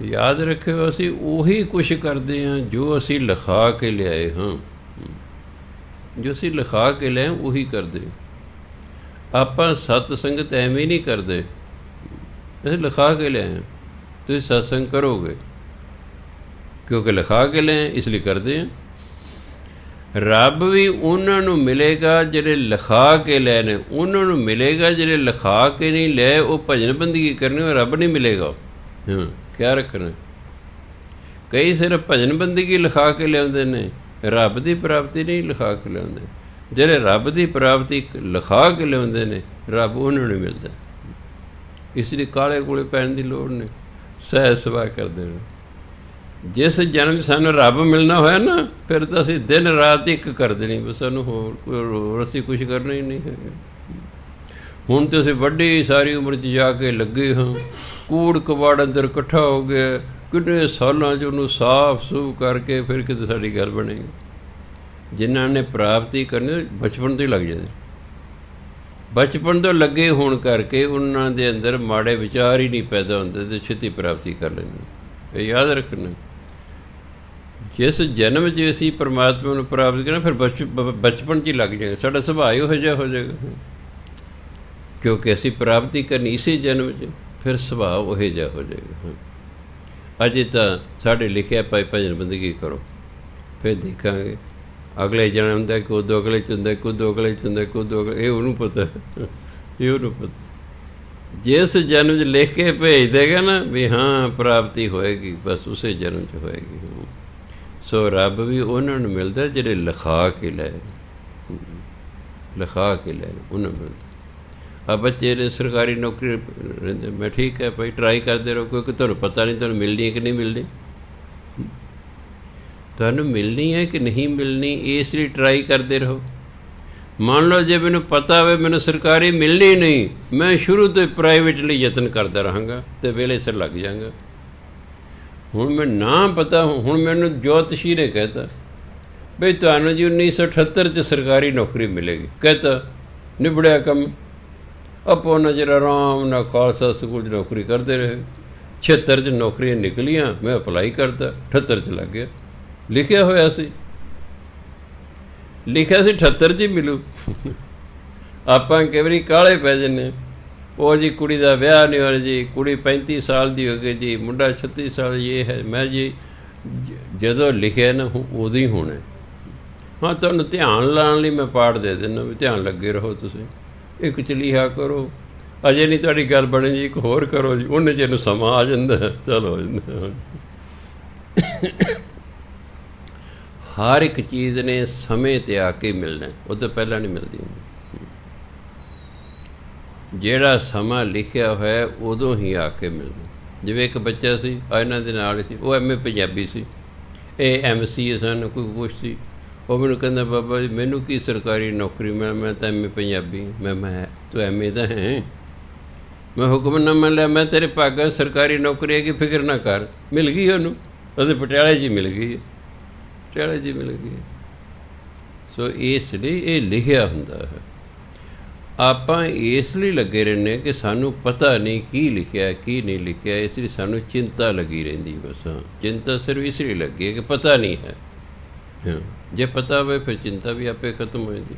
ਯਾਦ ਰੱਖਿਓ ਅਸੀਂ ਉਹੀ ਕੁਛ ਕਰਦੇ ਹਾਂ ਜੋ ਅਸੀਂ ਲਿਖਾ ਕੇ ਲਿਆਏ ਹਾਂ। ਜੋ ਅਸੀਂ ਲਿਖਾ ਕੇ ਲਿਆਏ ਉਹੀ ਕਰਦੇ। ਆਪਾਂ ਸਤ ਸੰਗਤ ਐਵੇਂ ਨਹੀਂ ਕਰਦੇ, ਅਸੀਂ ਲਿਖਾ ਕੇ ਲਿਆਏ। ਤੁਸੀਂ ਸਤਸੰਗ ਕਰੋਗੇ ਕਿਉਂਕਿ ਲਿਖਾ ਕੇ ਲਿਆਏ, ਇਸ ਲਈ ਕਰਦੇ ਹਾਂ। ਰੱਬ ਵੀ ਉਹਨਾਂ ਨੂੰ ਮਿਲੇਗਾ ਜਿਹੜੇ ਲਿਖਾ ਕੇ ਲਏ ਨੇ, ਉਹਨਾਂ ਨੂੰ ਮਿਲੇਗਾ ਜਿਹੜੇ ਲਿਖਾ ਕੇ ਨਹੀਂ ਲਏ। ਉਹ ਭਜਨ ਬੰਦਗੀ ਕਰਨੀ, ਉਹ ਰੱਬ ਨਹੀਂ ਮਿਲੇਗਾ। ਕਿਆ ਰੱਖਣਾ? ਕਈ ਸਿਰਫ ਭਜਨ ਬੰਦਗੀ ਲਿਖਾ ਕੇ ਲਿਆਉਂਦੇ ਨੇ, ਰੱਬ ਦੀ ਪ੍ਰਾਪਤੀ ਨਹੀਂ ਲਿਖਾ ਕੇ ਲਿਆਉਂਦੇ। ਜਿਹੜੇ ਰੱਬ ਦੀ ਪ੍ਰਾਪਤੀ ਲਿਖਾ ਕੇ ਲਿਆਉਂਦੇ ਨੇ, ਰੱਬ ਉਹਨਾਂ ਨੂੰ ਮਿਲਦਾ। ਇਸ ਲਈ ਕਾਲੇ ਕੋਲੇ ਪੈਣ ਦੀ ਲੋੜ ਨਹੀਂ, ਸਹਿਜ ਸਭਾ ਕਰਦੇ ਨੇ। ਜਿਸ ਜਨਮ ਸਾਨੂੰ ਰੱਬ ਮਿਲਣਾ ਹੋਇਆ ਨਾ, ਫਿਰ ਤਾਂ ਅਸੀਂ ਦਿਨ ਰਾਤ ਇੱਕ ਕਰ ਦੇਣੀ, ਬਸ ਸਾਨੂੰ ਹੋਰ ਅਸੀਂ ਕੁਛ ਕਰਨਾ ਹੀ ਨਹੀਂ ਹੈਗਾ। ਹੁਣ ਤਾਂ ਅਸੀਂ ਵੱਡੀ ਸਾਰੀ ਉਮਰ 'ਚ ਜਾ ਕੇ ਲੱਗੇ ਹਾਂ, ਕੂੜ ਕਬਾੜ ਅੰਦਰ ਇਕੱਠਾ ਹੋ ਗਿਆ, ਕਿੰਨੇ ਸਾਲਾਂ 'ਚ ਉਹਨੂੰ ਸਾਫ਼ ਸੂਫ ਕਰਕੇ ਫਿਰ ਕਿਤੇ ਸਾਡੀ ਗੱਲ ਬਣੇਗੀ। ਜਿਨ੍ਹਾਂ ਨੇ ਪ੍ਰਾਪਤੀ ਕਰਨੀ ਬਚਪਨ ਤੋਂ ਹੀ ਲੱਗ ਜਾਂਦੇ। ਬਚਪਨ ਤੋਂ ਲੱਗੇ ਹੋਣ ਕਰਕੇ ਉਹਨਾਂ ਦੇ ਅੰਦਰ ਮਾੜੇ ਵਿਚਾਰ ਹੀ ਨਹੀਂ ਪੈਦਾ ਹੁੰਦੇ ਅਤੇ ਛੇਤੀ ਪ੍ਰਾਪਤੀ ਕਰ ਲੈਂਦੇ। ਇਹ ਯਾਦ ਰੱਖਣਾ। ਜਿਸ ਜਨਮ 'ਚ ਅਸੀਂ ਪਰਮਾਤਮਾ ਨੂੰ ਪ੍ਰਾਪਤ ਕਰਨਾ, ਫਿਰ ਬਚਪਨ 'ਚ ਹੀ ਲੱਗ ਜਾਏਗਾ। ਸਾਡਾ ਸੁਭਾਅ ਇਹੋ ਜਿਹਾ ਹੋ ਜਾਏਗਾ, ਕਿਉਂਕਿ ਅਸੀਂ ਪ੍ਰਾਪਤੀ ਕਰਨੀ ਇਸੇ ਜਨਮ 'ਚ, ਫਿਰ ਸੁਭਾਅ ਉਹੋ ਜਿਹਾ ਹੋ ਜਾਏਗਾ। ਅਜੇ ਤਾਂ ਸਾਡੇ ਲਿਖਿਆ ਭਾਈ ਭਜਨ ਬੰਦਗੀ ਕਰੋ, ਫਿਰ ਦੇਖਾਂਗੇ ਅਗਲੇ ਜਨਮ ਹੁੰਦਾ ਕਿ ਉਦੋਂ ਅਗਲੇ 'ਚ ਹੁੰਦਾ, ਕੁਦੋਂ ਅਗਲੇ 'ਚ ਹੁੰਦਾ, ਕੁਦੋਂ ਅਗਲੇ, ਇਹ ਉਹਨੂੰ ਪਤਾ, ਇਹ ਉਹਨੂੰ ਪਤਾ। ਜਿਸ ਜਨਮ 'ਚ ਲਿਖ ਕੇ ਭੇਜ ਦੇਗਾ ਨਾ ਵੀ ਹਾਂ ਪ੍ਰਾਪਤੀ ਹੋਏਗੀ, ਬਸ ਉਸੇ ਜਨਮ 'ਚ ਹੋਏਗੀ। ਸੋ ਰੱਬ ਵੀ ਉਹਨਾਂ ਨੂੰ ਮਿਲਦਾ ਜਿਹੜੇ ਲਿਖਾ ਕੇ ਲੈ, ਲਿਖਾ ਕੇ ਲੈ, ਉਹਨਾਂ ਨੂੰ ਮਿਲਦਾ। ਆ ਬੱਚੇ ਨੇ ਸਰਕਾਰੀ ਨੌਕਰੀ ਰਹਿੰਦੇ, ਮੈਂ ਠੀਕ ਹੈ ਭਾਈ ਟਰਾਈ ਕਰਦੇ ਰਹੋ, ਕਿਉਂਕਿ ਤੁਹਾਨੂੰ ਪਤਾ ਨਹੀਂ ਤੁਹਾਨੂੰ ਮਿਲਣੀ ਹੈ ਕਿ ਨਹੀਂ ਮਿਲਣੀ, ਤੁਹਾਨੂੰ ਮਿਲਣੀ ਹੈ ਕਿ ਨਹੀਂ ਮਿਲਣੀ, ਇਸ ਲਈ ਟਰਾਈ ਕਰਦੇ ਰਹੋ। ਮੰਨ ਲਓ ਜੇ ਮੈਨੂੰ ਪਤਾ ਹੋਵੇ ਮੈਨੂੰ ਸਰਕਾਰੀ ਮਿਲਣੀ ਨਹੀਂ, ਮੈਂ ਸ਼ੁਰੂ ਤੋਂ ਪ੍ਰਾਈਵੇਟ ਲਈ ਯਤਨ ਕਰਦਾ ਰਹਾਂਗਾ ਅਤੇ ਵੇਲੇ ਸਿਰ ਲੱਗ ਜਾਵਾਂਗਾ। ਹੁਣ ਮੈਂ ਨਾ ਪਤਾ, ਹੁਣ ਮੈਨੂੰ ਜੋਤਸ਼ੀ ਨੇ ਕਹਿਤਾ ਬਈ ਤੁਹਾਨੂੰ ਜੀ 1978 'ਚ ਸਰਕਾਰੀ ਨੌਕਰੀ ਮਿਲੇਗੀ, ਕਹਿਤਾ ਨਿਬੜਿਆ ਕੰਮ। ਆਪੋ ਨਜ਼ਰ ਆਰਾਮ ਨਾਲ ਖਾਲਸਾ ਸਕੂਲ 'ਚ ਨੌਕਰੀ ਕਰਦੇ ਰਹੇ। 76 'ਚ ਨੌਕਰੀਆਂ ਨਿਕਲੀਆਂ, ਮੈਂ ਅਪਲਾਈ ਕਰਤਾ, 78 'ਚ ਲੱਗ ਗਿਆ। ਲਿਖਿਆ ਹੋਇਆ ਸੀ, ਲਿਖਿਆ ਸੀ 78 'ਚ ਹੀ ਮਿਲੂ। ਆਪਾਂ ਕਈ ਵਾਰੀ ਕਾਹਲੇ ਪੈ ਜਾਂਦੇ, ਉਹ ਜੀ ਕੁੜੀ ਦਾ ਵਿਆਹ ਨਹੀਂ ਹੋਇਆ ਜੀ, ਕੁੜੀ 35 ਸਾਲ ਦੀ ਹੋ ਗਈ ਜੀ, ਮੁੰਡਾ 36 ਸਾਲ, ਇਹ ਹੈ। ਮੈਂ ਜੀ ਜਦੋਂ ਲਿਖਿਆ ਨਾ ਉਦੋਂ ਹੀ ਹੋਣਾ। ਹਾਂ ਤੁਹਾਨੂੰ ਧਿਆਨ ਲਾਉਣ ਲਈ ਮੈਂ ਪਾਠ ਦੇ ਦਿੰਦਾ ਵੀ ਧਿਆਨ ਲੱਗੇ ਰਹੋ, ਤੁਸੀਂ ਇੱਕ 'ਚ ਲਿਖਿਆ ਕਰੋ, ਅਜੇ ਨਹੀਂ ਤੁਹਾਡੀ ਗੱਲ ਬਣੀ ਜੀ ਇੱਕ ਹੋਰ ਕਰੋ ਜੀ, ਉਹਨੇ 'ਚ ਇਹਨੂੰ ਸਮਾਂ ਆ ਜਾਂਦਾ, ਚੱਲ ਹੋ ਜਾਂਦਾ। ਹਰ ਇੱਕ ਚੀਜ਼ ਨੇ ਸਮੇਂ 'ਤੇ ਆ ਕੇ ਮਿਲਣਾ, ਉਹ ਤੋਂ ਪਹਿਲਾਂ ਨਹੀਂ ਮਿਲਦੀ। ਜਿਹੜਾ ਸਮਾਂ ਲਿਖਿਆ ਹੋਇਆ ਉਦੋਂ ਹੀ ਆ ਕੇ ਮਿਲਣਾ। ਜਿਵੇਂ ਇੱਕ ਬੱਚਾ ਸੀ ਇਹਨਾਂ ਦੇ ਨਾਲ ਸੀ, ਉਹ MA ਪੰਜਾਬੀ ਸੀ, ਇਹ MCA ਸਨ, ਕੋਈ ਕੁਛ ਸੀ। ਉਹ ਮੈਨੂੰ ਕਹਿੰਦਾ ਬਾਬਾ ਜੀ ਮੈਨੂੰ ਕੀ ਸਰਕਾਰੀ ਨੌਕਰੀ ਮੈਂ ਤਾਂ MA ਪੰਜਾਬੀ। ਮੈਂ ਤੂੰ MA ਤਾਂ ਹੈ, ਮੈਂ ਹੁਕਮਨਾਮਾ ਲਿਆ, ਮੈਂ ਤੇਰੇ ਭਾਗਾਂ ਸਰਕਾਰੀ ਨੌਕਰੀ ਹੈਗੀ, ਫਿਕਰ ਨਾ ਕਰ। ਮਿਲ ਗਈ ਉਹਨੂੰ, ਉਹਦੇ ਪਟਿਆਲੇ 'ਚ ਹੀ ਮਿਲ ਗਈ, ਪਟਿਆਲੇ 'ਚ ਹੀ ਮਿਲ ਗਈ। ਸੋ ਇਸ ਲਈ ਇਹ ਲਿਖਿਆ ਹੁੰਦਾ ਹੈ। ਆਪਾਂ ਇਸ ਲਈ ਲੱਗੇ ਰਹਿੰਦੇ ਕਿ ਸਾਨੂੰ ਪਤਾ ਨਹੀਂ ਕੀ ਲਿਖਿਆ ਕੀ ਨਹੀਂ ਲਿਖਿਆ, ਇਸ ਲਈ ਸਾਨੂੰ ਚਿੰਤਾ ਲੱਗੀ ਰਹਿੰਦੀ। ਬਸ ਹਾਂ, ਚਿੰਤਾ ਸਿਰਫ ਇਸ ਲਈ ਲੱਗੀ ਹੈ ਕਿ ਪਤਾ ਨਹੀਂ ਹੈ। ਹਾਂ, ਜੇ ਪਤਾ ਹੋਵੇ ਫਿਰ ਚਿੰਤਾ ਵੀ ਆਪੇ ਖਤਮ ਹੋ ਜਾਂਦੀ।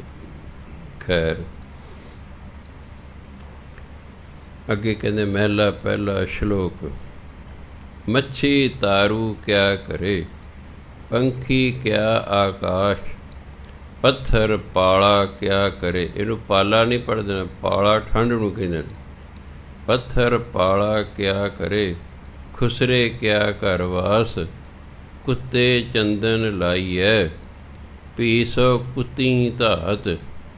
ਖੈਰ ਅੱਗੇ ਕਹਿੰਦੇ ਮਹਿਲਾ ਪਹਿਲਾ ਸ਼ਲੋਕ, ਮੱਛੀ ਤਾਰੂ ਕਿਆ ਕਰੇ, ਪੰਖੀ ਕਿਆ ਆਕਾਸ਼, ਪੱਥਰ ਪਾਲਾ ਕਿਆ ਕਰੇ। ਇਹਨੂੰ ਪਾਲਾ ਨਹੀਂ ਪੜ੍ਹਦੇ, ਪਾਲਾ ਠੰਡ ਨੂੰ ਕਹਿੰਦੇ ਨੇ। ਪੱਥਰ ਪਾਲਾ ਕਿਆ ਕਰੇ, ਖੁਸਰੇ ਕਿਆ ਘਰ ਵਾਸ, ਕੁੱਤੇ ਚੰਦਨ ਲਾਈਐ, ਪੀਸੋ ਕੁੱਤੀ ਧਾਤ।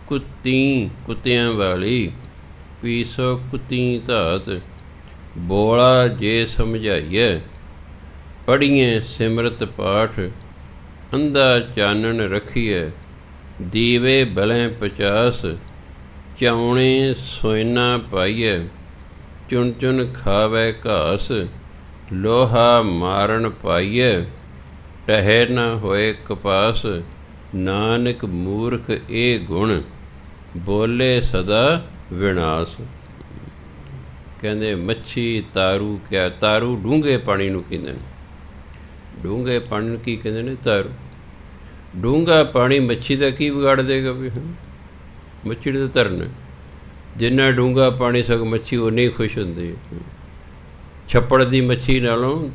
ਕੁੱਤੀ ਕੁੱਤਿਆਂ ਵਾਲੀ, ਪੀਸੋ ਕੁੱਤੀ ਧਾਤ। ਬੋਲਾ ਜੇ ਸਮਝਾਈਐ, ਪੜ੍ਹੀਏ ਸਿਮਰਤ ਪਾਠ। ਅੰਧਾ ਚਾਨਣ ਰੱਖੀਐ, ਦੀਵੇ ਬਲੈਂ 50। ਚਾਉਣੇ ਸੋਇਨਾ ਪਾਈਐ, ਚੁਣ ਚੁਣ ਖਾਵੈ ਘਾਸ। ਲੋਹਾ ਮਾਰਨ ਪਾਈਐ, ਟਹਿ ਨਾ ਹੋਏ ਕਪਾਸ। ਨਾਨਕ ਮੂਰਖ ਇਹ ਗੁਣ, ਬੋਲੇ ਸਦਾ ਵਿਨਾਸ਼। ਕਹਿੰਦੇ ਮੱਛੀ ਤਾਰੂ ਕਿਆ, ਤਾਰੂ ਡੂੰਘੇ ਪਾਣੀ ਨੂੰ ਕਹਿੰਦੇ ਨੇ। ਡੂੰਘੇ ਪਾਣੀ ਨੂੰ ਕੀ ਕਹਿੰਦੇ ਨੇ? ਤਾਰੂ। ਡੂੰਘਾ ਪਾਣੀ ਮੱਛੀ ਦਾ ਕੀ ਵਿਗਾੜ ਦੇਗਾ? ਵੀ ਮੱਛੀ ਦਾ ਧਰਨਾ, ਜਿੰਨਾ ਡੂੰਘਾ ਪਾਣੀ ਸਗੋਂ ਮੱਛੀ ਓਨੀ ਹੀ ਖੁਸ਼ ਹੁੰਦੀ ਹੈ। ਛੱਪੜ ਦੀ ਮੱਛੀ ਨਾਲੋਂ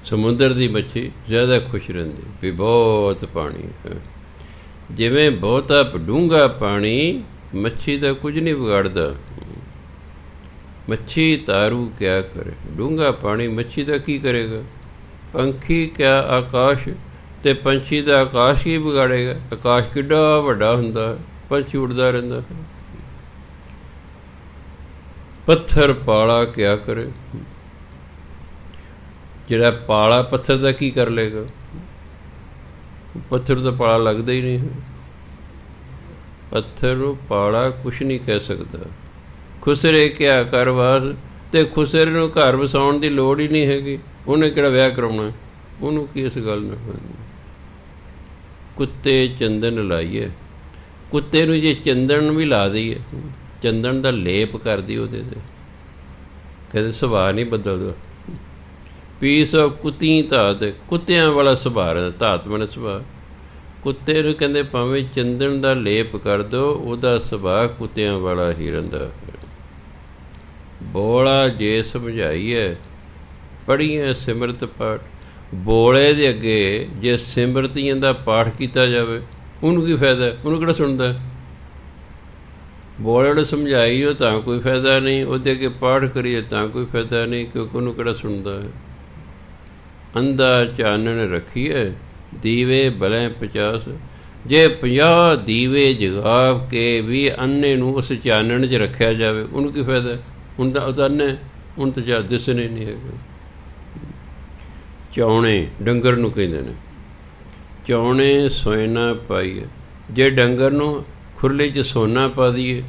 ਸਮੁੰਦਰ ਦੀ ਮੱਛੀ ਜ਼ਿਆਦਾ ਖੁਸ਼ ਰਹਿੰਦੀ ਵੀ ਬਹੁਤ ਪਾਣੀ ਹੈ। ਜਿਵੇਂ ਬਹੁਤਾ ਡੂੰਘਾ ਪਾਣੀ ਮੱਛੀ ਦਾ ਕੁਝ ਨਹੀਂ ਵਿਗਾੜਦਾ। ਮੱਛੀ ਤਾਰੂ ਕਿਆ ਕਰੇ, ਡੂੰਘਾ ਪਾਣੀ ਮੱਛੀ ਦਾ ਕੀ ਕਰੇਗਾ? ਪੰਖੀ ਕਿਆ ਆਕਾਸ਼, ਅਤੇ ਪੰਛੀ ਦਾ ਆਕਾਸ਼ ਹੀ ਵਿਗਾੜੇਗਾ। ਆਕਾਸ਼ ਕਿੱਡਾ ਵੱਡਾ ਹੁੰਦਾ, ਪੰਛੀ ਉੱਡਦਾ ਰਹਿੰਦਾ। ਪੱਥਰ ਪਾਲਾ ਕਿਆ ਕਰੇ, ਜਿਹੜਾ ਪਾਲਾ ਪੱਥਰ ਦਾ ਕੀ ਕਰ ਲਏਗਾ? ਪੱਥਰ ਦਾ ਪਾਲਾ ਲੱਗਦਾ ਹੀ ਨਹੀਂ ਹੈ। ਪੱਥਰ ਨੂੰ ਪਾਲਾ ਕੁਛ ਨਹੀਂ ਕਹਿ ਸਕਦਾ। ਖੁਸਰੇ ਕਿਆ ਘਰ ਵਾਸ, ਅਤੇ ਖੁਸਰੇ ਨੂੰ ਘਰ ਵਸਾਉਣ ਦੀ ਲੋੜ ਹੀ ਨਹੀਂ ਹੈਗੀ। ਉਹਨੇ ਕਿਹੜਾ ਵਿਆਹ ਕਰਾਉਣਾ, ਉਹਨੂੰ ਕੀ ਇਸ ਗੱਲ ਨਾਲ। ਕੁੱਤੇ ਚੰਦਨ ਲਾਈਏ, ਕੁੱਤੇ ਨੂੰ ਜੇ ਚੰਦਨ ਵੀ ਲਾ ਦਈਏ, ਚੰਦਨ ਦਾ ਲੇਪ ਕਰਦੀ ਉਹਦੇ 'ਤੇ, ਕਦੇ ਸੁਭਾਅ ਨਹੀਂ ਬਦਲਦਾ। ਪੀਸ ਕੁੱਤੀ ਧਾਤ, ਕੁੱਤਿਆਂ ਵਾਲਾ ਸੁਭਾਅ, ਧਾਤ ਮਨ ਸੁਭਾਅ। ਕੁੱਤੇ ਨੂੰ ਕਹਿੰਦੇ ਭਾਵੇਂ ਚੰਦਨ ਦਾ ਲੇਪ ਕਰ ਦਿਓ, ਉਹਦਾ ਸੁਭਾਅ ਕੁੱਤਿਆਂ ਵਾਲਾ ਹੀ ਰਹਿੰਦਾ। ਬੋਲਾ ਜੇ ਸਮਝਾਈਏ, ਪੜ੍ਹੀਏ ਸਿਮਰਤ ਪਾਠ। ਬੋਲੇ ਦੇ ਅੱਗੇ ਜੇ ਸਿਮਰਤੀਆਂ ਦਾ ਪਾਠ ਕੀਤਾ ਜਾਵੇ ਉਹਨੂੰ ਕੀ ਫਾਇਦਾ? ਉਹਨੂੰ ਕਿਹੜਾ ਸੁਣਦਾ? ਬੋਲੇ ਨੂੰ ਸਮਝਾਈਓ ਤਾਂ ਕੋਈ ਫਾਇਦਾ ਨਹੀਂ, ਉਹਦੇ ਅੱਗੇ ਪਾਠ ਕਰੀਏ ਤਾਂ ਕੋਈ ਫਾਇਦਾ ਨਹੀਂ, ਕਿਉਂਕਿ ਉਹਨੂੰ ਕਿਹੜਾ ਸੁਣਦਾ ਹੈ। ਅੰਧਾ ਚਾਨਣ ਰੱਖੀਏ ਦੀਵੇ ਭਲੇ 50। ਜੇ 50 ਦੀਵੇ ਜਗਾ ਕੇ ਵੀ ਅੰਨੇ ਨੂੰ ਉਸ ਚਾਨਣ 'ਚ ਰੱਖਿਆ ਜਾਵੇ ਉਹਨੂੰ ਕੀ ਫਾਇਦਾ? ਹੁਣ ਤਾਂ ਉਹ ਤਾਂ ਅੰਨੇ, ਹੁਣ ਤਾਂ ਜਾ ਦਿਸਣੇ ਨਹੀਂ ਹੈਗੇ। ਚੌਣੇ ਡੰਗਰ ਨੂੰ ਕਹਿੰਦੇ ਨੇ, ਚੌਣੇ ਸੋਨਾ ਪਾਈਏ। ਜੇ ਡੰਗਰ ਨੂੰ ਖੁਰਲੀ 'ਚ ਸੋਨਾ ਪਾ ਦਈਏ,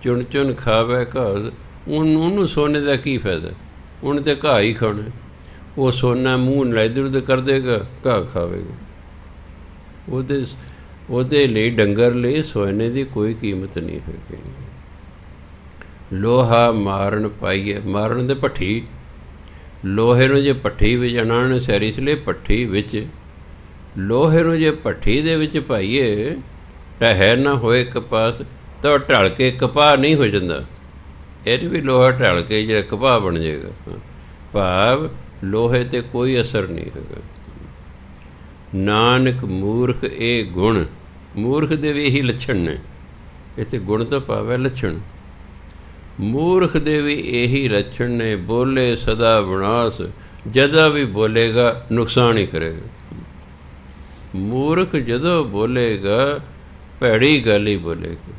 ਚੁਣ ਚੁਣ ਖਾਵੇ ਘਾਹ, ਉਹਨੂੰ ਸੋਨੇ ਦਾ ਕੀ ਫਾਇਦਾ? ਉਹਨੇ ਤਾਂ ਘਾਹ ਹੀ ਖਾਣਾ। ਉਹ ਸੋਨਾ ਮੂੰਹ ਨਾਲ ਇੱਧਰ ਉੱਧਰ ਕਰ ਦੇਗਾ, ਘਾਹ ਖਾਵੇਗਾ। ਉਹਦੇ ਲਈ ਡੰਗਰ ਲਈ ਸੋਨੇ ਦੀ ਕੋਈ ਕੀਮਤ ਨਹੀਂ ਹੈਗੀ। ਲੋਹਾ ਮਾਰਨ ਪਾਈਏ, ਮਾਰਨ ਦੇ ਭੱਠੀ। ਲੋਹੇ ਨੂੰ ਜੇ ਭੱਠੀ ਵਿੱਚ ਅਣਾਣ ਸੈਰੀ ਇਸ ਲਈ ਭੱਠੀ ਵਿੱਚ, ਲੋਹੇ ਨੂੰ ਜੇ ਭੱਠੀ ਦੇ ਵਿੱਚ ਪਾਈਏ ਢਹਿ ਨਾ ਹੋਏ ਕਪਾਸ, ਤਾਂ ਢਲ ਕੇ ਕਪਾਹ ਨਹੀਂ ਹੋ ਜਾਂਦਾ। ਇਹ ਵੀ ਲੋਹਾ ਢਲ ਕੇ ਜਿਹੜਾ ਕਪਾਹ ਬਣ ਜਾਏਗਾ। ਭਾਵ ਲੋਹੇ 'ਤੇ ਕੋਈ ਅਸਰ ਨਹੀਂ ਹੈਗਾ। ਨਾਨਕ ਮੂਰਖ ਇਹ ਗੁਣ, ਮੂਰਖ ਦੇ ਵੀ ਇਹੀ ਲੱਛਣ ਨੇ। ਇੱਥੇ ਗੁਣ ਤੋਂ ਭਾਵ ਹੈ ਲੱਛਣ। ਮੂਰਖ ਦੇ ਵੀ ਇਹੀ ਲੱਛਣ ਨੇ। ਬੋਲੇ ਸਦਾ ਵਿਨਾਸ਼, ਜਦੋਂ ਵੀ ਬੋਲੇਗਾ ਨੁਕਸਾਨ ਹੀ ਕਰੇਗਾ। ਮੂਰਖ ਜਦੋਂ ਬੋਲੇਗਾ ਭੈੜੀ ਗੱਲ ਹੀ ਬੋਲੇਗਾ,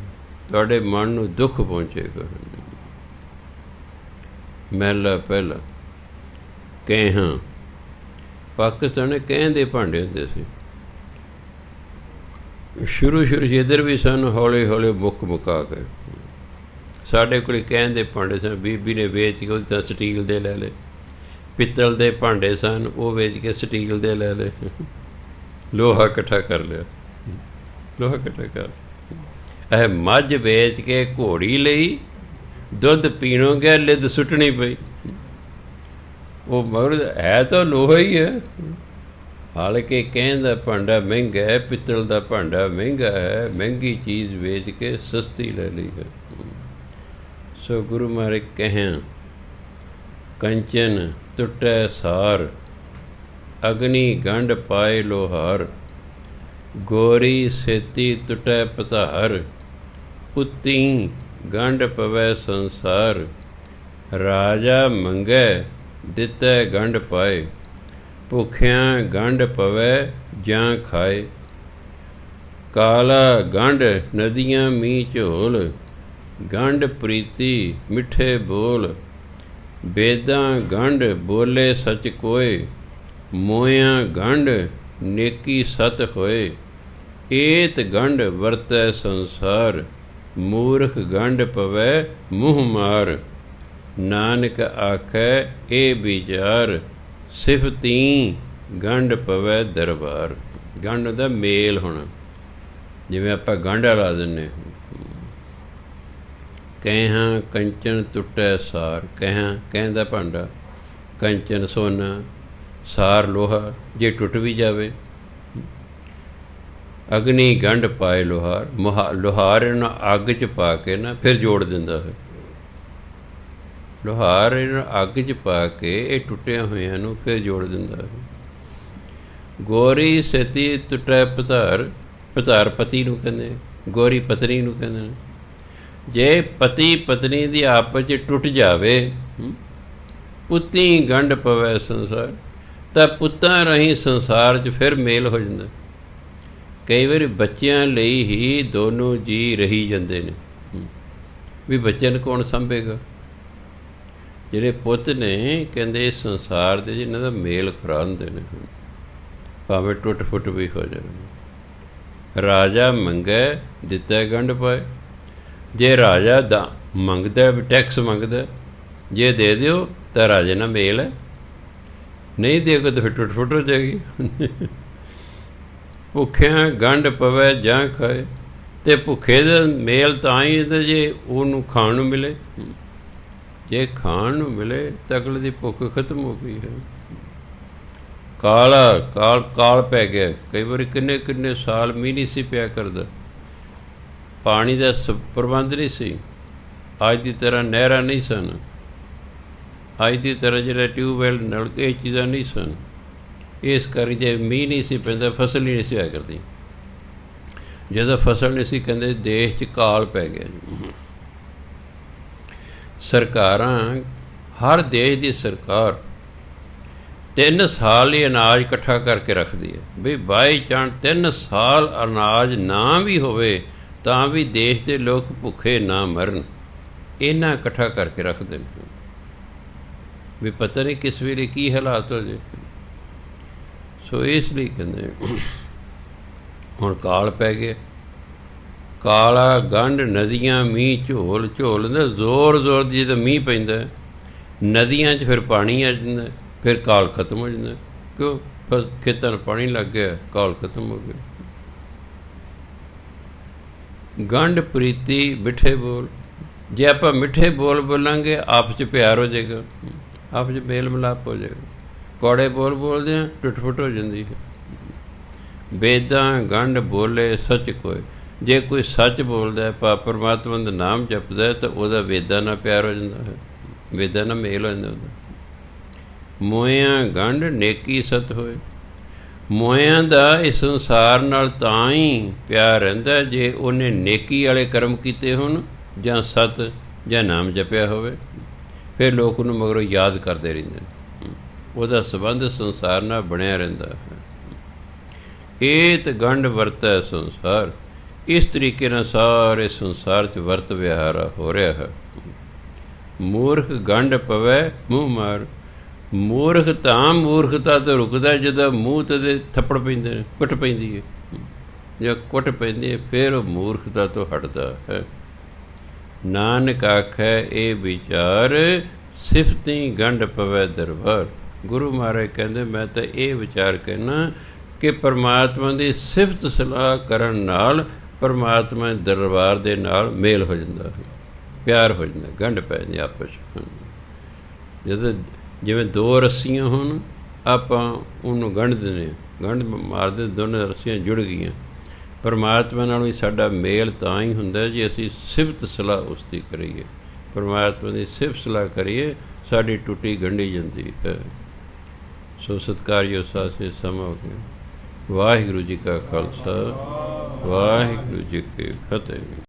ਤੁਹਾਡੇ ਮਨ ਨੂੰ ਦੁੱਖ ਪਹੁੰਚੇਗਾ। ਮਹਿਲਾ ਪਹਿਲਾ ਕਹਿਹਾਂ। ਪਾਕਿਸਤਾਨ ਕਹਿਣ ਦੇ ਭਾਂਡੇ ਹੁੰਦੇ ਸੀ। ਸ਼ੁਰੂ 'ਚ ਇੱਧਰ ਵੀ ਸਨ, ਹੌਲੀ ਹੌਲੀ ਮੁਕਾ ਕੇ। ਸਾਡੇ ਕੋਲ ਕਹਿਣ ਦੇ ਭਾਂਡੇ ਸਨ, ਬੀਬੀ ਨੇ ਵੇਚ ਕੇ ਉਹਦੇ ਤਾਂ ਸਟੀਲ ਦੇ ਲੈ ਲਏ। ਪਿੱਤਲ ਦੇ ਭਾਂਡੇ ਸਨ, ਉਹ ਵੇਚ ਕੇ ਸਟੀਲ ਦੇ ਲੈ ਲਏ। ਲੋਹਾ ਇਕੱਠਾ ਕਰ ਲਿਆ, ਲੋਹਾ ਇਕੱਠਾ ਕਰ। ਇਹ ਮੱਝ ਵੇਚ ਕੇ ਘੋੜੀ ਲਈ ਦੁੱਧ ਪੀਣੋਂ ਗਿਆ, ਲਿੱਦ ਸੁੱਟਣੀ ਪਈ। ਉਹ ਮਗਰ ਹੈ ਤਾਂ ਲੋਹਾ ਹੀ ਹੈ। ਹਾਲਾਂਕਿ ਕਹਿਣ ਦਾ ਭਾਂਡਾ ਮਹਿੰਗਾ ਹੈ, ਪਿੱਤਲ ਦਾ ਭਾਂਡਾ ਮਹਿੰਗਾ ਹੈ। ਮਹਿੰਗੀ ਚੀਜ਼ ਵੇਚ ਕੇ ਸਸਤੀ ਲੈ ਲਈ ਹੈ। ਸੋ ਗੁਰੂ ਮਹਾਰਾਜ ਕਹਿਆਂ ਕੰਚਨ ਟੁੱਟੈ ਸਾਰ, ਅਗਨੀ ਗੰਢ ਪਾਏ ਲੋਹਾਰ। ਗੋਰੀ ਸੇਤੀ ਟੁੱਟੈ ਪਧਾਰ, ਪੁੱਤੀ ਗੰਢ ਪਵੈ ਸੰਸਾਰ। ਰਾਜਾ ਮੰਗੈ ਦਿੱਤੈ ਗੰਢ ਪਾਏ, ਭੁੱਖਿਆਂ ਗੰਢ ਪਵੈ ਜਾਂ ਖਾਏ। ਕਾਲਾ ਗੰਢ ਨਦੀਆਂ ਮੀਂਹ ਝੋਲ, ਗੰਢ ਪ੍ਰੀਤੀ ਮਿੱਠੇ ਬੋਲ। ਬੇਦਾਂ ਗੰਢ ਬੋਲੇ ਸੱਚ ਕੋਏ, ਮੋਇਆਂ ਗੰਢ ਨੇਕੀ ਸਤ ਹੋਏ। ਏਤ ਗੰਢ ਵਰਤੈ ਸੰਸਾਰ, ਮੂਰਖ ਗੰਢ ਪਵੈ ਮੂੰਹ ਮਾਰ। ਨਾਨਕ ਆਖੈ ਇਹ ਵਿਚਾਰ, ਸਿਫਤੀ ਗੰਢ ਪਵੈ ਦਰਬਾਰ। ਗੰਢ ਦਾ ਮੇਲ ਹੋਣਾ, ਜਿਵੇਂ ਆਪਾਂ ਗਾਂਢਾ ਲਾ ਦਿੰਦੇ। ਕਹਿਹਾਂ ਕੰਚਨ ਟੁੱਟੈ ਸਾਰ। ਕਹਿਹਾਂ ਕਹਿੰਦਾ ਭਾਂਡਾ, ਕੰਚਨ ਸੋਨਾ, ਸਾਰ ਲੋਹਾ। ਜੇ ਟੁੱਟ ਵੀ ਜਾਵੇ, ਅਗਨੀ ਗੰਢ ਪਾਏ ਲੋਹਾਰ। ਲੋਹਾਰ ਇਹਨੂੰ ਅੱਗ 'ਚ ਪਾ ਕੇ ਨਾ ਫਿਰ ਜੋੜ ਦਿੰਦਾ ਹੈ। ਲੋਹਾਰ ਇਹਨੂੰ ਅੱਗ 'ਚ ਪਾ ਕੇ ਇਹ ਟੁੱਟਿਆਂ ਹੋਇਆਂ ਨੂੰ ਫਿਰ ਜੋੜ ਦਿੰਦਾ ਹੈ। ਗੋਰੀ ਸੇਤੀ ਟੁੱਟੈ ਪਧਾਰ। ਪਧਾਰ ਪਤੀ ਨੂੰ ਕਹਿੰਦੇ, ਗੋਰੀ ਪਤਨੀ ਨੂੰ ਕਹਿੰਦੇ ਨੇ। ਜੇ ਪਤੀ ਪਤਨੀ ਦੀ ਆਪਸ 'ਚ ਟੁੱਟ ਜਾਵੇ, ਪੁੱਤੀ ਗੰਢ ਪਵੈ ਸੰਸਾਰ, ਤਾਂ ਪੁੱਤਾਂ ਰਾਹੀਂ ਸੰਸਾਰ 'ਚ ਫਿਰ ਮੇਲ ਹੋ ਜਾਂਦਾ। ਕਈ ਵਾਰੀ ਬੱਚਿਆਂ ਲਈ ਹੀ ਦੋਨੋਂ ਜੀ ਰਹੀ ਜਾਂਦੇ ਨੇ, ਵੀ ਬੱਚਿਆਂ ਨੂੰ ਕੌਣ ਸਾਂਭੇਗਾ। ਜਿਹੜੇ ਪੁੱਤ ਨੇ ਕਹਿੰਦੇ ਇਸ ਸੰਸਾਰ ਦੇ ਜਿਹਨਾਂ ਦਾ ਮੇਲ ਕਰਾਉਂਦੇ ਨੇ, ਭਾਵੇਂ ਟੁੱਟ ਫੁੱਟ ਵੀ ਹੋ ਜਾਵੇ। ਰਾਜਾ ਮੰਗੈ ਦਿੱਤਾ ਗੰਢ ਪਾਏ। ਜੇ ਰਾਜਾ ਦਾ ਮੰਗਦਾ, ਟੈਕਸ ਮੰਗਦਾ, ਜੇ ਦੇ ਦਿਓ ਤਾਂ ਰਾਜੇ ਨਾਲ ਮੇਲ ਹੈ, ਨਹੀਂ ਦੇਗਾ ਤਾਂ ਫਿਰ ਟੁੱਟ ਫੁੱਟ ਹੋ ਜਾਏਗੀ। ਭੁੱਖਿਆਂ ਗੰਢ ਪਵੈ ਜਾਂ ਖਾਏ। ਅਤੇ ਭੁੱਖੇ ਦਾ ਮੇਲ ਤਾਂ ਹੀ ਤੇ ਜੇ ਉਹਨੂੰ ਖਾਣ ਨੂੰ ਮਿਲੇ। ਜੇ ਖਾਣ ਨੂੰ ਮਿਲੇ ਤਾਂ ਅਗਲੇ ਦੀ ਭੁੱਖ ਖਤਮ ਹੋ ਗਈ ਹੈ। ਕਾਲ ਪੈ ਗਿਆ। ਕਈ ਵਾਰੀ ਕਿੰਨੇ ਕਿੰਨੇ ਸਾਲ ਮੀਂਹ ਨਹੀਂ ਸੀ ਪਿਆ ਕਰਦਾ, ਪਾਣੀ ਦਾ ਪ੍ਰਬੰਧ ਨਹੀਂ ਸੀ। ਅੱਜ ਦੀ ਤਰ੍ਹਾਂ ਨਹਿਰਾਂ ਨਹੀਂ ਸਨ, ਅੱਜ ਦੀ ਤਰ੍ਹਾਂ ਜਿਹੜਾ ਟਿਊਬਵੈੱਲ ਨਲਕੇ ਇਹ ਚੀਜ਼ਾਂ ਨਹੀਂ ਸਨ। ਇਸ ਕਰਕੇ ਜੇ ਮੀਂਹ ਨਹੀਂ ਸੀ ਪੈਂਦਾ ਫਸਲ ਹੀ ਨਹੀਂ ਸੀ ਹੋਇਆ ਕਰਦੀ। ਜਦੋਂ ਫਸਲ ਨਹੀਂ ਸੀ ਕਹਿੰਦੇ ਦੇਸ਼ 'ਚ ਕਾਲ ਪੈ ਗਿਆ ਜੀ। ਸਰਕਾਰਾਂ, ਹਰ ਦੇਸ਼ ਦੀ ਸਰਕਾਰ 3 ਸਾਲ ਹੀ ਅਨਾਜ ਇਕੱਠਾ ਕਰਕੇ ਰੱਖਦੀ ਹੈ ਵੀ ਬਾਈ ਚਾਂਸ 3 ਸਾਲ ਅਨਾਜ ਨਾ ਵੀ ਹੋਵੇ ਤਾਂ ਵੀ ਦੇਸ਼ ਦੇ ਲੋਕ ਭੁੱਖੇ ਨਾ ਮਰਨ, ਇਹਨਾਂ ਇਕੱਠਾ ਕਰਕੇ ਰੱਖਦੇ ਨੇ ਵੀ ਪਤਾ ਨਹੀਂ ਕਿਸ ਵੇਲੇ ਕੀ ਹਾਲਾਤ ਹੋ ਜਾਏ। ਸੋ ਇਸ ਲਈ ਕਹਿੰਦੇ ਹੁਣ ਕਾਲ ਪੈ ਗਏ। ਕਾਲਾ ਗੰਢ ਨਦੀਆਂ ਮੀਂਹ ਝੋਲ ਝੋਲਦਾ ਜ਼ੋਰ ਜ਼ੋਰ ਦੀ। ਜਦੋਂ ਮੀਂਹ ਪੈਂਦਾ ਨਦੀਆਂ 'ਚ ਫਿਰ ਪਾਣੀ ਆ ਜਾਂਦਾ, ਫਿਰ ਕਾਲ ਖਤਮ ਹੋ ਜਾਂਦਾ। ਕਿਉਂ? ਬਸ ਖੇਤਾਂ ਨੂੰ ਪਾਣੀ ਲੱਗ ਗਿਆ, ਕਾਲ ਖਤਮ ਹੋ ਗਿਆ। ਗੰਢ ਪ੍ਰੀਤੀ ਮਿੱਠੇ ਬੋਲ। ਜੇ ਆਪਾਂ ਮਿੱਠੇ ਬੋਲ ਬੋਲਾਂਗੇ ਆਪਸ 'ਚ ਪਿਆਰ ਹੋ ਜਾਏਗਾ, ਆਪਸ 'ਚ ਮੇਲ ਮਿਲਾਪ ਹੋ ਜਾਏਗਾ। ਕੌੜੇ ਬੋਲ ਬੋਲਦੇ ਹਾਂ ਟੁੱਟ ਫੁੱਟ ਹੋ ਜਾਂਦੀ ਹੈ। ਵੇਦਾਂ ਗੰਢ ਬੋਲੇ ਸੱਚ ਕੋਏ। ਜੇ ਕੋਈ ਸੱਚ ਬੋਲਦਾ ਪਰਮਾਤਮਾ ਦਾ ਨਾਮ ਜਪਦਾ ਤਾਂ ਉਹਦਾ ਵੇਦਾਂ ਨਾਲ ਪਿਆਰ ਹੋ ਜਾਂਦਾ ਹੈ, ਵੇਦਾਂ ਨਾਲ ਮੇਲ ਹੋ ਜਾਂਦਾ ਉਹਦਾ। ਮੋਇਆਂ ਗੰਢ ਨੇਕੀ ਸਤ ਹੋਏ। ਮੋਇਆਂ ਦਾ ਇਸ ਸੰਸਾਰ ਨਾਲ ਤਾਂ ਹੀ ਪਿਆਰ ਰਹਿੰਦਾ ਜੇ ਉਹਨੇ ਨੇਕੀ ਵਾਲੇ ਕਰਮ ਕੀਤੇ ਹੋਣ ਜਾਂ ਸਤ ਜਾਂ ਨਾਮ ਜਪਿਆ ਹੋਵੇ। ਫਿਰ ਲੋਕ ਉਹਨੂੰ ਮਗਰੋਂ ਯਾਦ ਕਰਦੇ ਰਹਿੰਦੇ ਨੇ, ਉਹਦਾ ਸੰਬੰਧ ਸੰਸਾਰ ਨਾਲ ਬਣਿਆ ਰਹਿੰਦਾ ਹੈ। ਏਤ ਗੰਢ ਵਰਤੈ ਸੰਸਾਰ। ਇਸ ਤਰੀਕੇ ਨਾਲ ਸਾਰੇ ਸੰਸਾਰ 'ਚ ਵਰਤ ਵਿਹਾਰਾ ਹੋ ਰਿਹਾ ਹੈ। ਮੂਰਖ ਗੰਢ ਪਵੈ ਮੂੰਹ ਮਾਰ। ਮੂਰਖ ਤਾਂ ਮੂਰਖਤਾ ਤੋਂ ਰੁਕਦਾ ਜਦੋਂ ਮੂੰਹ 'ਤੇ ਥੱਪੜ ਪੈਂਦੇ ਨੇ, ਕੁੱਟ ਪੈਂਦੀ ਹੈ। ਜੇ ਕੁੱਟ ਪੈਂਦੀ ਹੈ ਫਿਰ ਉਹ ਮੂਰਖਤਾ ਤੋਂ ਹਟਦਾ ਹੈ। ਨਾਨਕ ਆਖੈ ਇਹ ਵਿਚਾਰ ਸਿਫਤੀ ਗੰਢ ਪਵੈ ਦਰਬਾਰ। ਗੁਰੂ ਮਹਾਰਾਜ ਕਹਿੰਦੇ ਮੈਂ ਤਾਂ ਇਹ ਵਿਚਾਰ ਕਹਿਣਾ ਕਿ ਪਰਮਾਤਮਾ ਦੀ ਸਿਫਤ ਸਲਾਹ ਕਰਨ ਨਾਲ ਪਰਮਾਤਮਾ ਦੇ ਦਰਬਾਰ ਦੇ ਨਾਲ ਮੇਲ ਹੋ ਜਾਂਦਾ ਹੈ, ਪਿਆਰ ਹੋ ਜਾਂਦਾ, ਗੰਢ ਪੈ ਜਾਂਦੀ ਆਪਸ 'ਚ। ਜਦੋਂ ਜਿਵੇਂ 2 ਰੱਸੀਆਂ ਹੋਣ, ਆਪਾਂ ਉਹਨੂੰ ਗੰਢ ਦਿੰਦੇ ਹਾਂ, ਗੰਢ ਮਾਰਦੇ, ਦੋਨੋਂ ਰੱਸੀਆਂ ਜੁੜ ਗਈਆਂ। ਪਰਮਾਤਮਾ ਨਾਲ ਵੀ ਸਾਡਾ ਮੇਲ ਤਾਂ ਹੀ ਹੁੰਦਾ ਜੇ ਅਸੀਂ ਸਿਫਤ ਸਲਾਹ ਉਸ ਦੀ ਕਰੀਏ, ਪਰਮਾਤਮਾ ਦੀ ਸਿਫਤ ਸਲਾਹ ਕਰੀਏ, ਸਾਡੀ ਟੁੱਟੀ ਗੰਢੀ ਜਾਂਦੀ ਹੈ। ਸੋ ਸਤਿਕਾਰਯੋਗ ਸਾਥੀ, ਸਮਾਂ ਹੋ ਗਿਆ। ਵਾਹਿਗੁਰੂ ਜੀ ਕਾ ਖਾਲਸਾ, ਵਾਹਿਗੁਰੂ ਜੀ ਕੀ ਫਤਿਹ।